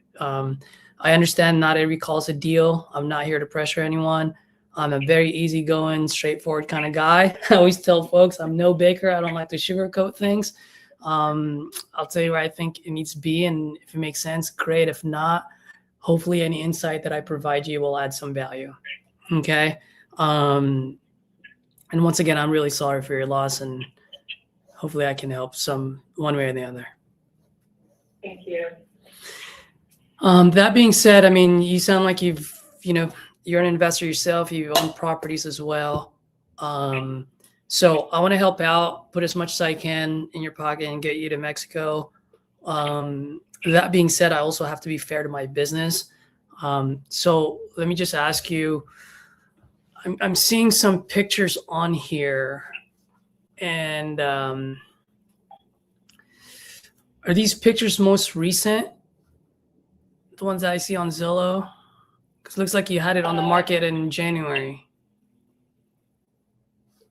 I understand not every call is a deal. I'm not here to pressure anyone. I'm a very easygoing, straightforward kind of guy. I always tell folks I'm no baker. I don't like to sugarcoat things. I'll tell you where I think it needs to be, and if it makes sense, great. If not, hopefully any insight that I provide you will add some value. Okay. And once again, I'm really sorry for your loss, and hopefully I can help one way or the other. Thank you. That being said, I mean, you sound like you're an investor yourself. You own properties as well. So I want to help out, put as much as I can in your pocket and get you to Mexico. That being said, I also have to be fair to my business. So let me just ask you, I'm seeing some pictures on here, and are these pictures most recent? The ones that I see on Zillow? Because it looks like you had it on the market in January.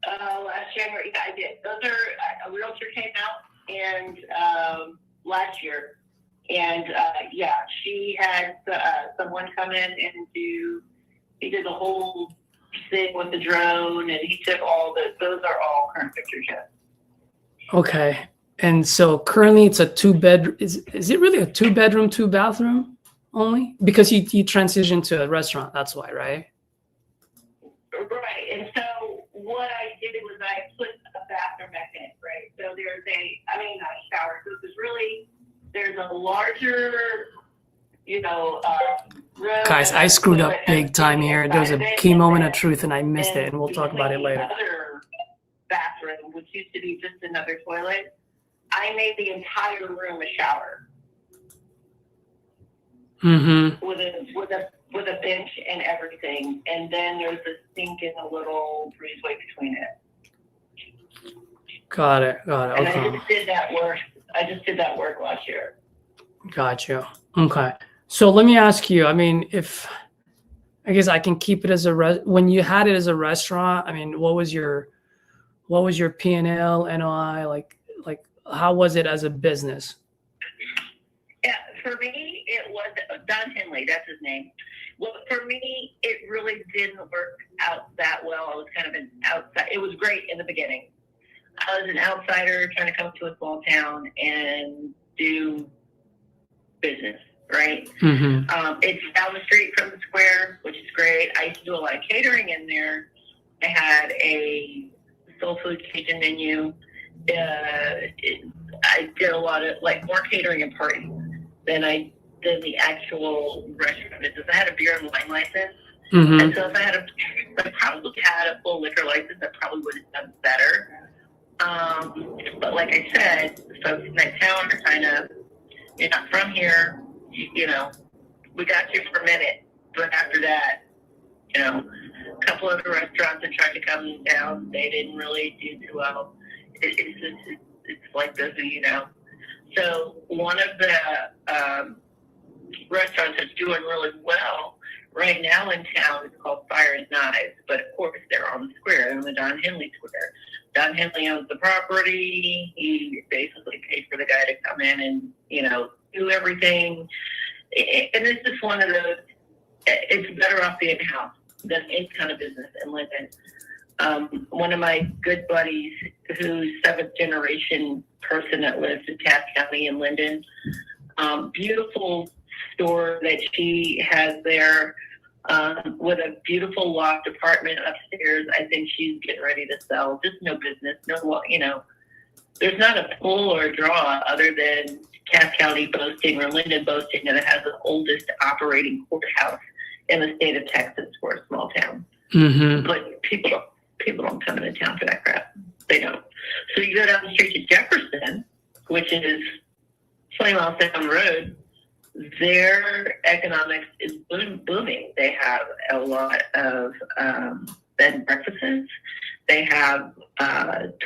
Last January, I did. Those are, a realtor came out and last year. And she had someone come in and he did the whole thing with the drone, and he took those are all current pictures, yes. Okay. And so currently it's a 2-bedroom. Is it really a 2-bedroom, 2-bathroom only? Because you transitioned to a restaurant, that's why, right? Right. And so what I did was I put a bathroom back in, right? So there's not a shower. So there's a larger, room. Guys, I screwed up big time here. There was a key moment of truth and I missed it, and we'll talk about it later. Other bathroom, which used to be just another toilet, I made the entire room a shower. Mm-hmm. With with a bench and everything. And then there's a sink and a little breezeway between it. Got it. And Okay. I just did that work. Last year. Got you. Okay. So let me ask you, I mean, I guess I can keep it as when you had it as a restaurant, I mean, what was your P&L, NOI, like how was it as a business? Yeah, for me, it was Don Henley. That's his name. Well, for me, it really didn't work out that well. I was kind of an outside. It was great in the beginning. I was an outsider trying to come to a small town and do business, right? Mm-hmm. It's down the street from the square, which is great. I used to do a lot of catering in there. I had a soul food Cajun menu. I did a lot of more catering and parties than the actual restaurant business. I had a beer and wine license. Mm-hmm. And so if I probably had a full liquor license, I probably would have done better. But like I said, folks in that town are kind of, you're not from here, you know, we got you for a minute, but after that, you know, a couple of the restaurants that tried to come down, they didn't really do too well. It's like this, you know. So one of the restaurants that's doing really well right now in town is called Fire and Knives, but of course they're on the square, they're on the Don Henley Square. Don Henley owns the property. He basically paid for the guy to come in and, you know, do everything. And it's just one of those, it's better off being in-house than any kind of business in Linden. One of my good buddies, who's seventh generation person that lives in Taft County in Linden, beautiful store that she has there, with a beautiful loft apartment upstairs. I think she's getting ready to sell. Just no business, no, you know, there's not a pull or a draw other than Cass County boasting or Linden boasting that it has the oldest operating courthouse in the state of Texas for a small town. Mm-hmm. But people don't come into town for that crap. They don't. So you go down the street to Jefferson, which is 20 miles down the road. Their economics is booming. They have a lot of bed and breakfasts. They have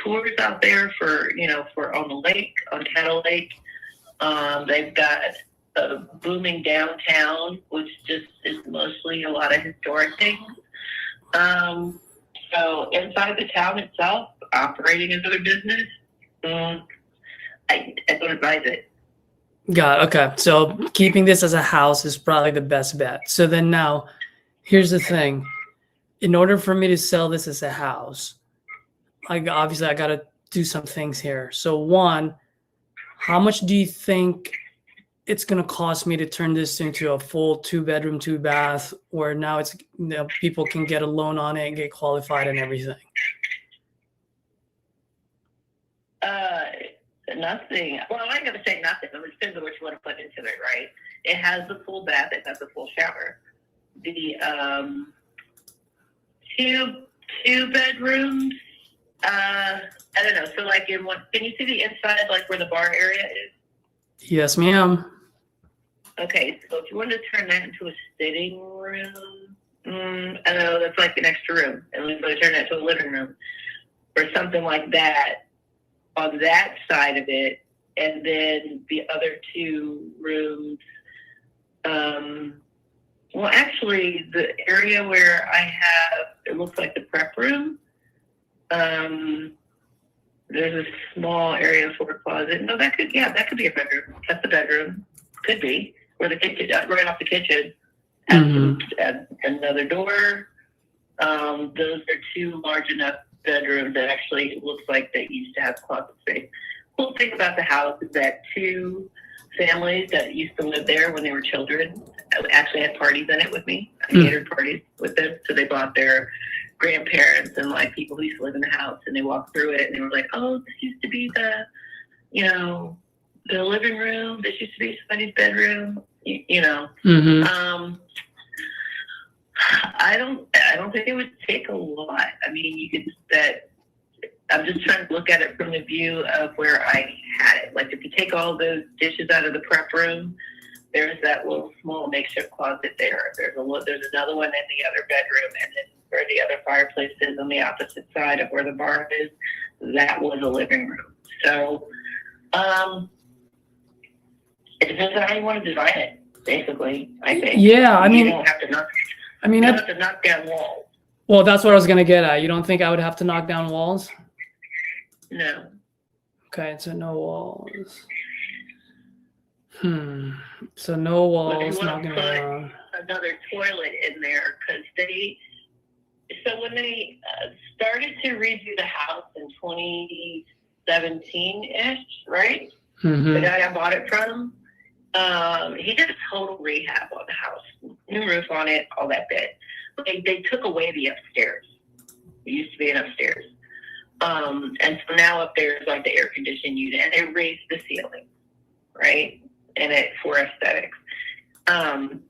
tours out there for on the lake, on Cattle Lake. They've got a booming downtown, which just is mostly a lot of historic things. So inside the town itself, operating another business, I don't advise it. Got it. Okay. So keeping this as a house is probably the best bet. So then now, here's the thing. In order for me to sell this as a house, obviously I got to do some things here. So one, how much do you think it's going to cost me to turn this into a full 2-bedroom, 2-bath, where now it's, you know, people can get a loan on it and get qualified and everything? Nothing. Well, I ain't gonna say nothing. It depends on what you want to put into it, right? It has the full bath. It has the full shower. The two bedrooms. I don't know. So, like, in one, can you see the inside, like where the bar area is? Yes, ma'am. Okay, so if you want to turn that into a sitting room, I know that's like an extra room, and we want to turn that to a living room or something like that. On that side of it, and then the other two rooms. Well, actually, the area where I have, it looks like the prep room. There's a small area for a closet. No, that could be a bedroom. That's the bedroom. Could be. Or the kitchen, right off the kitchen. Add another door. Those are two large enough bedroom that actually looks like they used to have closet space. Cool thing about the house is that two families that used to live there when they were children actually had parties in it with me. I catered parties with them. So they brought their grandparents and like people who used to live in the house, and they walked through it and they were like, oh, this used to be the living room. This used to be somebody's bedroom, I don't think it would take a lot. I mean, you could I'm just trying to look at it from the view of where I had it. Like, if you take all those dishes out of the prep room, there's that little small makeshift closet there. There's another one in the other bedroom, and then where the other fireplace is on the opposite side of where the bar is, that was a living room. So, it depends on how you want to design it, basically, I think. Yeah, I mean, you don't have to knock down walls. well, that's what I was gonna get at. You don't think I would have to knock down walls? No. Okay, so no walls. So no walls, But not you gonna. want to put another toilet in there because when they started to redo the house in 2017-ish, right? The guy I bought it from, he did a total rehab on the house, new roof on it, all that bit. But they took away the upstairs. It used to be an upstairs. And so now up there is like the air conditioning unit, and they raised the ceiling, right? And it for aesthetics. So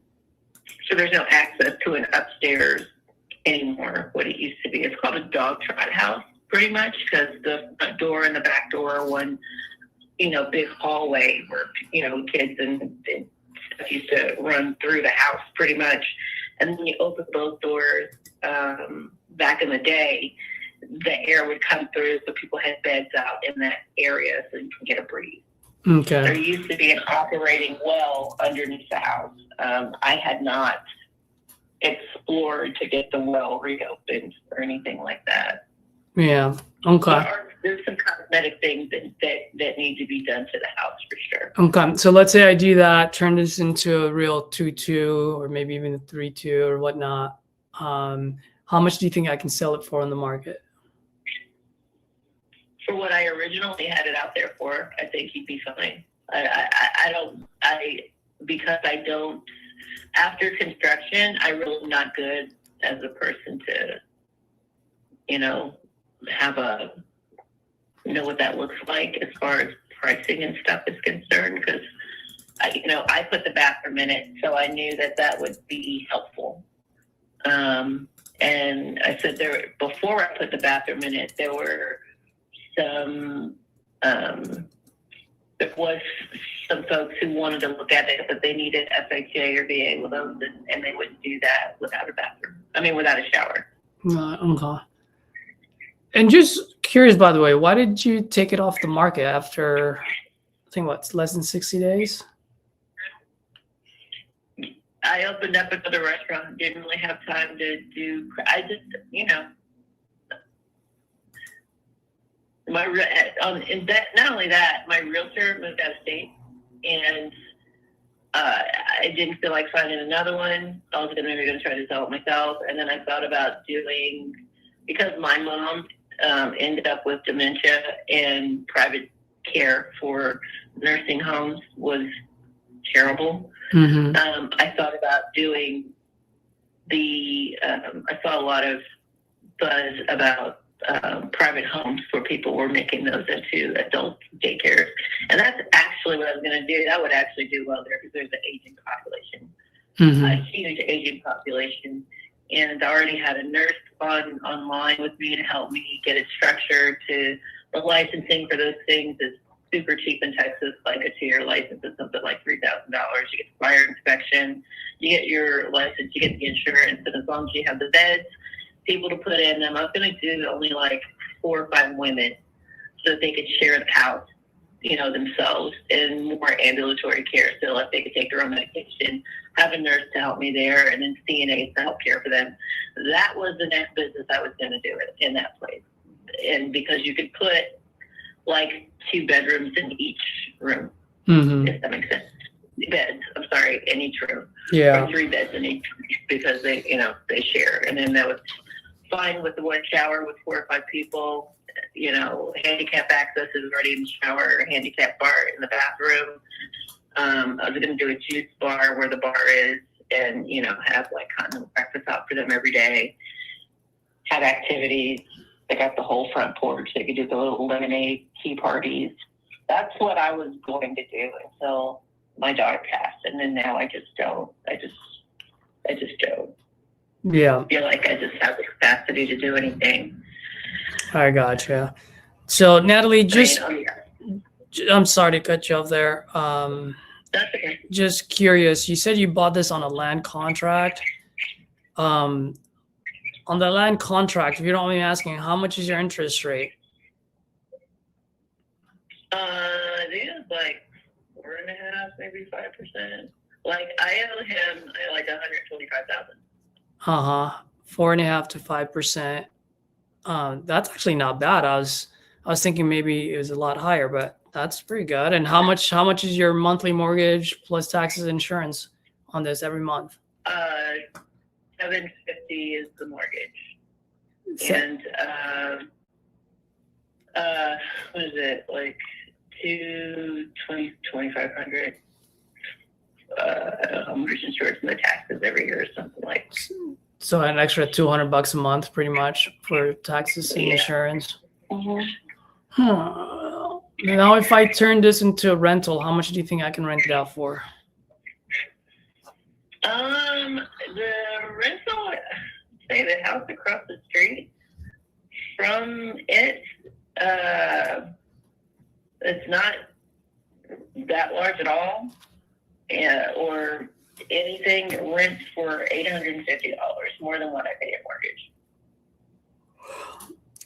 there's no access to an upstairs anymore, what it used to be. It's called a dog trot house, pretty much, because the front door and the back door are one, big hallway where, kids and stuff used to run through the house pretty much. And then you open those doors, back in the day, the air would come through, so people had beds out in that area so you can get a breeze. Okay. There used to be an operating well underneath the house. I had not explored to get the well reopened or anything like that. Yeah. Okay. There's some cosmetic things that need to be done to the house for sure. Okay. So let's say I do that, turn this into a real 2-2 or maybe even a 3-2 or whatnot. How much do you think I can sell it for on the market? For what I originally had it out there for, I think he'd be fine. Because I don't, after construction, I really not good as a person to, have know what that looks like as far as pricing and stuff is concerned. Because, I put the bathroom in it, so I knew that would be helpful. And I said before I put the bathroom in it, there were some folks who wanted to look at it, but they needed FHA or VA loans, and they wouldn't do that without a without a shower. Okay. And just curious, by the way, why did you take it off the market after, I think, less than 60 days? I opened up another restaurant, didn't really have time to do, not only that, my realtor moved out of state, and I didn't feel like finding another one. I was maybe going to try to sell it myself, and then I thought about doing, because my mom ended up with dementia, and private care for nursing homes was terrible. I thought about doing I saw a lot of buzz about private homes where people were making those into adult daycares. And that's actually what I was going to do. That would actually do well there because there's an aging population, a huge aging population. And I already had a nurse online with me to help me get it structured. The licensing for those things is super cheap in Texas. Like a 2-year license is something like $3,000. You get the fire inspection, you get your license, you get the insurance, and as long as you have the beds, people to put in them. I was going to do only like 4 or 5 women so that they could share the house, themselves, and more ambulatory care. So like they could take their own medication, have a nurse to help me there, and then CNAs to help care for them. That was the next business I was going to do it in that place. And because you could put like 2 bedrooms in each room, if that makes sense. Beds, in each room. Yeah. Or 3 beds in each, because they share. And then that was fine with the one shower with 4 or 5 people. Handicap access is already in the shower, handicap bar in the bathroom. I was going to do a juice bar where the bar is, and, have like continental breakfast out for them every day. Have activities. They got the whole front porch. They could do the little lemonade tea parties. That's what I was going to do until my daughter passed. And then now I just don't. I just don't. Yeah. Feel like I just have the capacity to do anything. I gotcha. So Natalie, I'm sorry to cut you off there. That's okay. Just curious, you said you bought this on a land contract. On the land contract, if you don't mind me asking, how much is your interest rate? It is like 4.5%, maybe 5%. Like I owe him like 125,000. 4.5% to 5%. That's actually not bad. I was thinking maybe it was a lot higher, but that's pretty good. And how much is your monthly mortgage plus taxes and insurance on this every month? $750 is the mortgage. So- And what is it, like $2,500 homeowners insurance and the taxes every year or something like. So an extra $200 a month, pretty much, for taxes and Yeah. insurance. Now, if I turn this into a rental, how much do you think I can rent it out for? The rental, say the house across the street from it, it's not that large at all, or anything rents for $850, more than what I pay a mortgage.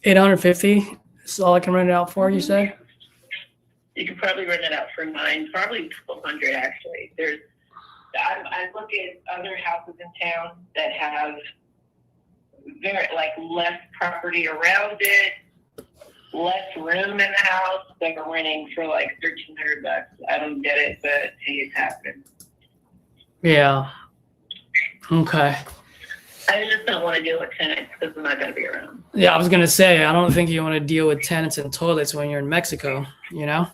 $850 is all I can rent it out for, you said? You could probably rent it out for probably $1,200 actually. I look at other houses in town that have very less property around it, less room in the house. That are renting for like $1,300. I don't get it, but hey, it's happening. Yeah. Okay. I just don't want to deal with tenants because I'm not going to be around. Yeah, I was gonna say, I don't think you want to deal with tenants and toilets when you're in Mexico, you know?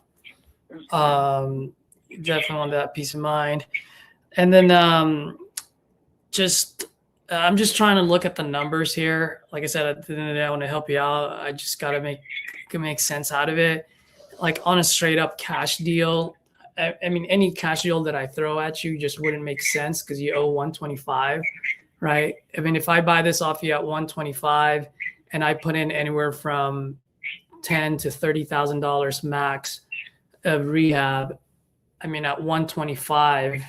You definitely want that peace of mind. And then I'm just trying to look at the numbers here. Like I said, at the end of the day, I want to help you out. I just got to make sense out of it. Like on a straight up cash deal, I mean, any cash deal that I throw at you just wouldn't make sense because you owe 125, right? I mean, if I buy this off you at 125 and I put in anywhere from $10,000 to $30,000 max of rehab, I mean, at 125,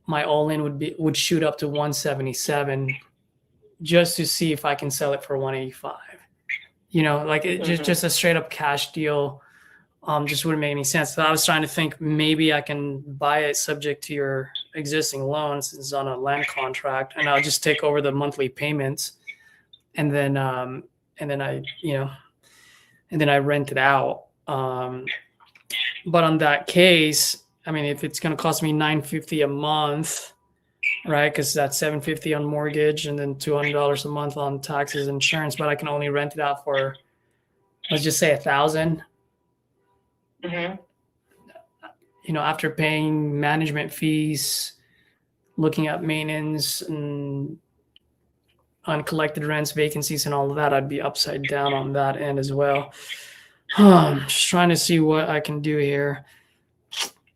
my all-in would shoot up to 177 just to see if I can sell it for 185. You know, like just a straight up cash deal just wouldn't make any sense. So I was trying to think maybe I can buy it subject to your existing loans. It's on a land contract, and I'll just take over the monthly payments, and then I rent it out. But on that case, I mean, if it's going to cost me $950 a month, right? Because that's $750 on mortgage and then $200 a month on taxes and insurance, but I can only rent it out for, let's just say $1,000. Mm-hmm. You know, after paying management fees, looking at maintenance and uncollected rents, vacancies, and all of that, I'd be upside down on that end as well. I'm just trying to see what I can do here.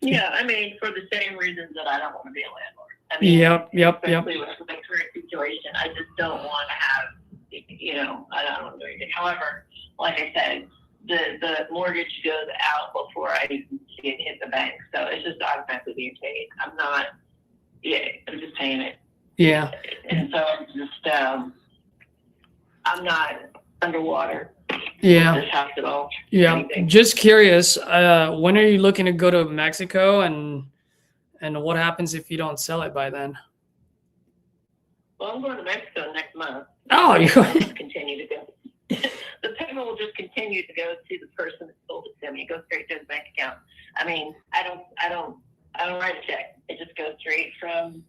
Yeah, I mean, for the same reasons that I don't want to be a landlord. I mean, Yep. especially with the current situation, I just don't want to have, I don't want to do anything. However, like I said, the mortgage goes out before I even see it hit the bank. So it's just automatically being paid. I'm just paying it. Yeah. And so I'm just, I'm not underwater. Yeah. This house at all. Yeah. Anything. Just curious, when are you looking to go to Mexico, and what happens if you don't sell it by then? Well, I'm going to Mexico next month. Oh, you Continue to go. The payment will just continue to go to the person that sold it to me. It goes straight to his bank account. I mean, I don't write a check. It just goes straight from,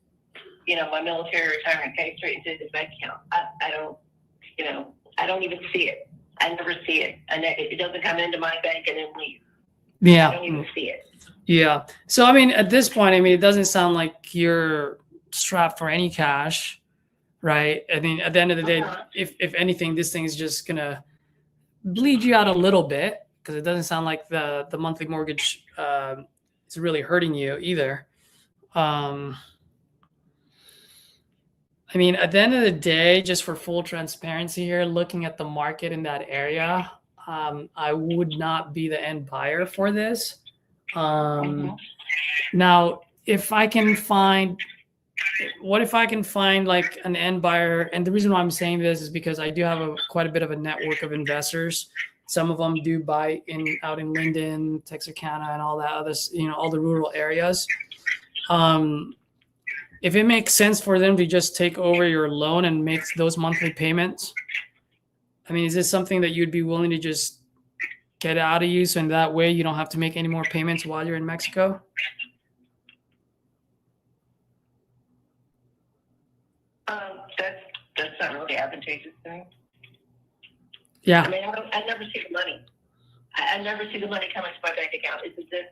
my military retirement pay straight into his bank account. I don't even see it. I never see it. It doesn't come into my bank and then leave. Yeah. I don't even see it. Yeah. So, I mean, at this point, it doesn't sound like you're strapped for any cash, right? I mean, at the end of the day, if anything, this thing is just going to bleed you out a little bit, because it doesn't sound like the monthly mortgage is really hurting you either. I mean, at the end of the day, just for full transparency here, looking at the market in that area, I would not be the end buyer for this. Now, if I can find, what if I can find like an end buyer? And the reason why I'm saying this is because I do have quite a bit of a network of investors. Some of them do buy out in Linden, Texarkana, and all that other, all the rural areas. If it makes sense for them to just take over your loan and make those monthly payments, I mean, is this something that you'd be willing to just get out of you, so in that way you don't have to make any more payments while you're in Mexico? That's not really advantageous to me. Yeah. I mean, I never see the money. I never see the money coming to my bank account. It's as if,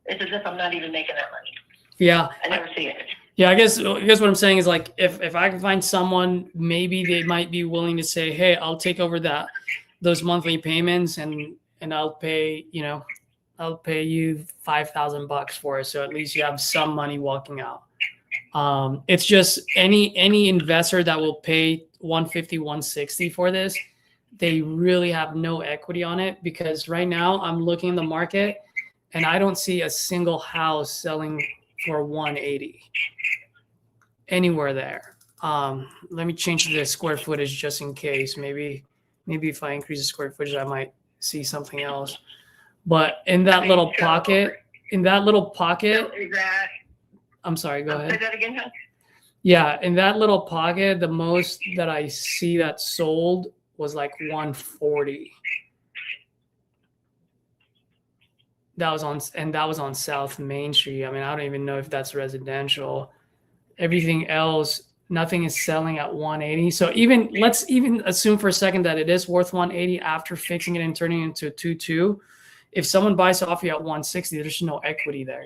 it's as if I'm not even making that money. Yeah. I never see it. Yeah, I guess what I'm saying is, like, if I can find someone, maybe they might be willing to say, hey, I'll take over those monthly payments and I'll pay, I'll pay you $5,000 for it. So at least you have some money walking out. It's just any investor that will pay 150, 160 for this, they really have no equity on it, because right now I'm looking in the market and I don't see a single house selling for 180 anywhere there. Let me change the square footage just in case. Maybe if I increase the square footage, I might see something else. But in that little pocket, I'm sorry, go ahead. Say that again, huh? Yeah, in that little pocket, the most that I see that sold was like 140. That was on South Main Street. I mean, I don't even know if that's residential. Everything else, nothing is selling at 180. So let's even assume for a second that it is worth 180 after fixing it and turning it into a 2.2. If someone buys it off you at 160, there's no equity there,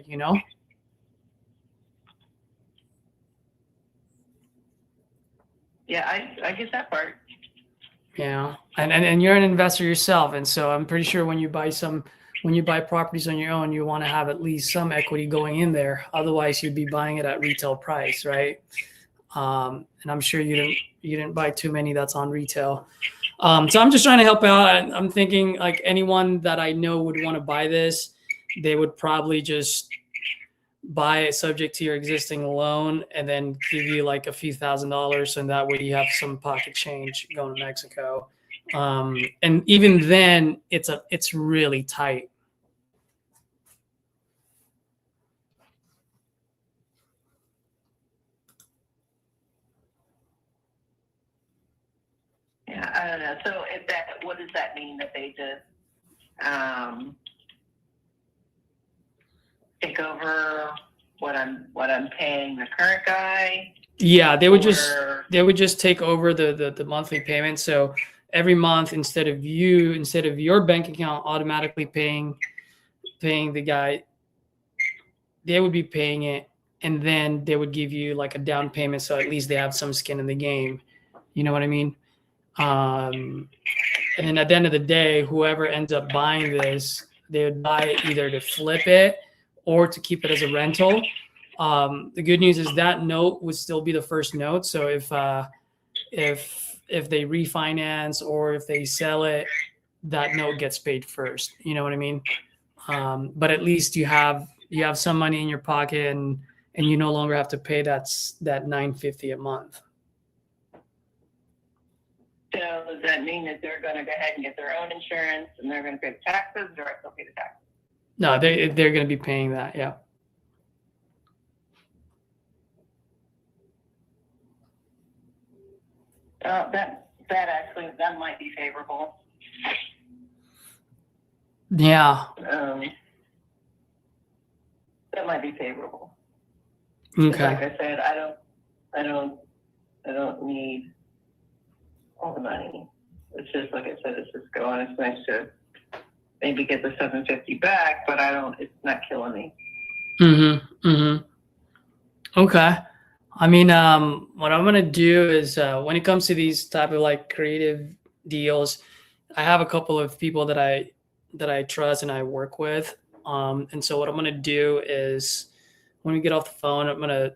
Yeah, I get that part. Yeah, and you're an investor yourself, and so I'm pretty sure when you buy properties on your own, you want to have at least some equity going in there. Otherwise, you'd be buying it at retail price, right? And I'm sure you didn't buy too many that's on retail. So I'm just trying to help out. I'm thinking, like, anyone that I know would want to buy this, they would probably just buy it subject to your existing loan and then give you like a few $1,000s, and that way you have some pocket change going to Mexico. And even then, it's really tight. Yeah, I don't know. So what does that mean, that they just take over what I'm paying the current guy? Yeah, they would just take over the monthly payment. So every month, instead of your bank account automatically paying the guy, they would be paying it, and then they would give you like a down payment, so at least they have some skin in the game. You know what I mean? And then at the end of the day, whoever ends up buying this, they would buy it either to flip it or to keep it as a rental. The good news is that note would still be the first note. So if they refinance or if they sell it, that note gets paid first. You know what I mean? But at least you have some money in your pocket, and you no longer have to pay that $950 a month. So does that mean that they're going to go ahead and get their own insurance and they're going to pay the taxes, or I still pay the taxes? No, they're going to be paying that. Yeah. That might be favorable. Yeah. That might be favorable. Okay. Like I said, I don't need all the money. It's just, like I said, it's just going. It's nice to maybe get the $750 back, but it's not killing me. Okay. I mean, what I'm gonna do is, when it comes to these type of like creative deals, I have a couple of people that I trust and I work with. And so what I'm gonna do is, when we get off the phone, I'm gonna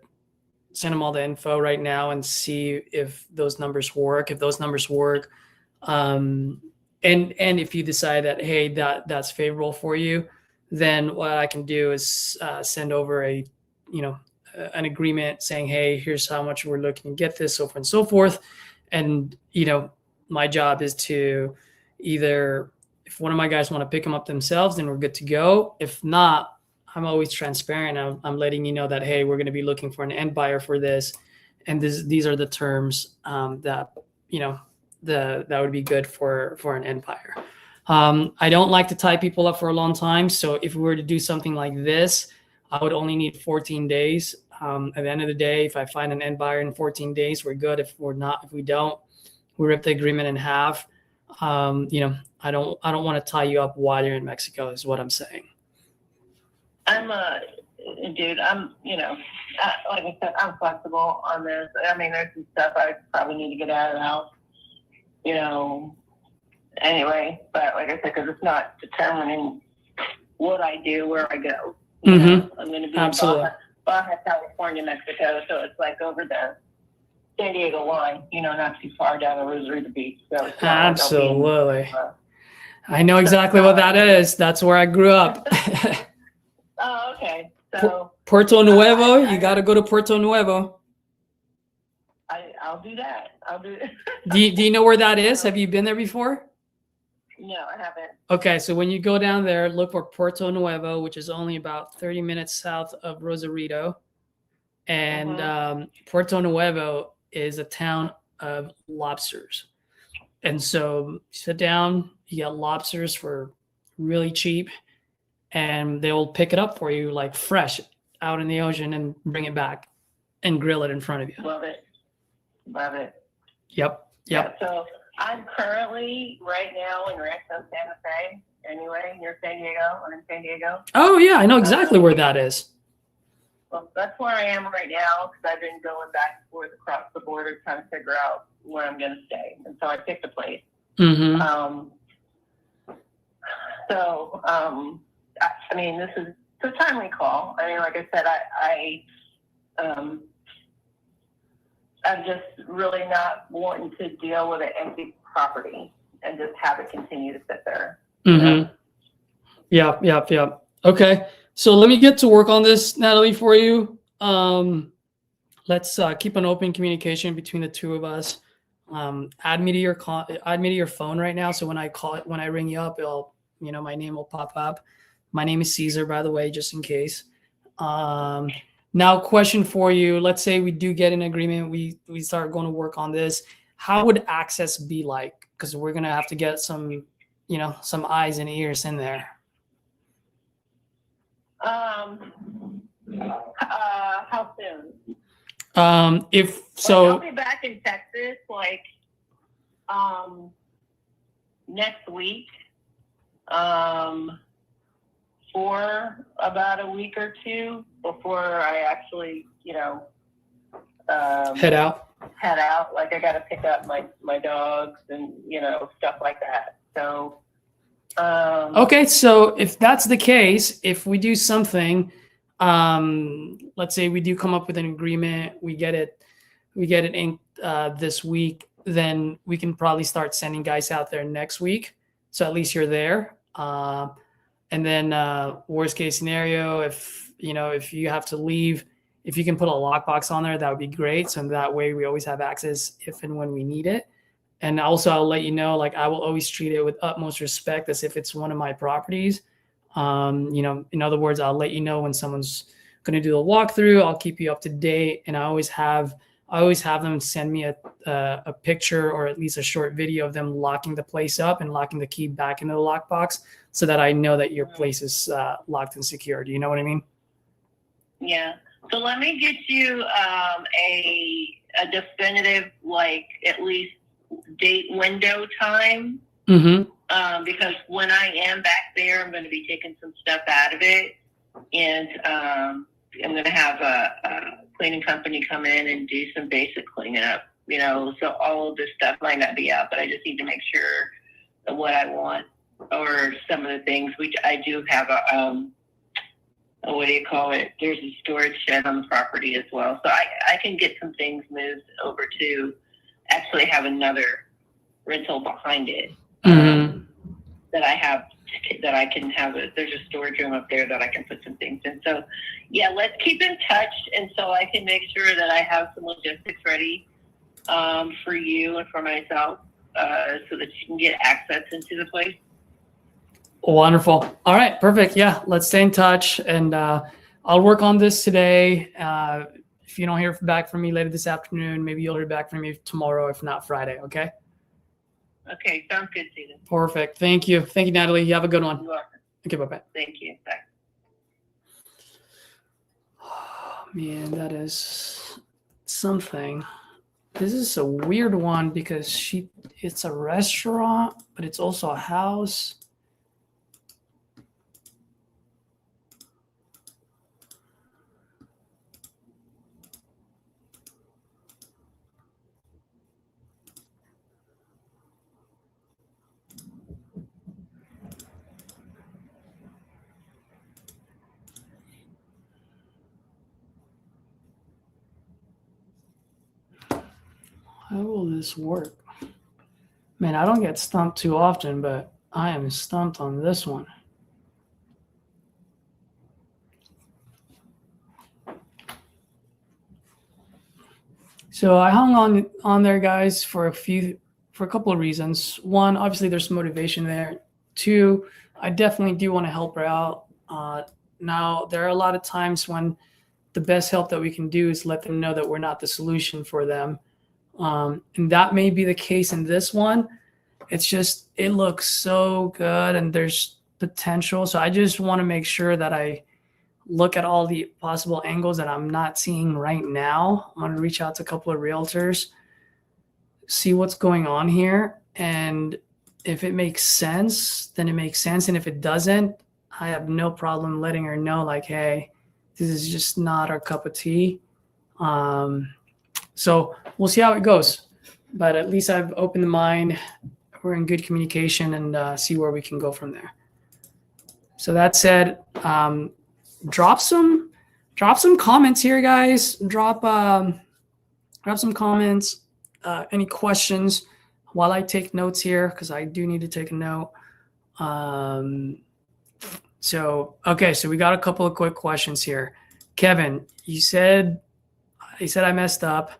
send them all the info right now and see if those numbers work. If those numbers work, and if you decide that, hey, that's favorable for you, then what I can do is send over an agreement saying, hey, here's how much we're looking to get this, so forth and so forth. And, my job is to either, if one of my guys want to pick them up themselves, then we're good to go. If not, I'm always transparent. I'm letting you know that, hey, we're going to be looking for an end buyer for this. And these are the terms that would be good for an end buyer. I don't like to tie people up for a long time. So if we were to do something like this, I would only need 14 days. At the end of the day, if I find an end buyer in 14 days, we're good. If we don't, we rip the agreement in half. I don't want to tie you up while you're in Mexico, is what I'm saying. I'm like I said, I'm flexible on this. I mean, there's some stuff I probably need to get out of the house, anyway, but like I said, because it's not determining what I do, where I go. I'm going to be Absolutely. in Baja, California, Mexico, so it's like over the San Diego line, not too far down the Rosarito Beach. So it's not Absolutely. Like I'll be I know exactly what that is. That's where I grew up. Oh, okay. So Puerto Nuevo, you got to go to Puerto Nuevo. I'll do that. Do you know where that is? Have you been there before? No, I haven't. Okay, so when you go down there, look for Puerto Nuevo, which is only about 30 minutes south of Rosarito. And Puerto Nuevo is a town of lobsters. And so you sit down, you get lobsters for really cheap, and they'll pick it up for you like fresh out in the ocean and bring it back and grill it in front of you. Love it. Yep. Yeah, so I'm currently right now in Rancho Santa Fe, anyway, near San Diego. I'm in San Diego. Oh, yeah, I know exactly where that is. Well, that's where I am right now because I've been going back and forth across the border trying to figure out where I'm going to stay. And so I picked a place. I mean, this is a timely call. I mean, like I said, I'm just really not wanting to deal with an empty property and just have it continue to sit there. Yeah. Okay. So let me get to work on this, Natalie, for you. Let's keep an open communication between the two of us. Add me to your phone right now. So when I ring you up, my name will pop up. My name is Caesar, by the way, just in case. Now, question for you. Let's say we do get an agreement. We start going to work on this. How would access be like? Because we're going to have to get some eyes and ears in there. How soon? I'll be back in Texas next week. For about a week or two before I actually, head out. Like I got to pick up my dogs and, stuff like that. So, okay. So if that's the case, if we do something, let's say we do come up with an agreement, we get it inked this week, then we can probably start sending guys out there next week. So at least you're there. And then worst case scenario, if you have to leave, if you can put a lockbox on there, that would be great. So that way we always have access if and when we need it. And also I'll let you know, I will always treat it with utmost respect as if it's one of my properties. In other words, I'll let you know when someone's going to do a walkthrough. I'll keep you up to date. And I always have them send me a picture or at least a short video of them locking the place up and locking the key back into the lockbox so that I know that your place is locked and secure. Do you know what I mean? Yeah. So let me get you a definitive, at least date window time. Because when I am back there, I'm going to be taking some stuff out of it. And I'm going to have a cleaning company come in and do some basic cleaning up, so all of this stuff might not be out, but I just need to make sure that what I want or some of the things, which I do have there's a storage shed on the property as well. So I can get some things moved over to actually have another rental behind it that I have that I can have there's a storage room up there that I can put some things in. So yeah, let's keep in touch, and so I can make sure that I have some logistics ready for you and for myself, so that you can get access into the place. Wonderful. All right, perfect. Yeah, let's stay in touch, and I'll work on this today. If you don't hear back from me later this afternoon, maybe you'll hear back from me tomorrow, if not Friday. Okay. Okay, sounds good, Susan. Perfect. Thank you. Thank you, Natalie. You have a good one. You're welcome. Okay, bye-bye. Thank you. Bye. Oh, man, that is something. This is a weird one because it's a restaurant, but it's also a house. How will this work? Man, I don't get stumped too often, but I am stumped on this one. So I hung on there, guys, for a couple of reasons. One, obviously there's some motivation there. Two, I definitely do want to help her out. Now, there are a lot of times when the best help that we can do is let them know that we're not the solution for them. And that may be the case in this one. It's just, it looks so good and there's potential. So I just want to make sure that I look at all the possible angles that I'm not seeing right now. I'm going to reach out to a couple of realtors, see what's going on here. And if it makes sense, then it makes sense. And if it doesn't, I have no problem letting her know, like, hey, this is just not our cup of tea. So we'll see how it goes. But at least I've opened the mind. We're in good communication and see where we can go from there. So that said, drop some comments here, guys. Drop some comments. Any questions while I take notes here, because I do need to take a note. So we got a couple of quick questions here. Kevin, you said I messed up.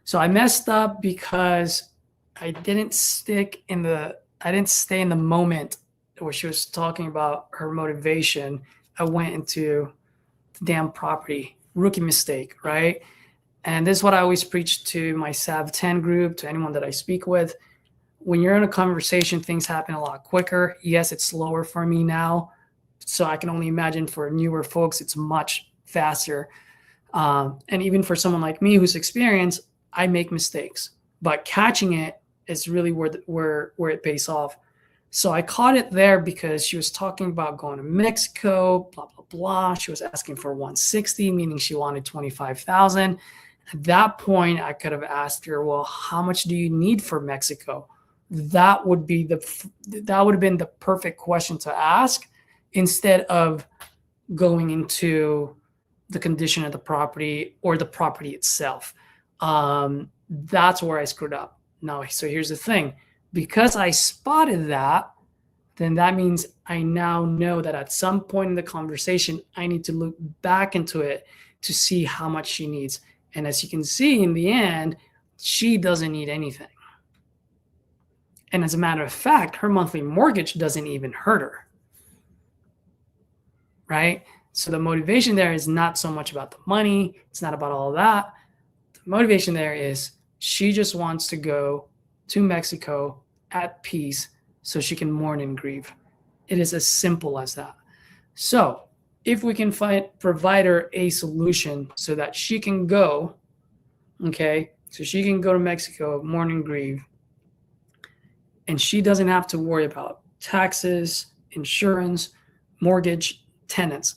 So I messed up because I didn't stay in the moment where she was talking about her motivation. I went into the damn property. Rookie mistake, right? And this is what I always preach to my SAV 10 group, to anyone that I speak with. When you're in a conversation, things happen a lot quicker. Yes, it's slower for me now. So I can only imagine for newer folks, it's much faster. And even for someone like me who's experienced, I make mistakes. But catching it is really where it pays off. So I caught it there because she was talking about going to Mexico, blah, blah, blah. She was asking for 160, meaning she wanted 25,000. At that point, I could have asked her, well, how much do you need for Mexico? That would have been the perfect question to ask, instead of going into the condition of the property or the property itself. That's where I screwed up. Now, so here's the thing. Because I spotted that, then that means I now know that at some point in the conversation, I need to look back into it to see how much she needs. And as you can see, in the end, she doesn't need anything. And as a matter of fact, her monthly mortgage doesn't even hurt her. Right? So the motivation there is not so much about the money. It's not about all of that. The motivation there is she just wants to go to Mexico at peace so she can mourn and grieve. It is as simple as that. So if we can provide her a solution so that she can go, okay, so she can go to Mexico, mourn and grieve, and she doesn't have to worry about taxes, insurance, mortgage, tenants,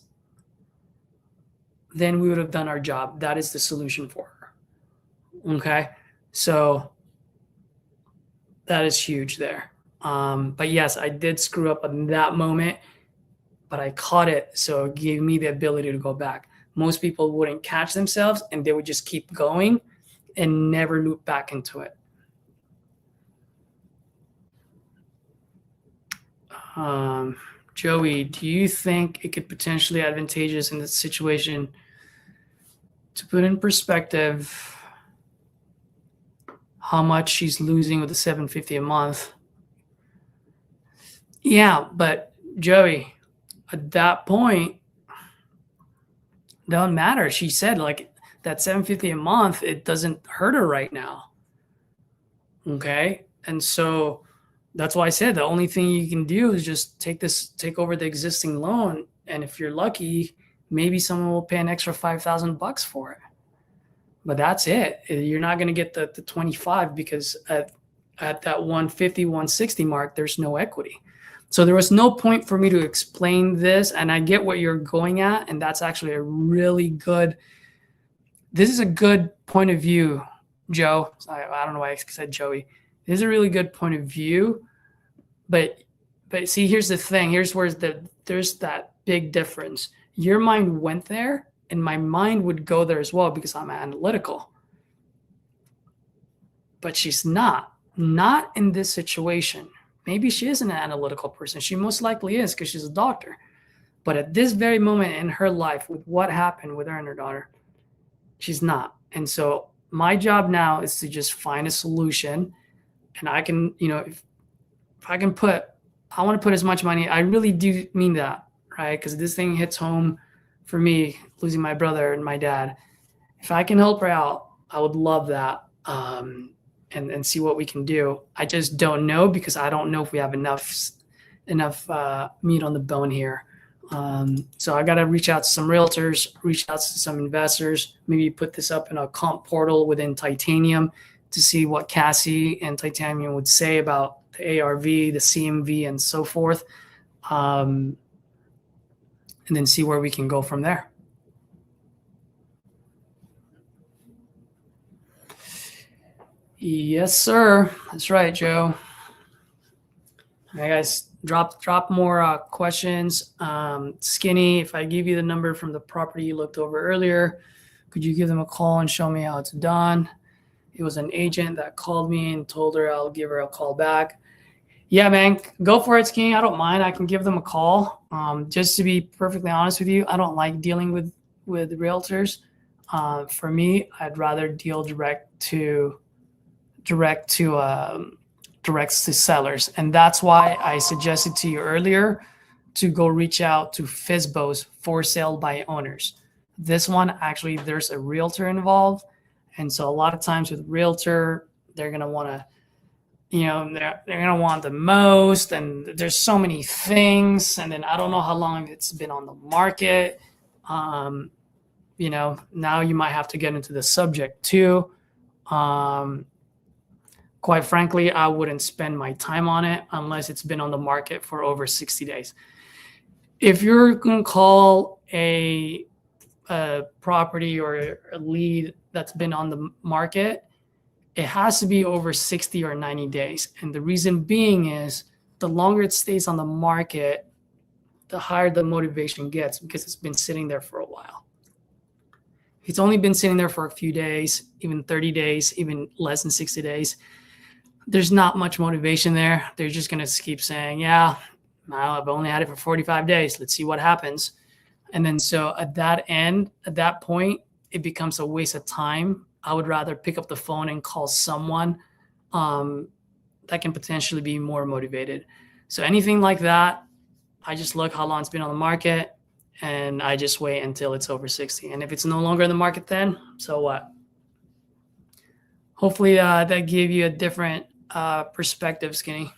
then we would have done our job. That is the solution for her. Okay, so that is huge there. But yes, I did screw up in that moment, but I caught it, so it gave me the ability to go back. Most people wouldn't catch themselves and they would just keep going and never loop back into it. Joey, do you think it could potentially be advantageous in this situation to put in perspective how much she's losing with the $750 a month? Yeah, but Joey, at that point, don't matter. She said like that $750 a month, it doesn't hurt her right now. Okay. And so that's why I said the only thing you can do is just take over the existing loan. And if you're lucky, maybe someone will pay an extra $5,000 for it. But that's it. You're not going to get the 25 because at that 150, 160 mark, there's no equity. So there was no point for me to explain this. And I get what you're going at. And that's actually this is a good point of view, Joe. I don't know why I said Joey. This is a really good point of view. But see, here's the thing. Here's where there's that big difference. Your mind went there, and my mind would go there as well because I'm analytical. But she's not in this situation. Maybe she is an analytical person. She most likely is because she's a doctor. But at this very moment in her life, with what happened with her and her daughter, she's not. And so my job now is to just find a solution. And I can, if I can I want to put as much money. I really do mean that, right? Because this thing hits home for me, losing my brother and my dad. If I can help her out, I would love that. And see what we can do. I just don't know because I don't know if we have enough meat on the bone here. So I got to reach out to some realtors, reach out to some investors, maybe put this up in a comp portal within Titanium to see what Cassie and Titanium would say about the ARV, the CMV, and so forth. And then see where we can go from there. Yes, sir. That's right, Joe. All right, guys, drop more questions. Skinny, if I give you the number from the property you looked over earlier, could you give them a call and show me how it's done? It was an agent that called me and told her I'll give her a call back. Yeah, man, go for it, Skinny. I don't mind. I can give them a call. Just to be perfectly honest with you, I don't like dealing with realtors. For me, I'd rather deal direct to sellers. And that's why I suggested to you earlier to go reach out to FSBOs, for sale by owners. This one, actually, there's a realtor involved. And so a lot of times with realtor, they're going to want to, they're going to want the most. And there's so many things. And then I don't know how long it's been on the market. Now you might have to get into the subject too. Quite frankly, I wouldn't spend my time on it unless it's been on the market for over 60 days. If you're going to call a property or a lead that's been on the market, it has to be over 60 or 90 days. And the reason being is the longer it stays on the market, the higher the motivation gets because it's been sitting there for a while. If it's only been sitting there for a few days, even 30 days, even less than 60 days, there's not much motivation there. They're just going to keep saying, yeah, I've only had it for 45 days. Let's see what happens. And then so at that point, it becomes a waste of time. I would rather pick up the phone and call someone that can potentially be more motivated. So anything like that, I just look how long it's been on the market and I just wait until it's over 60. And if it's no longer in the market, then so what? Hopefully that gave you a different perspective, Skinny.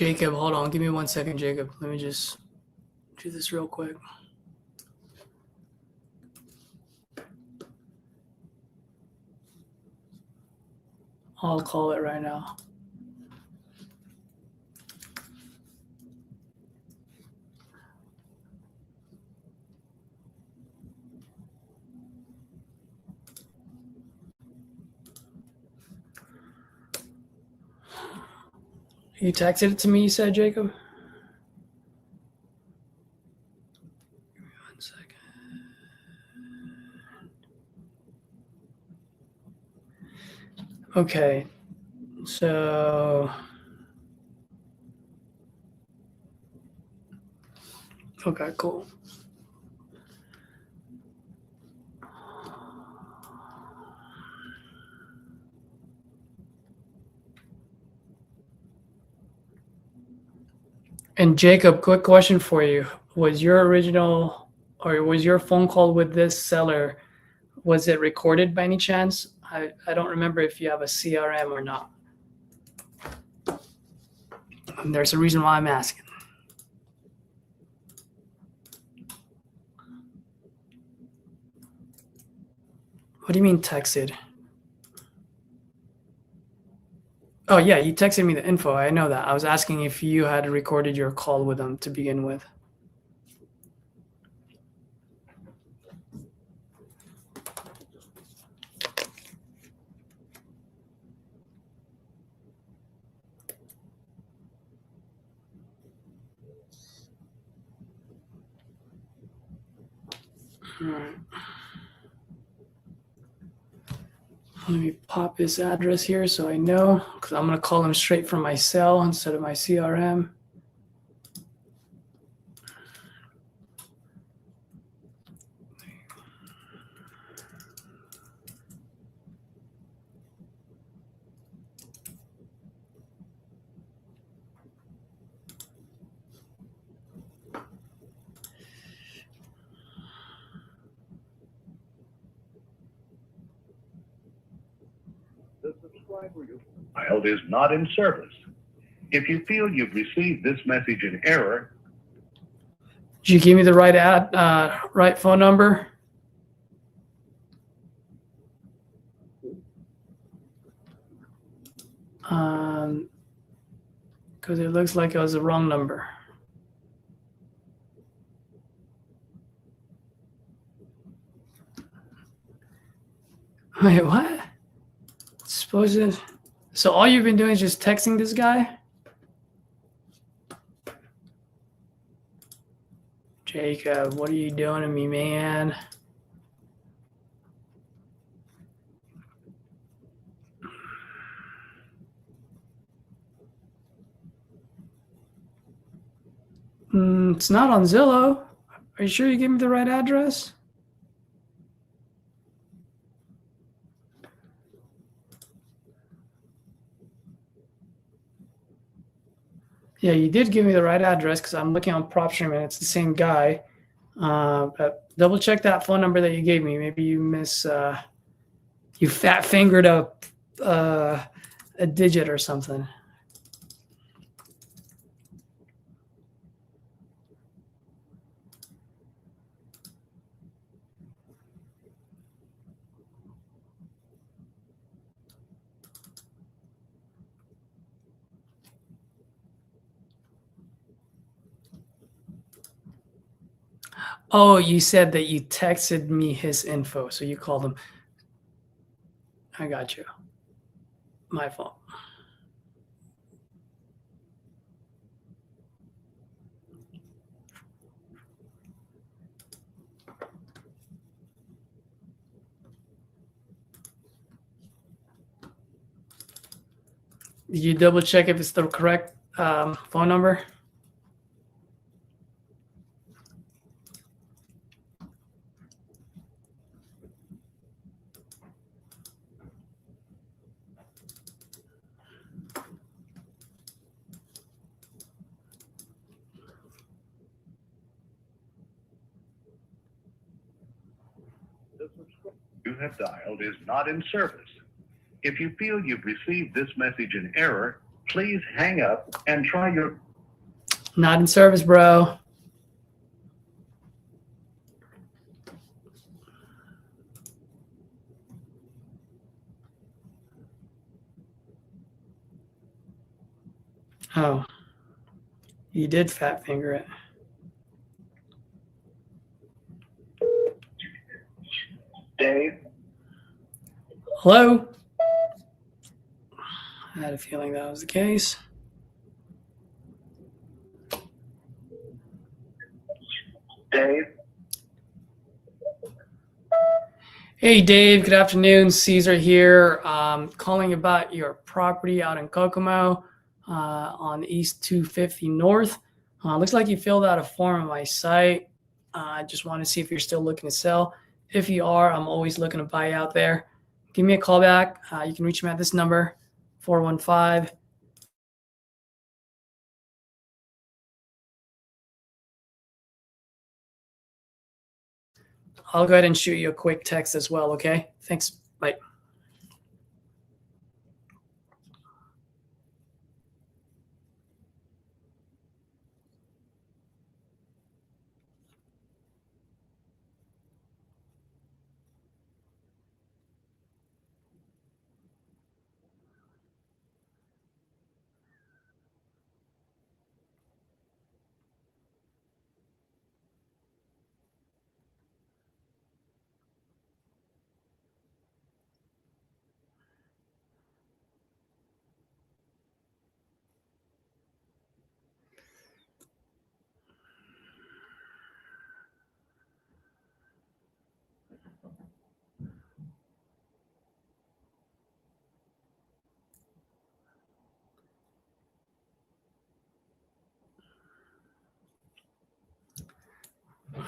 Jacob, hold on. Give me 1 second, Jacob. Let me just do this real quick. I'll call it right now. You texted it to me, you said, Jacob? Give me 1 second. Okay, so okay, cool. And Jacob, quick question for you. Was your original or was your phone call with this seller, was it recorded by any chance? I don't remember if you have a CRM or not. And there's a reason why I'm asking. What do you mean texted? Oh yeah, you texted me the info. I know that. I was asking if you had recorded your call with them to begin with. All right. Let me pop his address here so I know, because I'm going to call him straight from my cell instead of my CRM. The subscriber you filed is not in service. If you feel you've received this message in error, Did you give me the right right phone number? Because it looks like it was the wrong number. Wait, what? So all you've been doing is just texting this guy? Jacob, what are you doing to me, man? It's not on Zillow. Are you sure you gave me the right address? Yeah, you did give me the right address because I'm looking on PropStream and it's the same guy. But double check that phone number that you gave me. Maybe you you fat fingered a digit or something. Oh, you said that you texted me his info, so you called him. I got you. My fault. Did you double check if it's the correct phone number? the subscriber you have dialed is not in service. If you feel you've received this message in error, please hang up and try your... Not in service, bro. Oh, you did fat finger it. Dave? Hello? I had a feeling that was the case. Dave? Hey, Dave. Good afternoon. Caesar here. Calling about your property out in Kokomo on East 250 North. Looks like you filled out a form on my site. I just want to see if you're still looking to sell. If you are, I'm always looking to buy out there. Give me a call back. You can reach me at this number, 415. I'll go ahead and shoot you a quick text as well, okay? Thanks. Bye.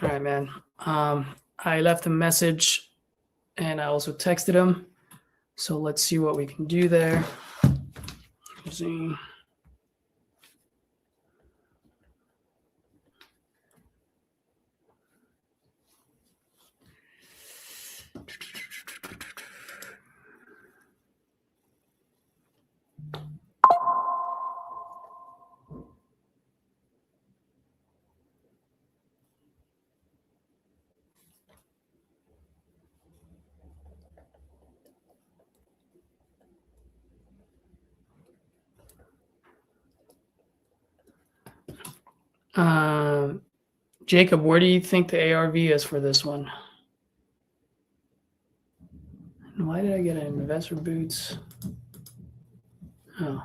All right, man. I left a message and I also texted him. So let's see what we can do there. Let's see. Jacob, where do you think the ARV is for this one? And why did I get an investor boots? Oh.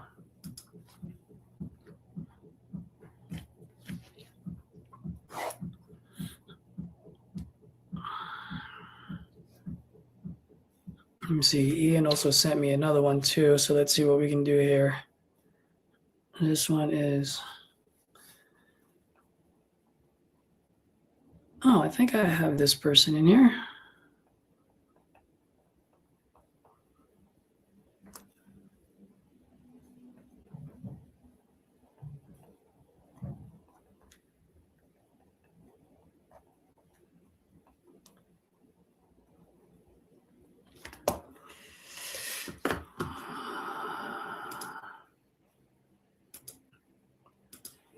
Let me see. Ian also sent me another one too. So let's see what we can do here. This one is... Oh, I think I have this person in here.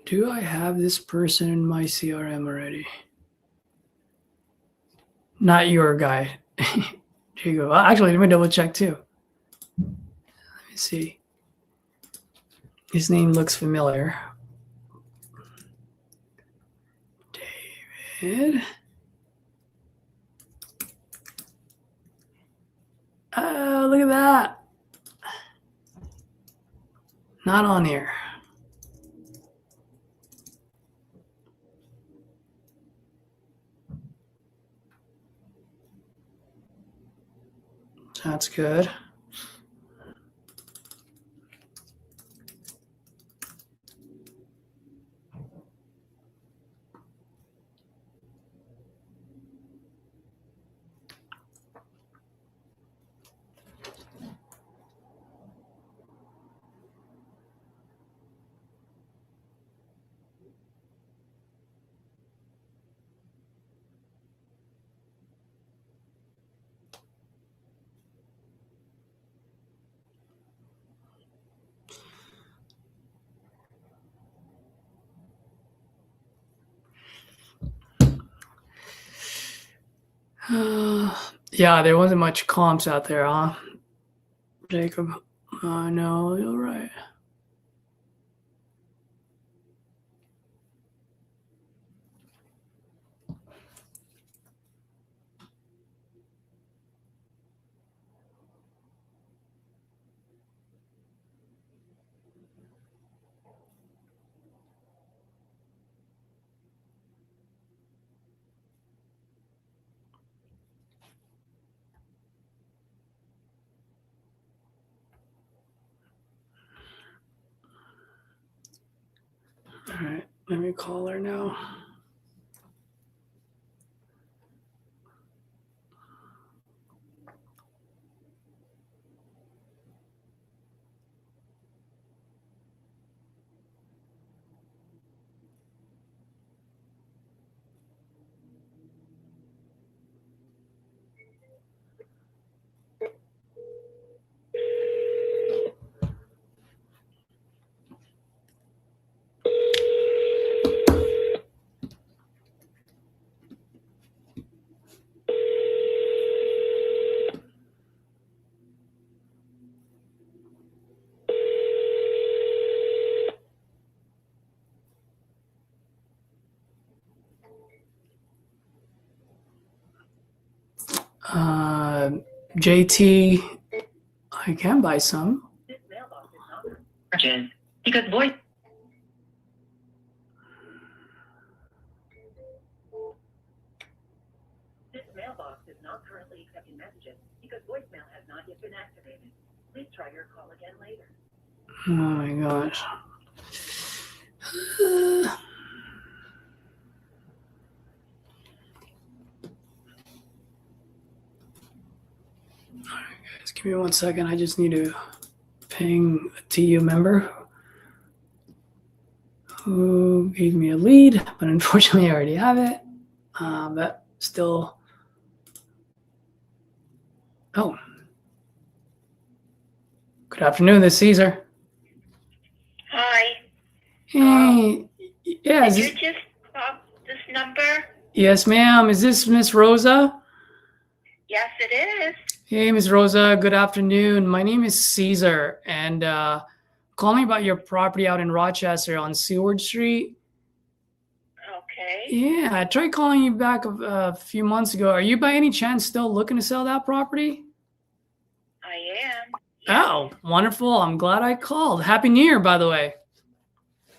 Do I have this person in my CRM already? Not your guy. Here you go. Well, actually, let me double check too. Let me see. His name looks familiar. David. Oh, look at that. Not on here. That's good. Yeah, there wasn't much comps out there, huh, Jacob? No, you're right. All right, let me call her now. JT, I can buy some. Because voice. This mailbox is not currently accepting messages because voicemail has not yet been activated. Please try your call again later. Oh my gosh. All right, guys, give me 1 second. I just need to ping a TU member who gave me a lead, but unfortunately I already have it. But still. Oh. Good afternoon, this is Caesar. Hi. Hey. Yeah. Did you just call this number? Yes, ma'am. Is this Miss Rosa? Yes, it is. Hey, Ms. Rosa, good afternoon. My name is Caesar, and calling about your property out in Rochester on Seward Street. Okay. Yeah, I tried calling you back a few months ago. Are you by any chance still looking to sell that property? I am. Oh, wonderful. I'm glad I called. Happy New Year, by the way.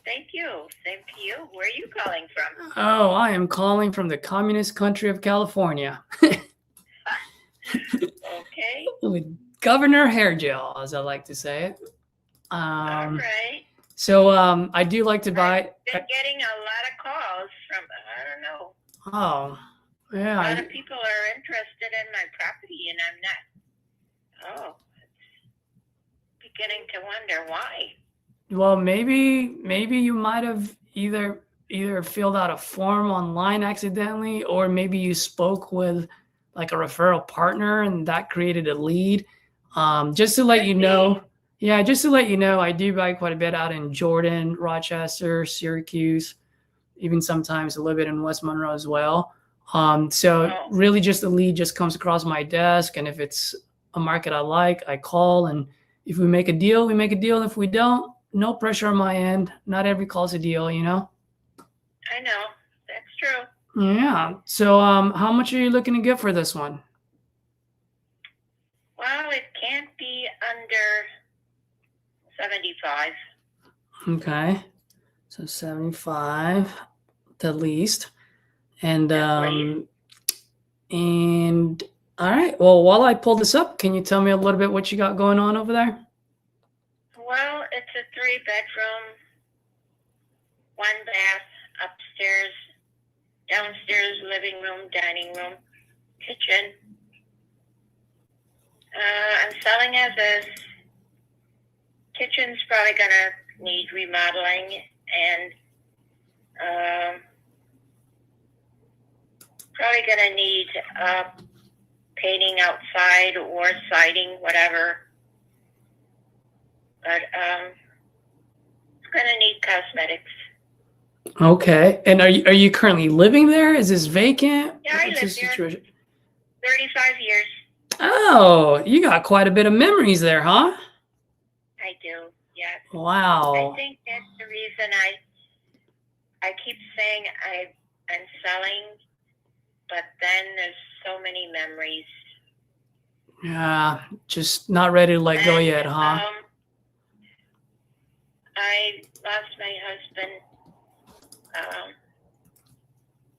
Thank you. Same to you. Where are you calling from? Oh, I am calling from the communist country of California. Okay. With Governor Hairgel, as I like to say it. All right. So I do like to buy. I've been getting a lot of calls from, I don't know. Oh, A yeah. lot of people are interested in my property, and I'm not. Oh, it's beginning to wonder why. Well, maybe you might have either filled out a form online accidentally, or maybe you spoke with like a referral partner and that created a lead. Just to let you know, just to let you know, I do buy quite a bit out in Jordan, Rochester, Syracuse, even sometimes a little bit in West Monroe as well. So really just the lead just comes across my desk, and if it's a market I like, I call, and if we make a deal, we make a deal. If we don't, no pressure on my end. Not every call's a deal, you know? I know. That's true. Yeah. So how much are you looking to get for this one? Well, it can't be under 75. Okay. So 75 the least. And and all right. Well, while I pull this up, can you tell me a little bit what you got going on over there? Well, it's a 3-bedroom, 1 bath, upstairs, downstairs, living room, dining room, kitchen. I'm selling as is. Kitchen's probably gonna need remodeling, and probably gonna need painting outside or siding, whatever. But it's gonna need cosmetics. Okay. And are you currently living there? Is this vacant? Yeah, I What's live the there. situation? 35 years. Oh, you got quite a bit of memories there, huh? I do, yes. Wow. I think that's the reason I keep saying I'm selling, but then there's so many memories. Yeah, just not ready to let go And, yet, huh? I lost my husband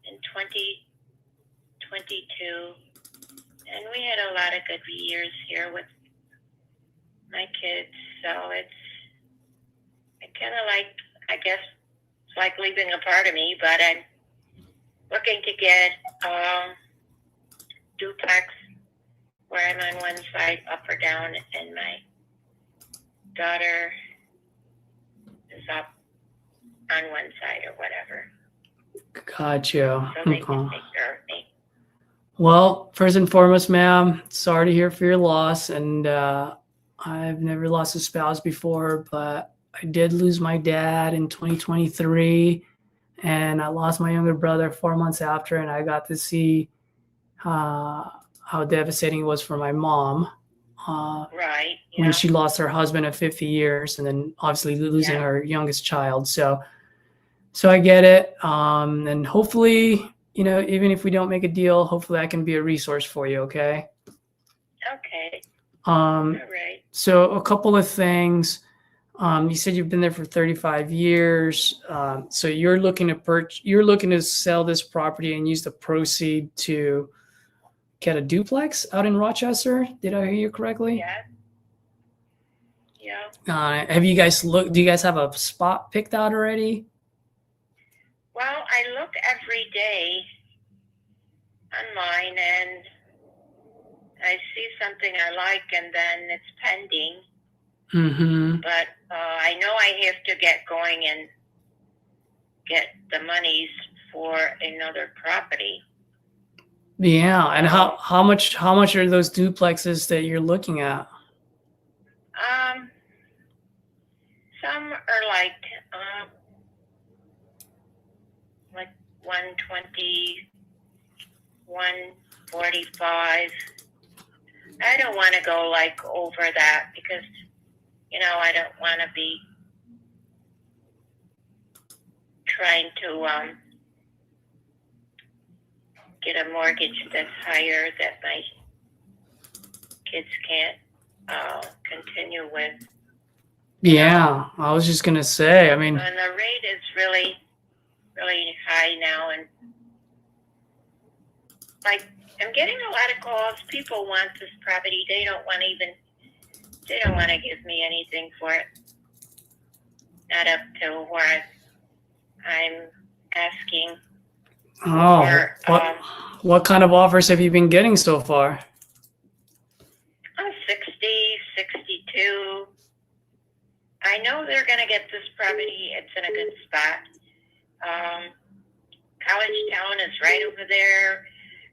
in 2022, and we had a lot of good years here with my kids. So I kind of like, I guess it's like leaving a part of me, but I'm looking to get duplex where I'm on one side up or down, and my daughter is up on one side or whatever. Gotcha. So they can take care of me. Well, first and foremost, ma'am, sorry to hear for your loss. And I've never lost a spouse before, but I did lose my dad in 2023. And I lost my younger brother 4 months after. And I got to see how devastating it was for my mom. Right. When she lost her husband at 50 years and then obviously losing her youngest child. So I get it. And hopefully, you know, even if we don't make a deal, hopefully I can be a resource for you. Okay. Okay. All right. So a couple of things. You said you've been there for 35 years. So you're looking to sell this property and use the proceed to get a duplex out in Rochester. Did I hear you correctly? Yeah. Have you guys do you guys have a spot picked out already? Well, I look every day online and I see something I like and then it's pending. Mm-hmm. But I know I have to get going and get the monies for another property. Yeah, and how much are those duplexes that you're looking at? Some are like 120, 145. I don't want to go like over that because, you know, I don't want to be trying to get a mortgage that's higher that my kids can't continue with. Yeah, I was just gonna say. I mean, and the rate is really, really high now, and like I'm getting a lot of calls. People want this property. They don't want to give me anything for it. Not up to where I'm asking. oh, what kind of offers have you been getting so far? 60, 62. I know they're going to get this property. It's in a good spot. College Town is right over there.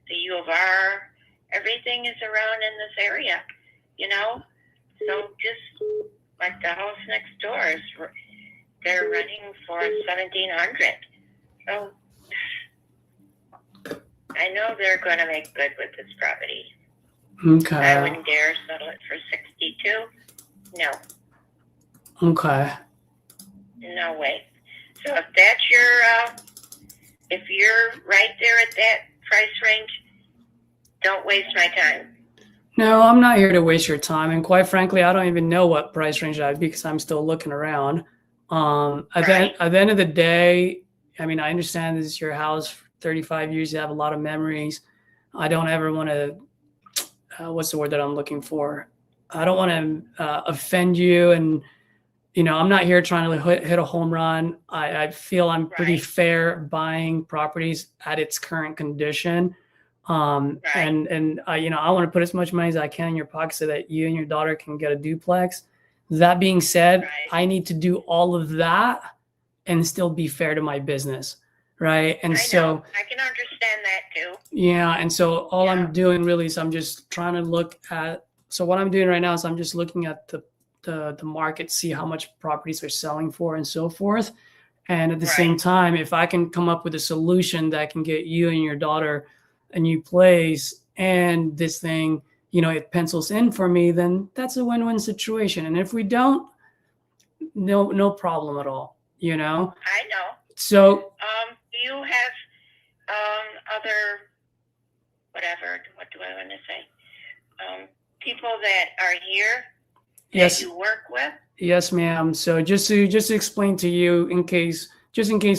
The U of R. Everything is around in this area, you know? So just like the house next door is, they're running for $1,700. So I know they're going to make good with this property. Okay. I wouldn't dare settle it for 62. No. Okay. No way. So if that's if you're right there at that price range, don't waste my time. No, I'm not here to waste your time. And quite frankly, I don't even know what price range I'd be because I'm still looking around. At the end of the day, I mean, I understand this is your house for 35 years. You have a lot of memories. I don't ever want to, what's the word that I'm looking for? I don't want to offend you. And, you know, I'm not here trying to hit a home run. I feel I'm pretty fair buying properties at its current condition. And you know, I want to put as much money as I can in your pocket so that you and your daughter can get a duplex. That being said, I need to do all of that and still be fair to my business. Right. And so I can understand that too. Yeah. And so all I'm doing really is I'm just trying to look at, so what I'm doing right now is I'm just looking at the market, see how much properties are selling for and so forth. And at the same time, if I can come up with a solution that can get you and your daughter a new place and this thing, it pencils in for me, then that's a win-win situation. And if we don't, no problem at all, I know. So, Do you have other, whatever, what do I want to say? People that are here yes, that you work with? yes, ma'am. So just to explain to you, in case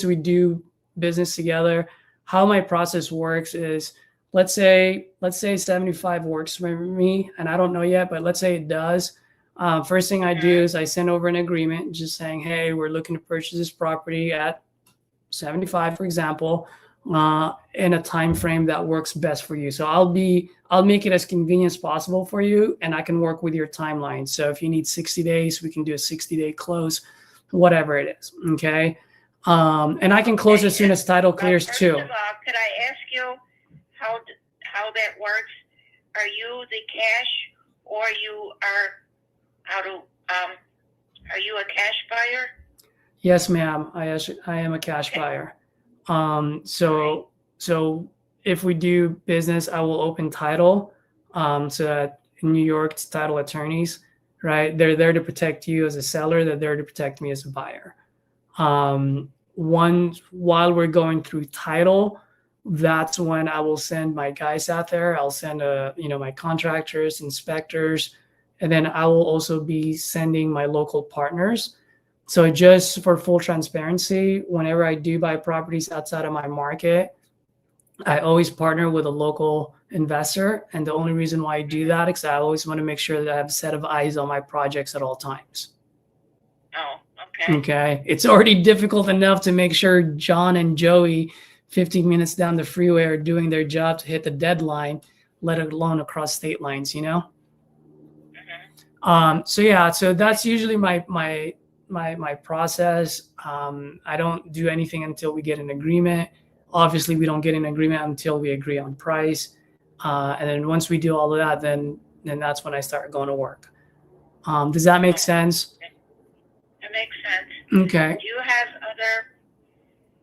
we do business together, how my process works is, let's say 75 works for me, and I don't know yet, but let's say it does. First thing I do is I send over an agreement just saying, hey, we're looking to purchase this property at 75, for example, in a time frame that works best for you. So I'll make it as convenient as possible for you, and I can work with your timeline. So if you need 60 days, we can do a 60-day close, whatever it is. Okay. And I can close as soon as title clears too. First of all, could I ask you how that works? Are you the cash, or you are are you a cash buyer? Yes, ma'am. I am a cash buyer. So if we do business, I will open title. So that in New York, it's title attorneys, right? They're there to protect you as a seller. They're there to protect me as a buyer. While we're going through title, that's when I will send my guys out there. I'll send my contractors, inspectors, and then I will also be sending my local partners. So just for full transparency, whenever I do buy properties outside of my market, I always partner with a local investor. And the only reason why I do that is I always want to make sure that I have a set of eyes on my projects at all times. Oh, okay. Okay. It's already difficult enough to make sure John and Joey 15 minutes down the freeway are doing their job to hit the deadline, let alone across state lines, So that's usually my process. I don't do anything until we get an agreement. Obviously, we don't get an agreement until we agree on price. And then once we do all of that, then that's when I start going to work. Does that make sense? It makes sense. Okay. Do you have other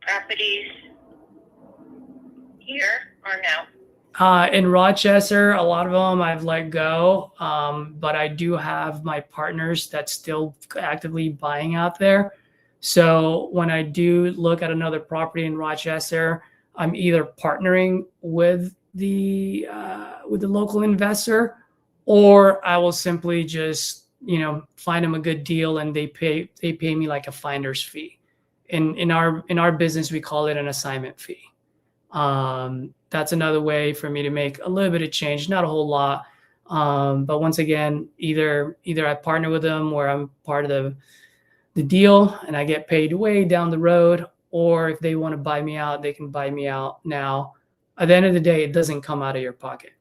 properties here or no? In Rochester, a lot of them I've let go, but I do have my partners that's still actively buying out there. So when I do look at another property in Rochester, I'm either partnering with the local investor, or I will simply just find them a good deal, and they pay me like a finder's fee. In our business, we call it an assignment fee. That's another way for me to make a little bit of change, not a whole lot. But once again, either I partner with them where I'm part of the deal and I get paid way down the road, or if they want to buy me out, they can buy me out now. At the end of the day, it doesn't come out of your pocket.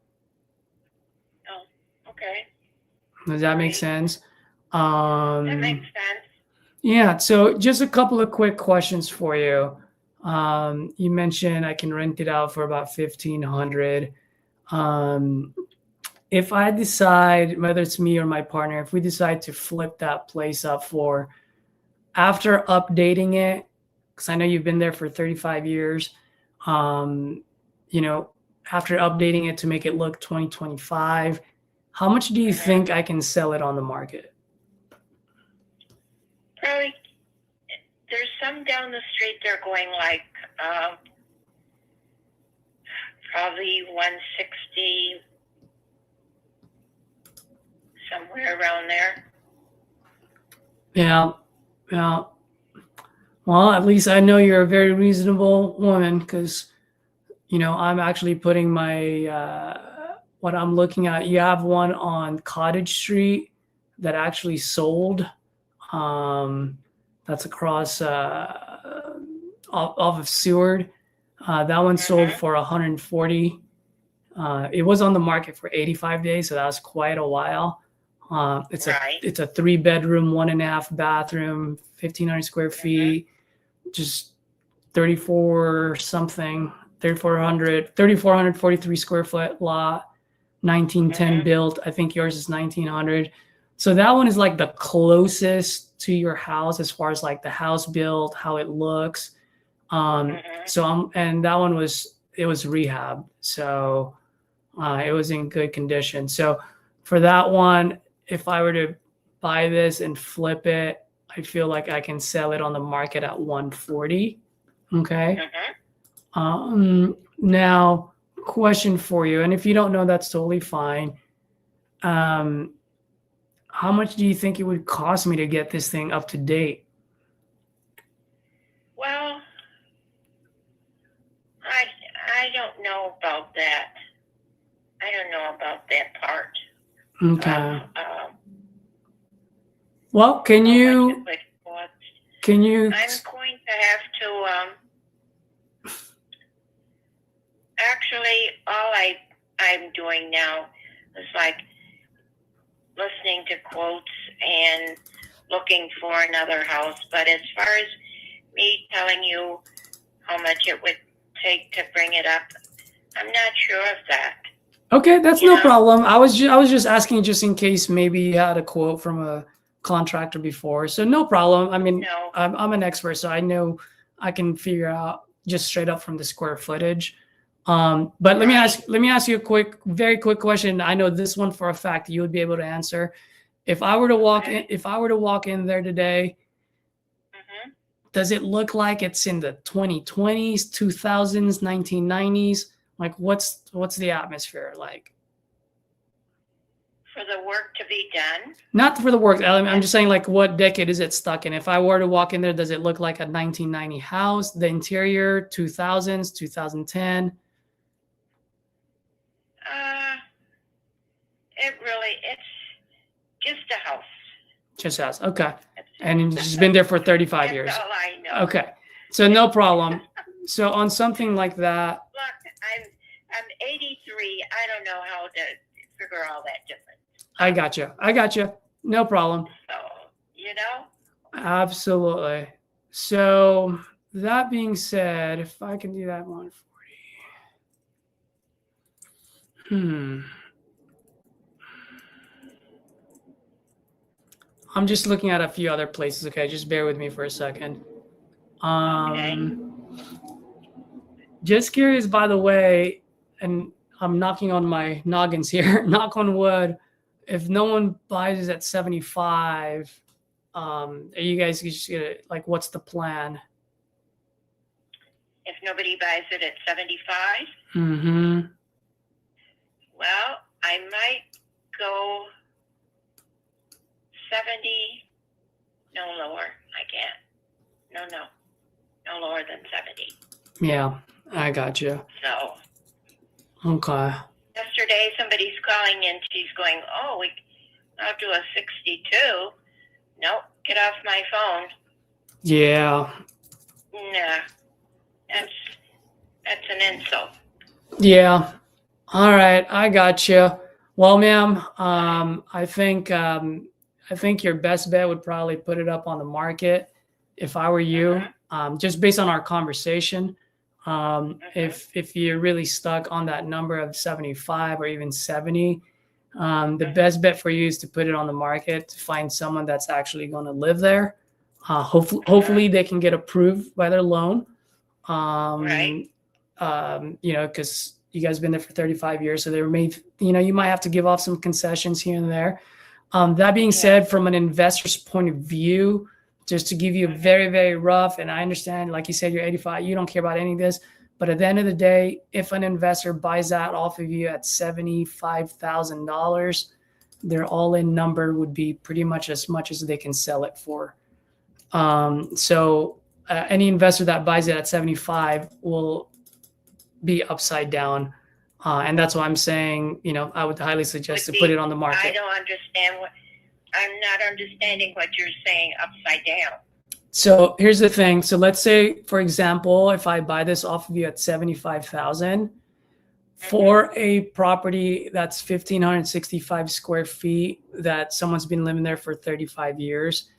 Oh, okay. Does that make sense? That makes sense. Yeah. So just a couple of quick questions for you. You mentioned I can rent it out for about $1,500. If I decide, whether it's me or my partner, if we decide to flip that place up for, after updating it, because I know you've been there for 35 years, after updating it to make it look 2025, how much do you think I can sell it on the market? Probably, there's some down the street, they're going like probably 160, somewhere around there. Yeah. Well, at least I know you're a very reasonable woman, because, I'm actually putting my, what I'm looking at, you have one on Cottage Street that actually sold. That's across off of Seward. That one sold for 140. It was on the market for 85 days, so that was quite a while. It's a 3-bedroom, 1.5 bathroom, 1,500 square feet, just 3,443 square foot lot, 1910 built. I think yours is 1900. So that one is like the closest to your house as far as like the house built, how it looks. And that one was rehab. So It was in good condition. So for that one, if I were to buy this and flip it, I feel like I can sell it on the market at 140. Okay. Now, question for you, and if you don't know, that's totally fine. How much do you think it would cost me to get this thing up to date? Well, I don't know about that. I don't know about that part. Okay. Well, can you? I'm Can going to have to. Actually, all I'm doing now is like listening to quotes and looking for another house. But as far as me telling you how much it would take to bring it up, I'm not sure of that. Okay, that's no problem. I was just asking just in case maybe you had a quote from a contractor before. So no problem. I mean, No. I'm an expert, so I know I can figure out just straight up from the square footage. But let me ask you a very quick question. I know this one for a fact you would be able to answer. If I were to walk in there today, does it look like it's in the 2020s, 2000s, 1990s? Like what's the atmosphere like? For the work to be done? Not for the work. I'm just saying, like, what decade is it stuck in? If I were to walk in there, does it look like a 1990 house? The interior, 2000s, 2010? It's just a house. Just house. Okay. And it's been there for 35 years. That's all I know. Okay. So no problem. So on something like that. Look, I'm 83. I don't know how to figure all that difference. I got you. No problem. So, Absolutely. So that being said, if I can do that 140. I'm just looking at a few other places. Okay, just bear with me for a second. Just curious, by the way, and I'm knocking on my noggins here, knock on wood. If no one buys it at 75, are you guys just gonna, like, what's the plan? If nobody buys it at 75, well, I might go 70. No lower. I can't. No lower than 70. Yeah, I got you. So. Okay. Yesterday, somebody's calling in. She's going, I'll do a 62. Nope, get off my phone. Yeah. Nah, that's an insult. Yeah. All right, I got you. Well, ma'am, I think your best bet would probably put it up on the market if I were you, just based on our conversation. If you're really stuck on that number of 75 or even 70, the best bet for you is to put it on the market to find someone that's actually going to live there. Hopefully they can get approved by their loan. Right. Because you guys have been there for 35 years. So you might have to give off some concessions here and there. That being said, from an investor's point of view, just to give you a very, very rough, and I understand, like you said, you're 85, you don't care about any of this, but at the end of the day, if an investor buys that off of you at $75,000, their all-in number would be pretty much as they can sell it for. So any investor that buys it at 75 will be upside down. And that's why I'm saying, I would highly suggest to put it on the market. I don't understand I'm not understanding what you're saying upside down. So here's the thing. So let's say, for example, if I buy this off of you at 75,000 for a property that's 1,565 square feet that someone's been living there for 35 years,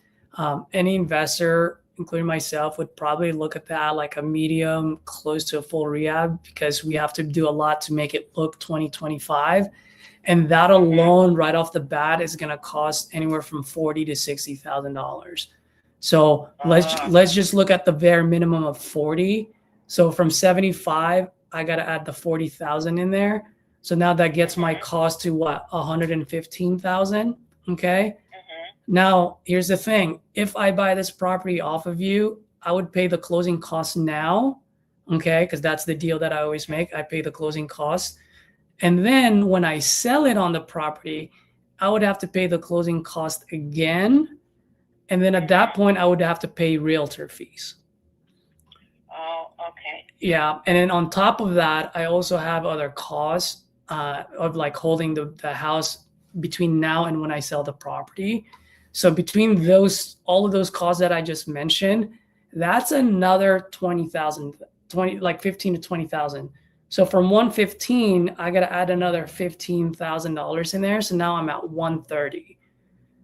any investor, including myself, would probably look at that like a medium close to a full rehab, because we have to do a lot to make it look 2025. And that alone, right off the bat, is going to cost anywhere from $40,000 to $60,000. So let's just look at the bare minimum of 40. So from 75, I got to add the 40,000 in there. So now that gets my cost to what, 115,000. Okay. Now here's the thing. If I buy this property off of you, I would pay the closing costs now. Okay. Because that's the deal that I always make. I pay the closing costs. And then when I sell it on the property, I would have to pay the closing cost again. And then at that point, I would have to pay realtor fees. Oh, okay. Yeah. And then on top of that, I also have other costs of like holding the house between now and when I sell the property. So between those, all of those costs that I just mentioned, that's another 20,000, like 15 to 20,000. So from 115, I got to add another $15,000 in there. So now I'm at 130.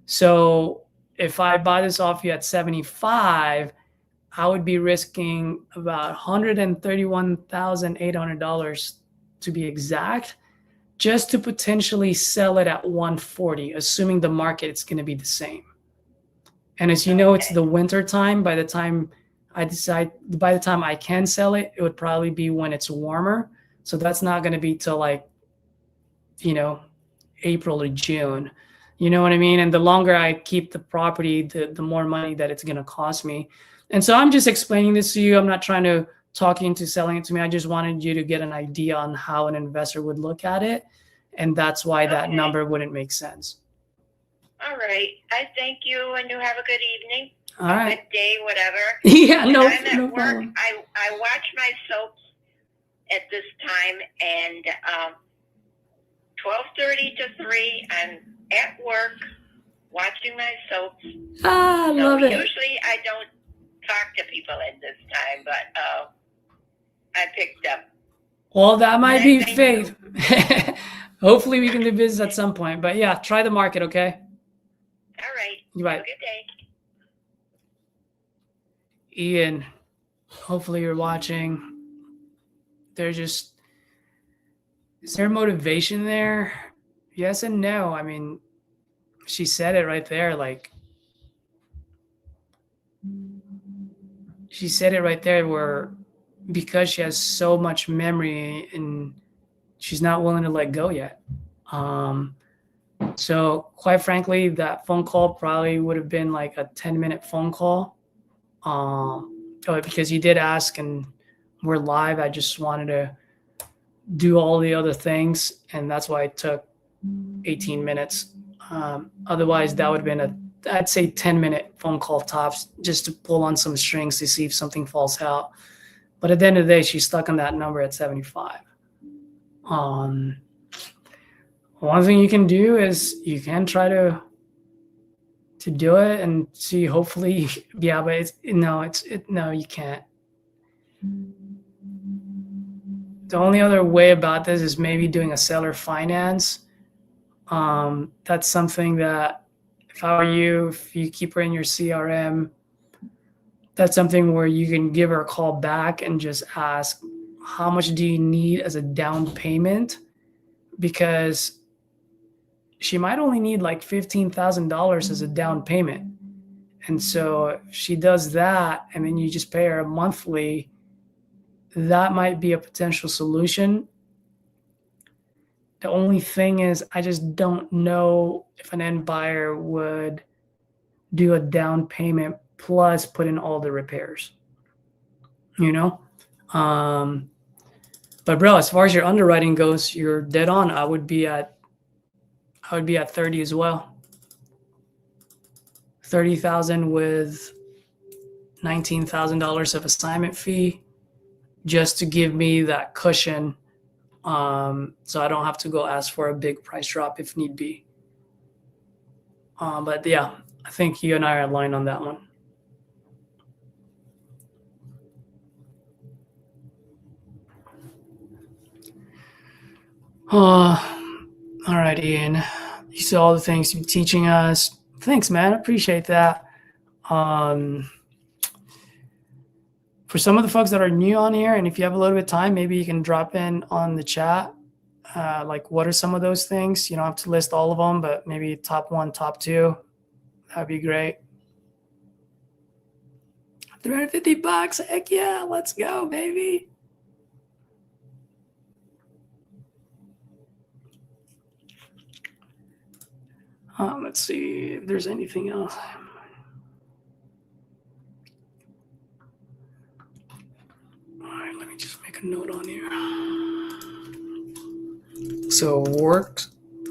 So if I buy this off you at 75, I would be risking about $131,800 to be exact, just to potentially sell it at 140, assuming the market is going to be the same. And as you know, it's the winter time. By the time I can sell it, it would probably be when it's warmer. So that's not going to be till like, April or June. You know what I mean? And the longer I keep the property, the more money that it's going to cost me. And so I'm just explaining this to you. I'm not trying to talk you into selling it to me. I just wanted you to get an idea on how an investor would look at it. And that's why that number wouldn't make sense. All right. I thank you, and you have a good evening. All right. Good day, whatever. Yeah, no, I'm at no work. problem. I watch my soaps at this time, and 12:30 to 3, I'm at work watching my soaps. Ah, I love it. Usually I don't talk to people at this time, but I picked up. Well, that might be Thank fate. Hopefully we can do business at some point. But yeah, try the market, okay? All right. Bye. Have a good day. Ian, hopefully you're watching. Is there motivation there? Yes and no. I mean, she said it right there. Like, she said it right there where because she has so much memory and she's not willing to let go yet. So quite frankly, that phone call probably would have been like a 10-minute phone call. Because you did ask and we're live. I just wanted to do all the other things. And that's why it took 18 minutes. Otherwise that would have been I'd say 10-minute phone call tops, just to pull on some strings to see if something falls out. But at the end of the day, she's stuck on that number at 75. One thing you can do is you can try to do it and see, hopefully, yeah, but no, you can't. The only other way about this is maybe doing a seller finance. That's something that, if I were you, if you keep her in your CRM, that's something where you can give her a call back and just ask, how much do you need as a down payment? Because she might only need like $15,000 as a down payment. And so if she does that and then you just pay her monthly, that might be a potential solution. The only thing is, I just don't know if an end buyer would do a down payment plus put in all the repairs, But bro, as far as your underwriting goes, you're dead on. I would be at 30 as well. 30,000 with $19,000 of assignment fee, just to give me that cushion. So I don't have to go ask for a big price drop if need be. But yeah, I think you and I are aligned on that one. All right, Ian. You saw all the things you're teaching us. Thanks, man. I appreciate that. For some of the folks that are new on here, and if you have a little bit of time, maybe you can drop in on the chat. Like, what are some of those things? You don't have to list all of them, but maybe top 1, top 2. That'd be great. $350. Heck yeah. Let's go, baby. Let's see if there's anything else. All right, let me just make a note on here. So work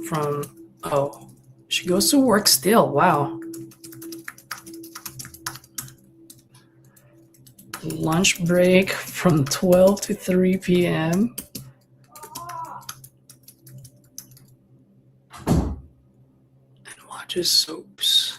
from, oh, she goes to work still. Wow. Lunch break from 12 to 3 p.m. And watches soaps.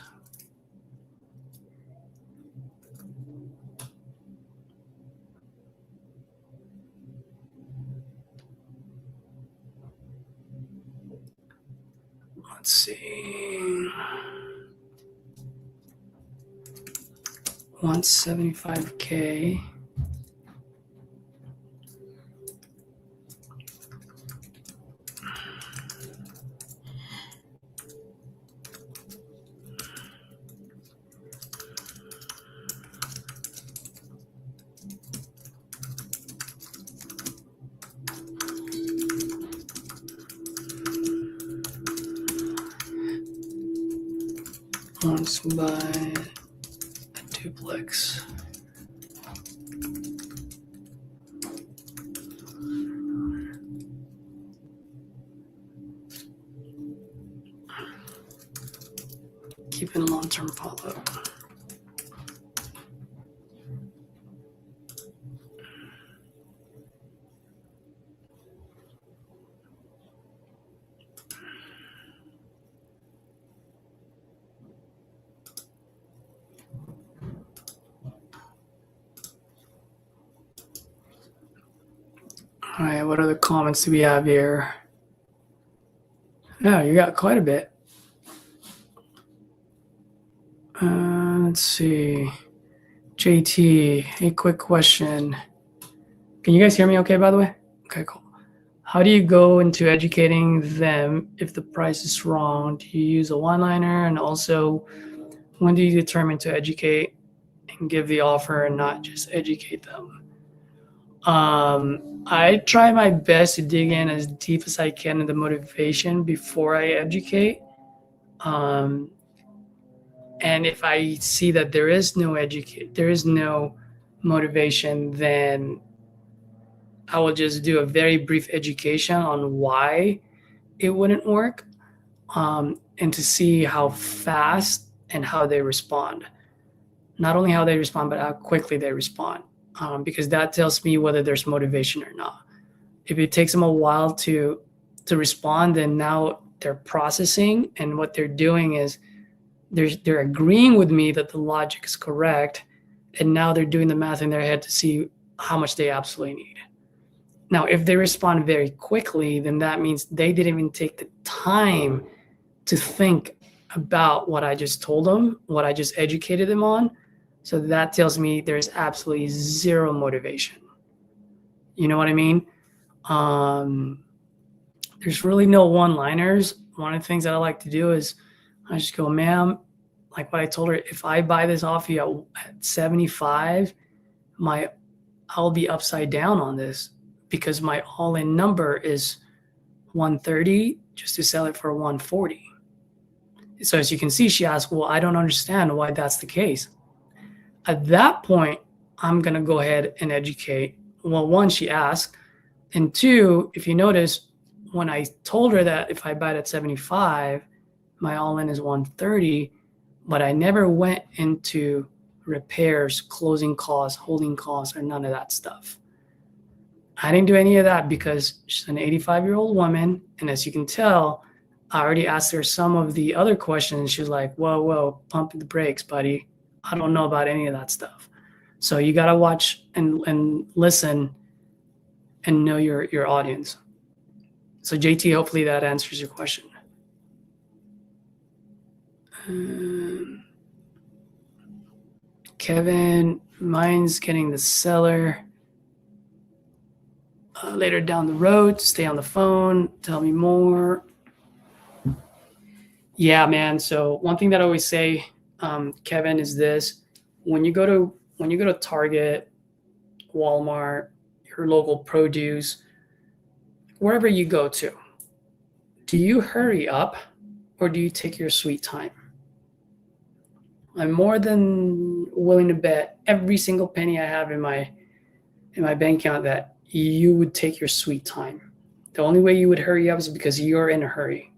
Let's see. 175K. Wants to buy a duplex. Keeping long-term follow-up. All right, what other comments do we have here? Yeah, you got quite a bit. Let's see. JT, a quick question. Can you guys hear me okay, by the way? Okay, cool. How do you go into educating them if the price is wrong? Do you use a one-liner? And also, when do you determine to educate and give the offer and not just educate them? I try my best to dig in as deep as I can in the motivation before I educate. And if I see that there is no motivation, then I will just do a very brief education on why it wouldn't work, and to see how fast and how they respond. Not only how they respond, but how quickly they respond. Because that tells me whether there's motivation or not. If it takes them a while to respond, then now they're processing, and what they're doing is they're agreeing with me that the logic is correct, and now they're doing the math in their head to see how much they absolutely need. Now, if they respond very quickly, then that means they didn't even take the time to think about what I just told them, what I just educated them on. So that tells me there's absolutely zero motivation. You know what I mean? There's really no one-liners. One of the things that I like to do is I just go, ma'am, like what I told her, if I buy this off you at 75, I'll be upside down on this because my all-in number is 130 just to sell it for 140. So as you can see, she asked, well, I don't understand why that's the case. At that point, I'm going to go ahead and educate. Well, one, she asked. And two, if you notice, when I told her that if I buy it at 75, my all-in is 130, but I never went into repairs, closing costs, holding costs, or none of that stuff. I didn't do any of that because she's an 85-year-old woman. And as you can tell, I already asked her some of the other questions. She was like, whoa, pump the brakes, buddy. I don't know about any of that stuff. So you got to watch and listen and know your audience. So JT, hopefully that answers your question. Kevin, mine's getting the seller later down the road. Stay on the phone. Tell me more. Yeah, man. So one thing that I always say, Kevin, is this: when you go to Target, Walmart, your local produce, wherever you go to, do you hurry up or do you take your sweet time? I'm more than willing to bet every single penny I have in my bank account that you would take your sweet time. The only way you would hurry up is because you're in a hurry,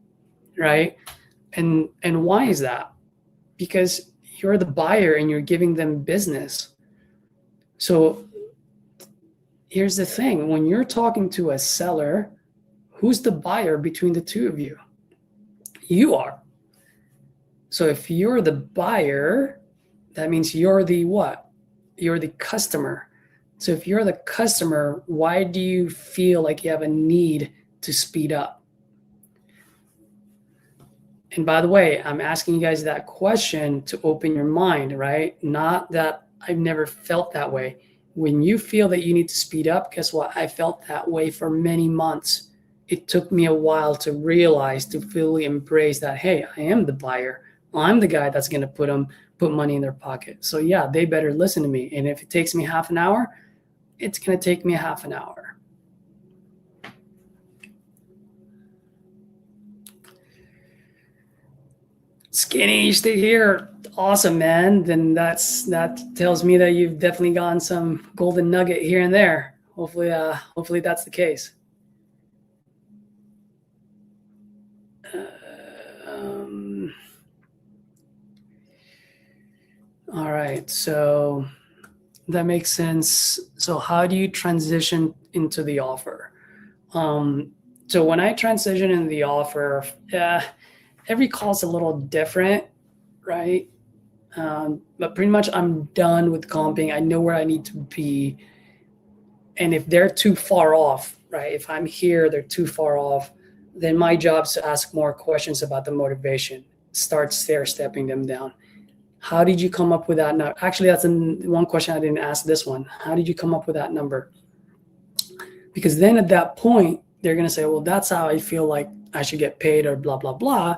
right? And why is that? Because you're the buyer and you're giving them business. So here's the thing. When you're talking to a seller, who's the buyer between the two of you? You are. So if you're the buyer, that means you're the what? You're the customer. So if you're the customer, why do you feel like you have a need to speed up? And by the way, I'm asking you guys that question to open your mind, right? Not that I've never felt that way. When you feel that you need to speed up, guess what? I felt that way for many months. It took me a while to realize, to fully embrace that, hey, I am the buyer. I'm the guy that's going to put money in their pocket. So yeah, they better listen to me. And if it takes me half an hour, it's going to take me half an hour. Skinny, you stay here. Awesome, man. Then that tells me that you've definitely gotten some golden nugget here and there. Hopefully that's the case. All right, so that makes sense. So how do you transition into the offer? So when I transition into the offer, every call is a little different, right? But pretty much I'm done with comping. I know where I need to be. And if they're too far off, right? If I'm here, they're too far off, then my job is to ask more questions about the motivation, start stair-stepping them down. How did you come up with that number? Actually, that's one question I didn't ask this one. How did you come up with that number? Because then at that point, they're going to say, well, that's how I feel like I should get paid or blah, blah, blah.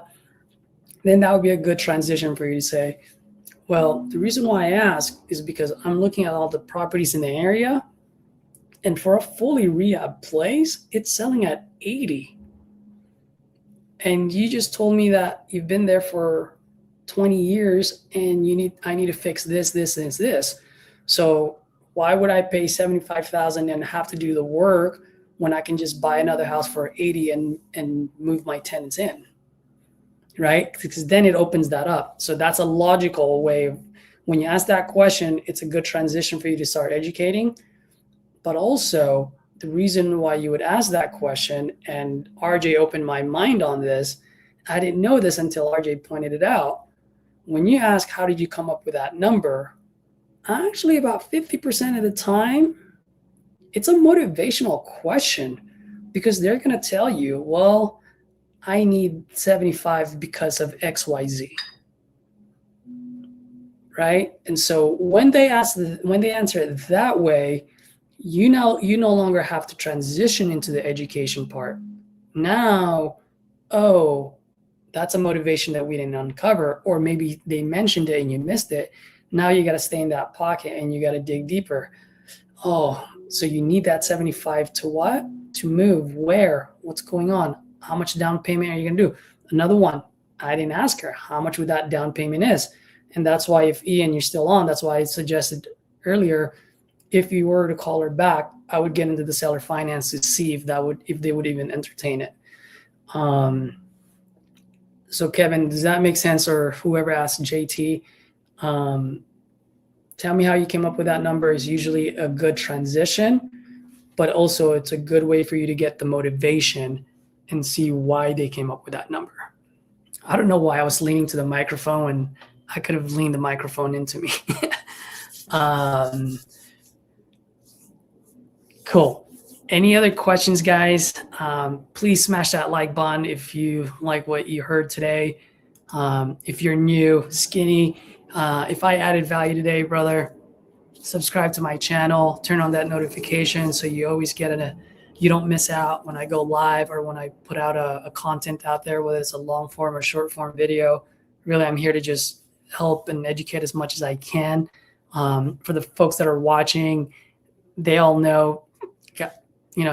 Then that would be a good transition for you to say, well, the reason why I ask is because I'm looking at all the properties in the area. And for a fully rehab place, it's selling at 80. And you just told me that you've been there for 20 years and I need to fix this, this, and this. So why would I pay $75,000 and have to do the work when I can just buy another house for 80 and move my tenants in, right? Because then it opens that up. So that's a logical way of, when you ask that question, it's a good transition for you to start educating. But also the reason why you would ask that question, and RJ opened my mind on this, I didn't know this until RJ pointed it out. When you ask, how did you come up with that number? Actually, about 50% of the time, it's a motivational question because they're going to tell you, well, I need 75 because of XYZ. Right? And so when they answer it that way, you no longer have to transition into the education part. Now, oh, that's a motivation that we didn't uncover, or maybe they mentioned it and you missed it. Now you got to stay in that pocket and you got to dig deeper. Oh, so you need that 75 to what? To move where? What's going on? How much down payment are you going to do? Another one, I didn't ask her how much would that down payment is. And that's why, if Ian, you're still on, that's why I suggested earlier, if you were to call her back, I would get into the seller finance to see if they would even entertain it. So Kevin, does that make sense? Or whoever asked JT, tell me how you came up with that number is usually a good transition, but also it's a good way for you to get the motivation and see why they came up with that number. I don't know why I was leaning to the microphone, and I could have leaned the microphone into me. Cool. Any other questions, guys? Please smash that like button if you like what you heard today. If you're new, Skinny, if I added value today, brother, subscribe to my channel, turn on that notification so you always get you don't miss out when I go live or when I put out a content out there, whether it's a long form or short form video. Really, I'm here to just help and educate as much as I can. For the folks that are watching, they all know,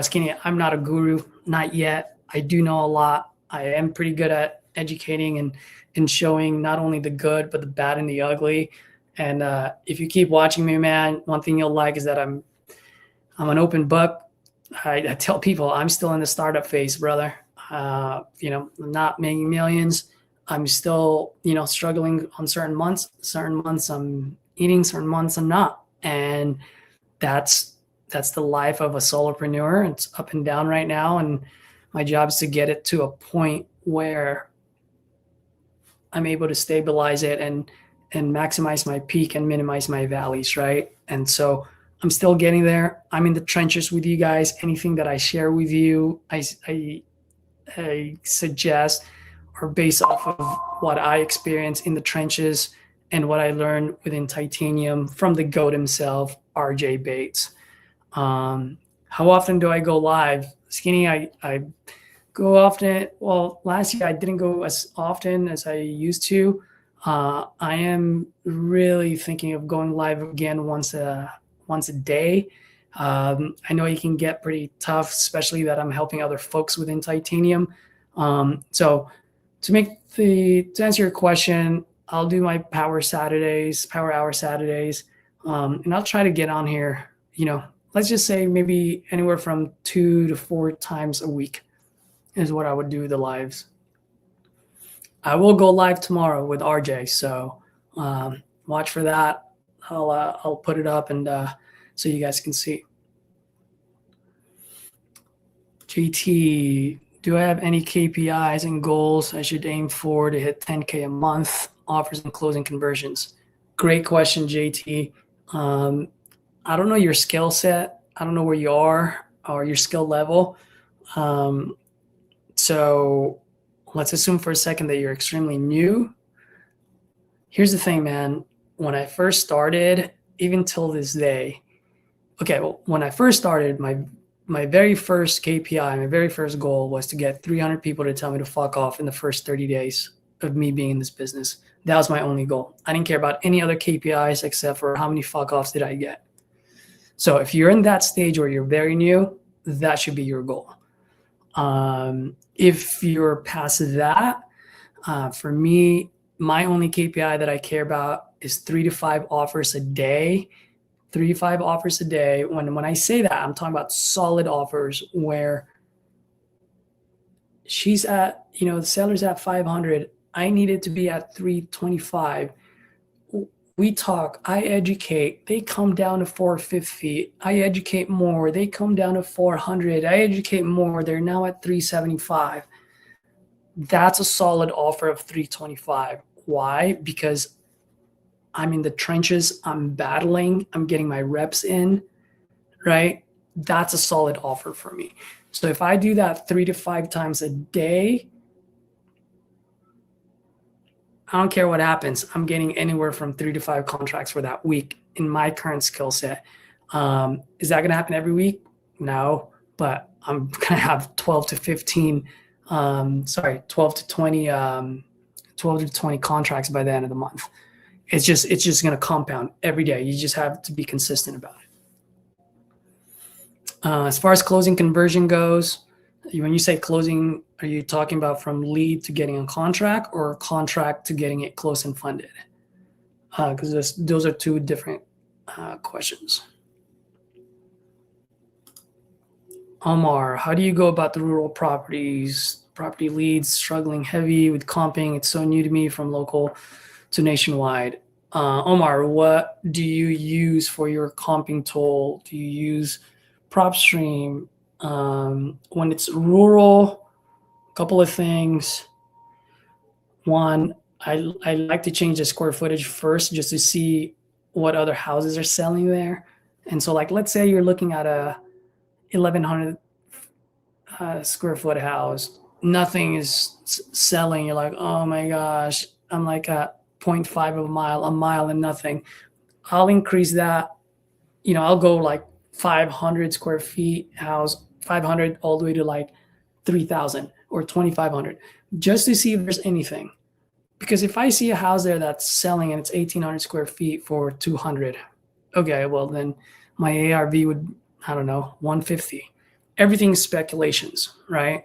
Skinny, I'm not a guru, not yet. I do know a lot. I am pretty good at educating and showing not only the good, but the bad and the ugly. And if you keep watching me, man, one thing you'll like is that I'm an open book. I tell people I'm still in the startup phase, brother. You know, I'm not making millions. I'm still, you know, struggling on certain months. Certain months I'm eating, certain months I'm not. And that's the life of a solopreneur. It's up and down right now. And my job is to get it to a point where I'm able to stabilize it and maximize my peak and minimize my valleys, right? And so I'm still getting there. I'm in the trenches with you guys. Anything that I share with you, I suggest are based off of what I experienced in the trenches and what I learned within Titanium from the GOAT himself, RJ Bates. How often do I go live? Skinny, I go often. Well, last year I didn't go as often as I used to. I am really thinking of going live again once a day. I know it can get pretty tough, especially that I'm helping other folks within Titanium. So to answer your question, I'll do my power hour Saturdays, and I'll try to get on here, you know, let's just say maybe anywhere from 2 to 4 times a week is what I would do the lives. I will go live tomorrow with RJ, so watch for that. I'll put it up and so you guys can see. JT, do I have any KPIs and goals I should aim for to hit 10K a month, offers and closing conversions? Great question, JT. I don't know your skill set. I don't know where you are or your skill level. So let's assume for a second that you're extremely new. Here's the thing, man. When I first started, even till this day, when I first started, my very first KPI, my very first goal was to get 300 people to tell me to fuck off in the first 30 days of me being in this business. That was my only goal. I didn't care about any other KPIs except for how many fuck offs did I get. So if you're in that stage where you're very new, that should be your goal. If you're past that, for me, my only KPI that I care about is 3 to 5 offers a day. 3 to 5 offers a day. When I say that, I'm talking about solid offers where she's at, you know, the seller's at 500. I need it to be at 325. We talk, I educate, they come down to 450. I educate more, they come down to 400. I educate more, they're now at 375. That's a solid offer of 325. Why? Because I'm in the trenches, I'm battling, I'm getting my reps in, right? That's a solid offer for me. So if I do that 3 to 5 times a day, I don't care what happens. I'm getting anywhere from 3 to 5 contracts for that week in my current skill set. Is that going to happen every week? No, but I'm going to have 12 to 20 contracts by the end of the month. It's just going to compound every day. You just have to be consistent about it. As far as closing conversion goes, when you say closing, are you talking about from lead to getting a contract or contract to getting it closed and funded? Because those are 2 different questions. Omar, how do you go about the rural property leads struggling heavy with comping? It's so new to me from local to nationwide. Omar, what do you use for your comping tool? Do you use PropStream? When it's rural, a couple of things. One, I like to change the square footage first just to see what other houses are selling there. And so, like, let's say you're looking at a 1,100 square foot house. Nothing is selling. You're like, oh my gosh, I'm like at 0.5 of a mile and nothing. I'll increase that. You know, I'll go like 500 square feet house, 500 all the way to like 3,000 or 2,500 just to see if there's anything. Because if I see a house there that's selling and it's 1,800 square feet for 200, okay, well then my ARV would, I don't know, 150. Everything's speculations, right?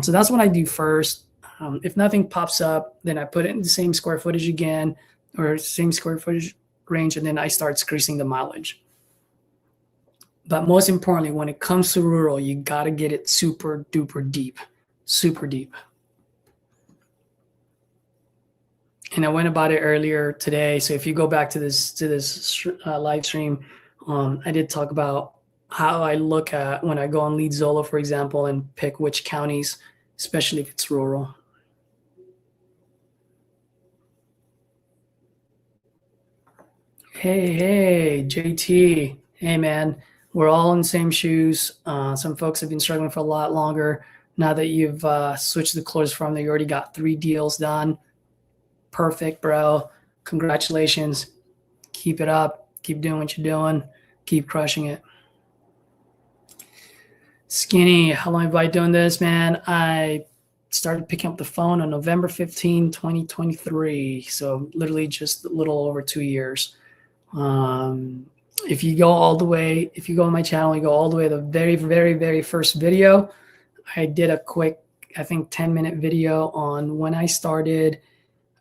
So that's what I do first. If nothing pops up, then I put it in the same square footage again, or same square footage range, and then I start increasing the mileage. But most importantly, when it comes to rural, you got to get it super duper deep, super deep. And I went about it earlier today. So if you go back to this live stream, I did talk about how I look at when I go on LeadZola, for example, and pick which counties, especially if it's rural. Hey, JT. Hey, man. We're all in the same shoes. Some folks have been struggling for a lot longer. Now that you've switched the close from, you already got 3 deals done. Perfect, bro. Congratulations. Keep it up. Keep doing what you're doing. Keep crushing it. Skinny, how long have I been doing this, man? I started picking up the phone on November 15, 2023. So literally just a little over 2 years. If you go on my channel, you go all the way to the very, very, very first video. I did a quick, I think 10-minute video on when I started,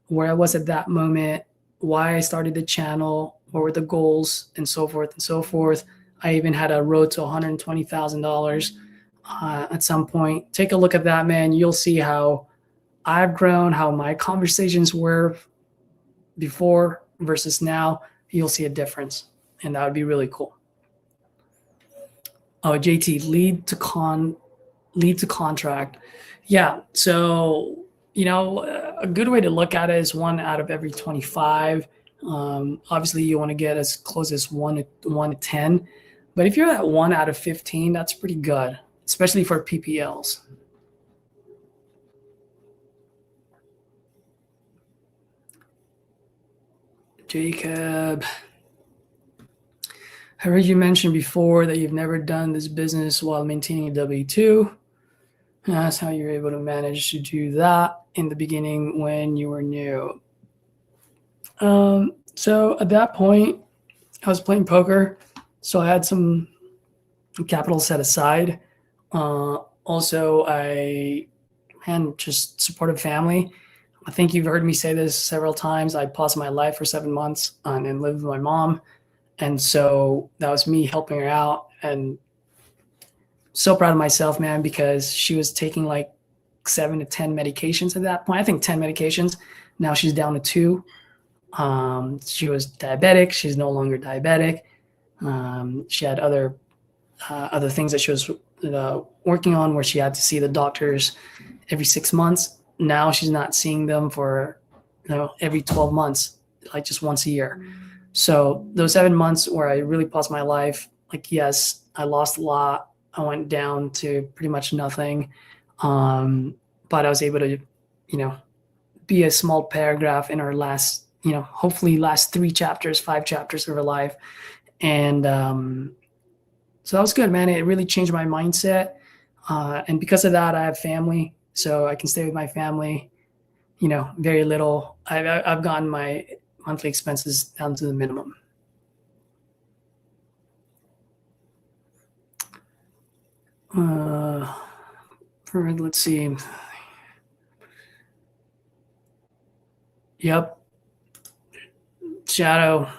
where I was at that moment, why I started the channel, what were the goals, and so forth and so forth. I even had a road to $120,000 at some point. Take a look at that, man. You'll see how I've grown, how my conversations were before versus now. You'll see a difference, and that would be really cool. Oh, JT, lead to contract. Yeah, so a good way to look at it is 1 out of every 25. Obviously, you want to get as close as 1 to 10. But if you're at 1 out of 15, that's pretty good, especially for PPLs. Jacob, I heard you mention before that you've never done this business while maintaining a W-2. That's how you're able to manage to do that in the beginning when you were new. So at that point, I was playing poker, so I had some capital set aside. Also, I had just supportive family. I think you've heard me say this several times. I paused my life for 7 months and lived with my mom. And so that was me helping her out, and so proud of myself, man, because she was taking like 7 to 10 medications at that point. I think 10 medications. Now she's down to 2. She was diabetic. She's no longer diabetic. She had other things that she was working on, where she had to see the doctors every 6 months. Now she's not seeing them for every 12 months, like just once a year. So those 7 months where I really paused my life, like, yes, I lost a lot. I went down to pretty much nothing. But I was able to, be a small paragraph in our last, hopefully last 3 chapters, 5 chapters of her life. And so that was good, man. It really changed my mindset. And because of that, I have family, so I can stay with my family, very little. I've gotten my monthly expenses down to the minimum. Let's see. Yep. Jacob,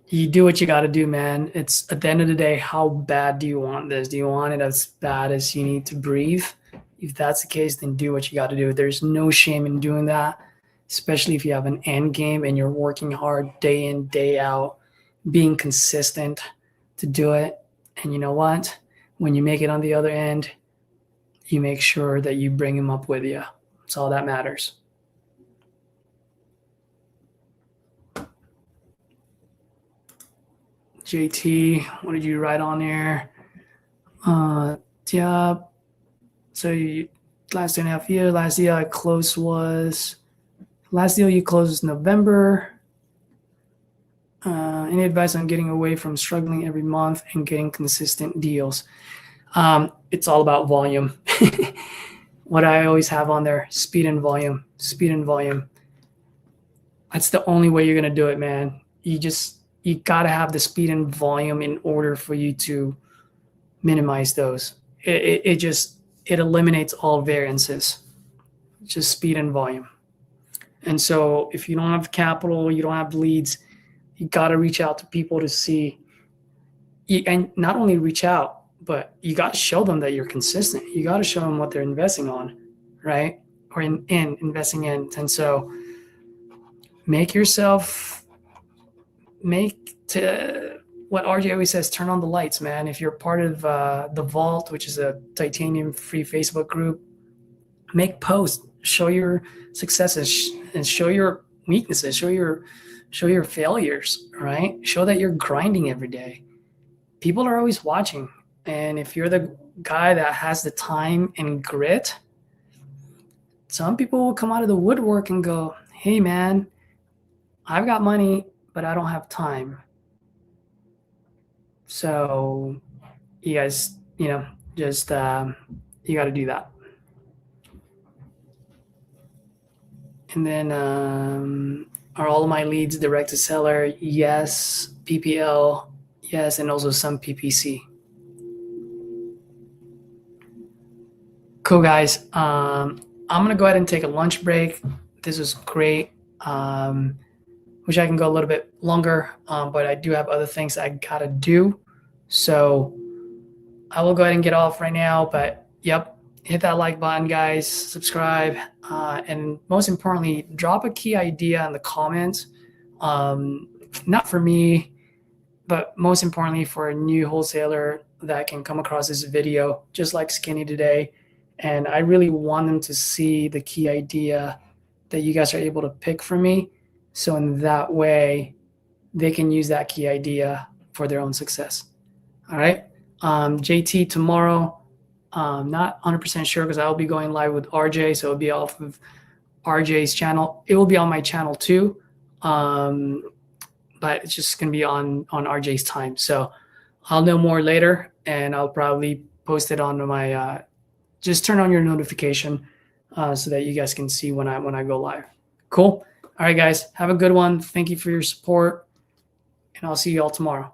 you do what you got to do, man. It's at the end of the day, how bad do you want this? Do you want it as bad as you need to breathe? If that's the case, then do what you got to do. There's no shame in doing that, especially if you have an end game and you're working hard day in, day out, being consistent to do it. And you know what? When you make it on the other end, you make sure that you bring him up with you. That's all that matters. JT, what did you write on there? Yeah. So last 2.5 years, last deal I closed last deal you closed was November. Any advice on getting away from struggling every month and getting consistent deals? It's all about volume. What I always have on there, speed and volume, speed and volume. That's the only way you're going to do it, man. You got to have the speed and volume in order for you to minimize those. It just, it eliminates all variances, just speed and volume. And so if you don't have capital, you don't have leads, you got to reach out to people to see, and not only reach out, but you got to show them that you're consistent. You got to show them what they're investing on, right? Or in investing in. And so make what RJ always says, turn on the lights, man. If you're part of the Vault, which is a titanium free Facebook group, make posts, show your successes and show your weaknesses, show your failures, right? Show that you're grinding every day. People are always watching. And if you're the guy that has the time and grit, some people will come out of the woodwork and go, hey man, I've got money, but I don't have time. So you guys, just you got to do that. And then are all of my leads direct to seller? Yes. PPL? Yes. And also some PPC. Cool, guys. I'm going to go ahead and take a lunch break. This was great. Wish I can go a little bit longer, but I do have other things I got to do. So I will go ahead and get off right now. But yep, hit that like button, guys. Subscribe. And most importantly, drop a key idea in the comments. Not for me, but most importantly for a new wholesaler that can come across this video, just like Skinny today. And I really want them to see the key idea that you guys are able to pick from me. So in that way, they can use that key idea for their own success. All right. JT tomorrow, not 100% sure because I'll be going live with RJ. So it'll be off of RJ's channel. It will be on my channel too. But it's just going to be on RJ's time. So I'll know more later and I'll probably post it on my, just turn on your notification so that you guys can see when I go live. Cool. All right, guys, have a good one. Thank you for your support and I'll see you all tomorrow.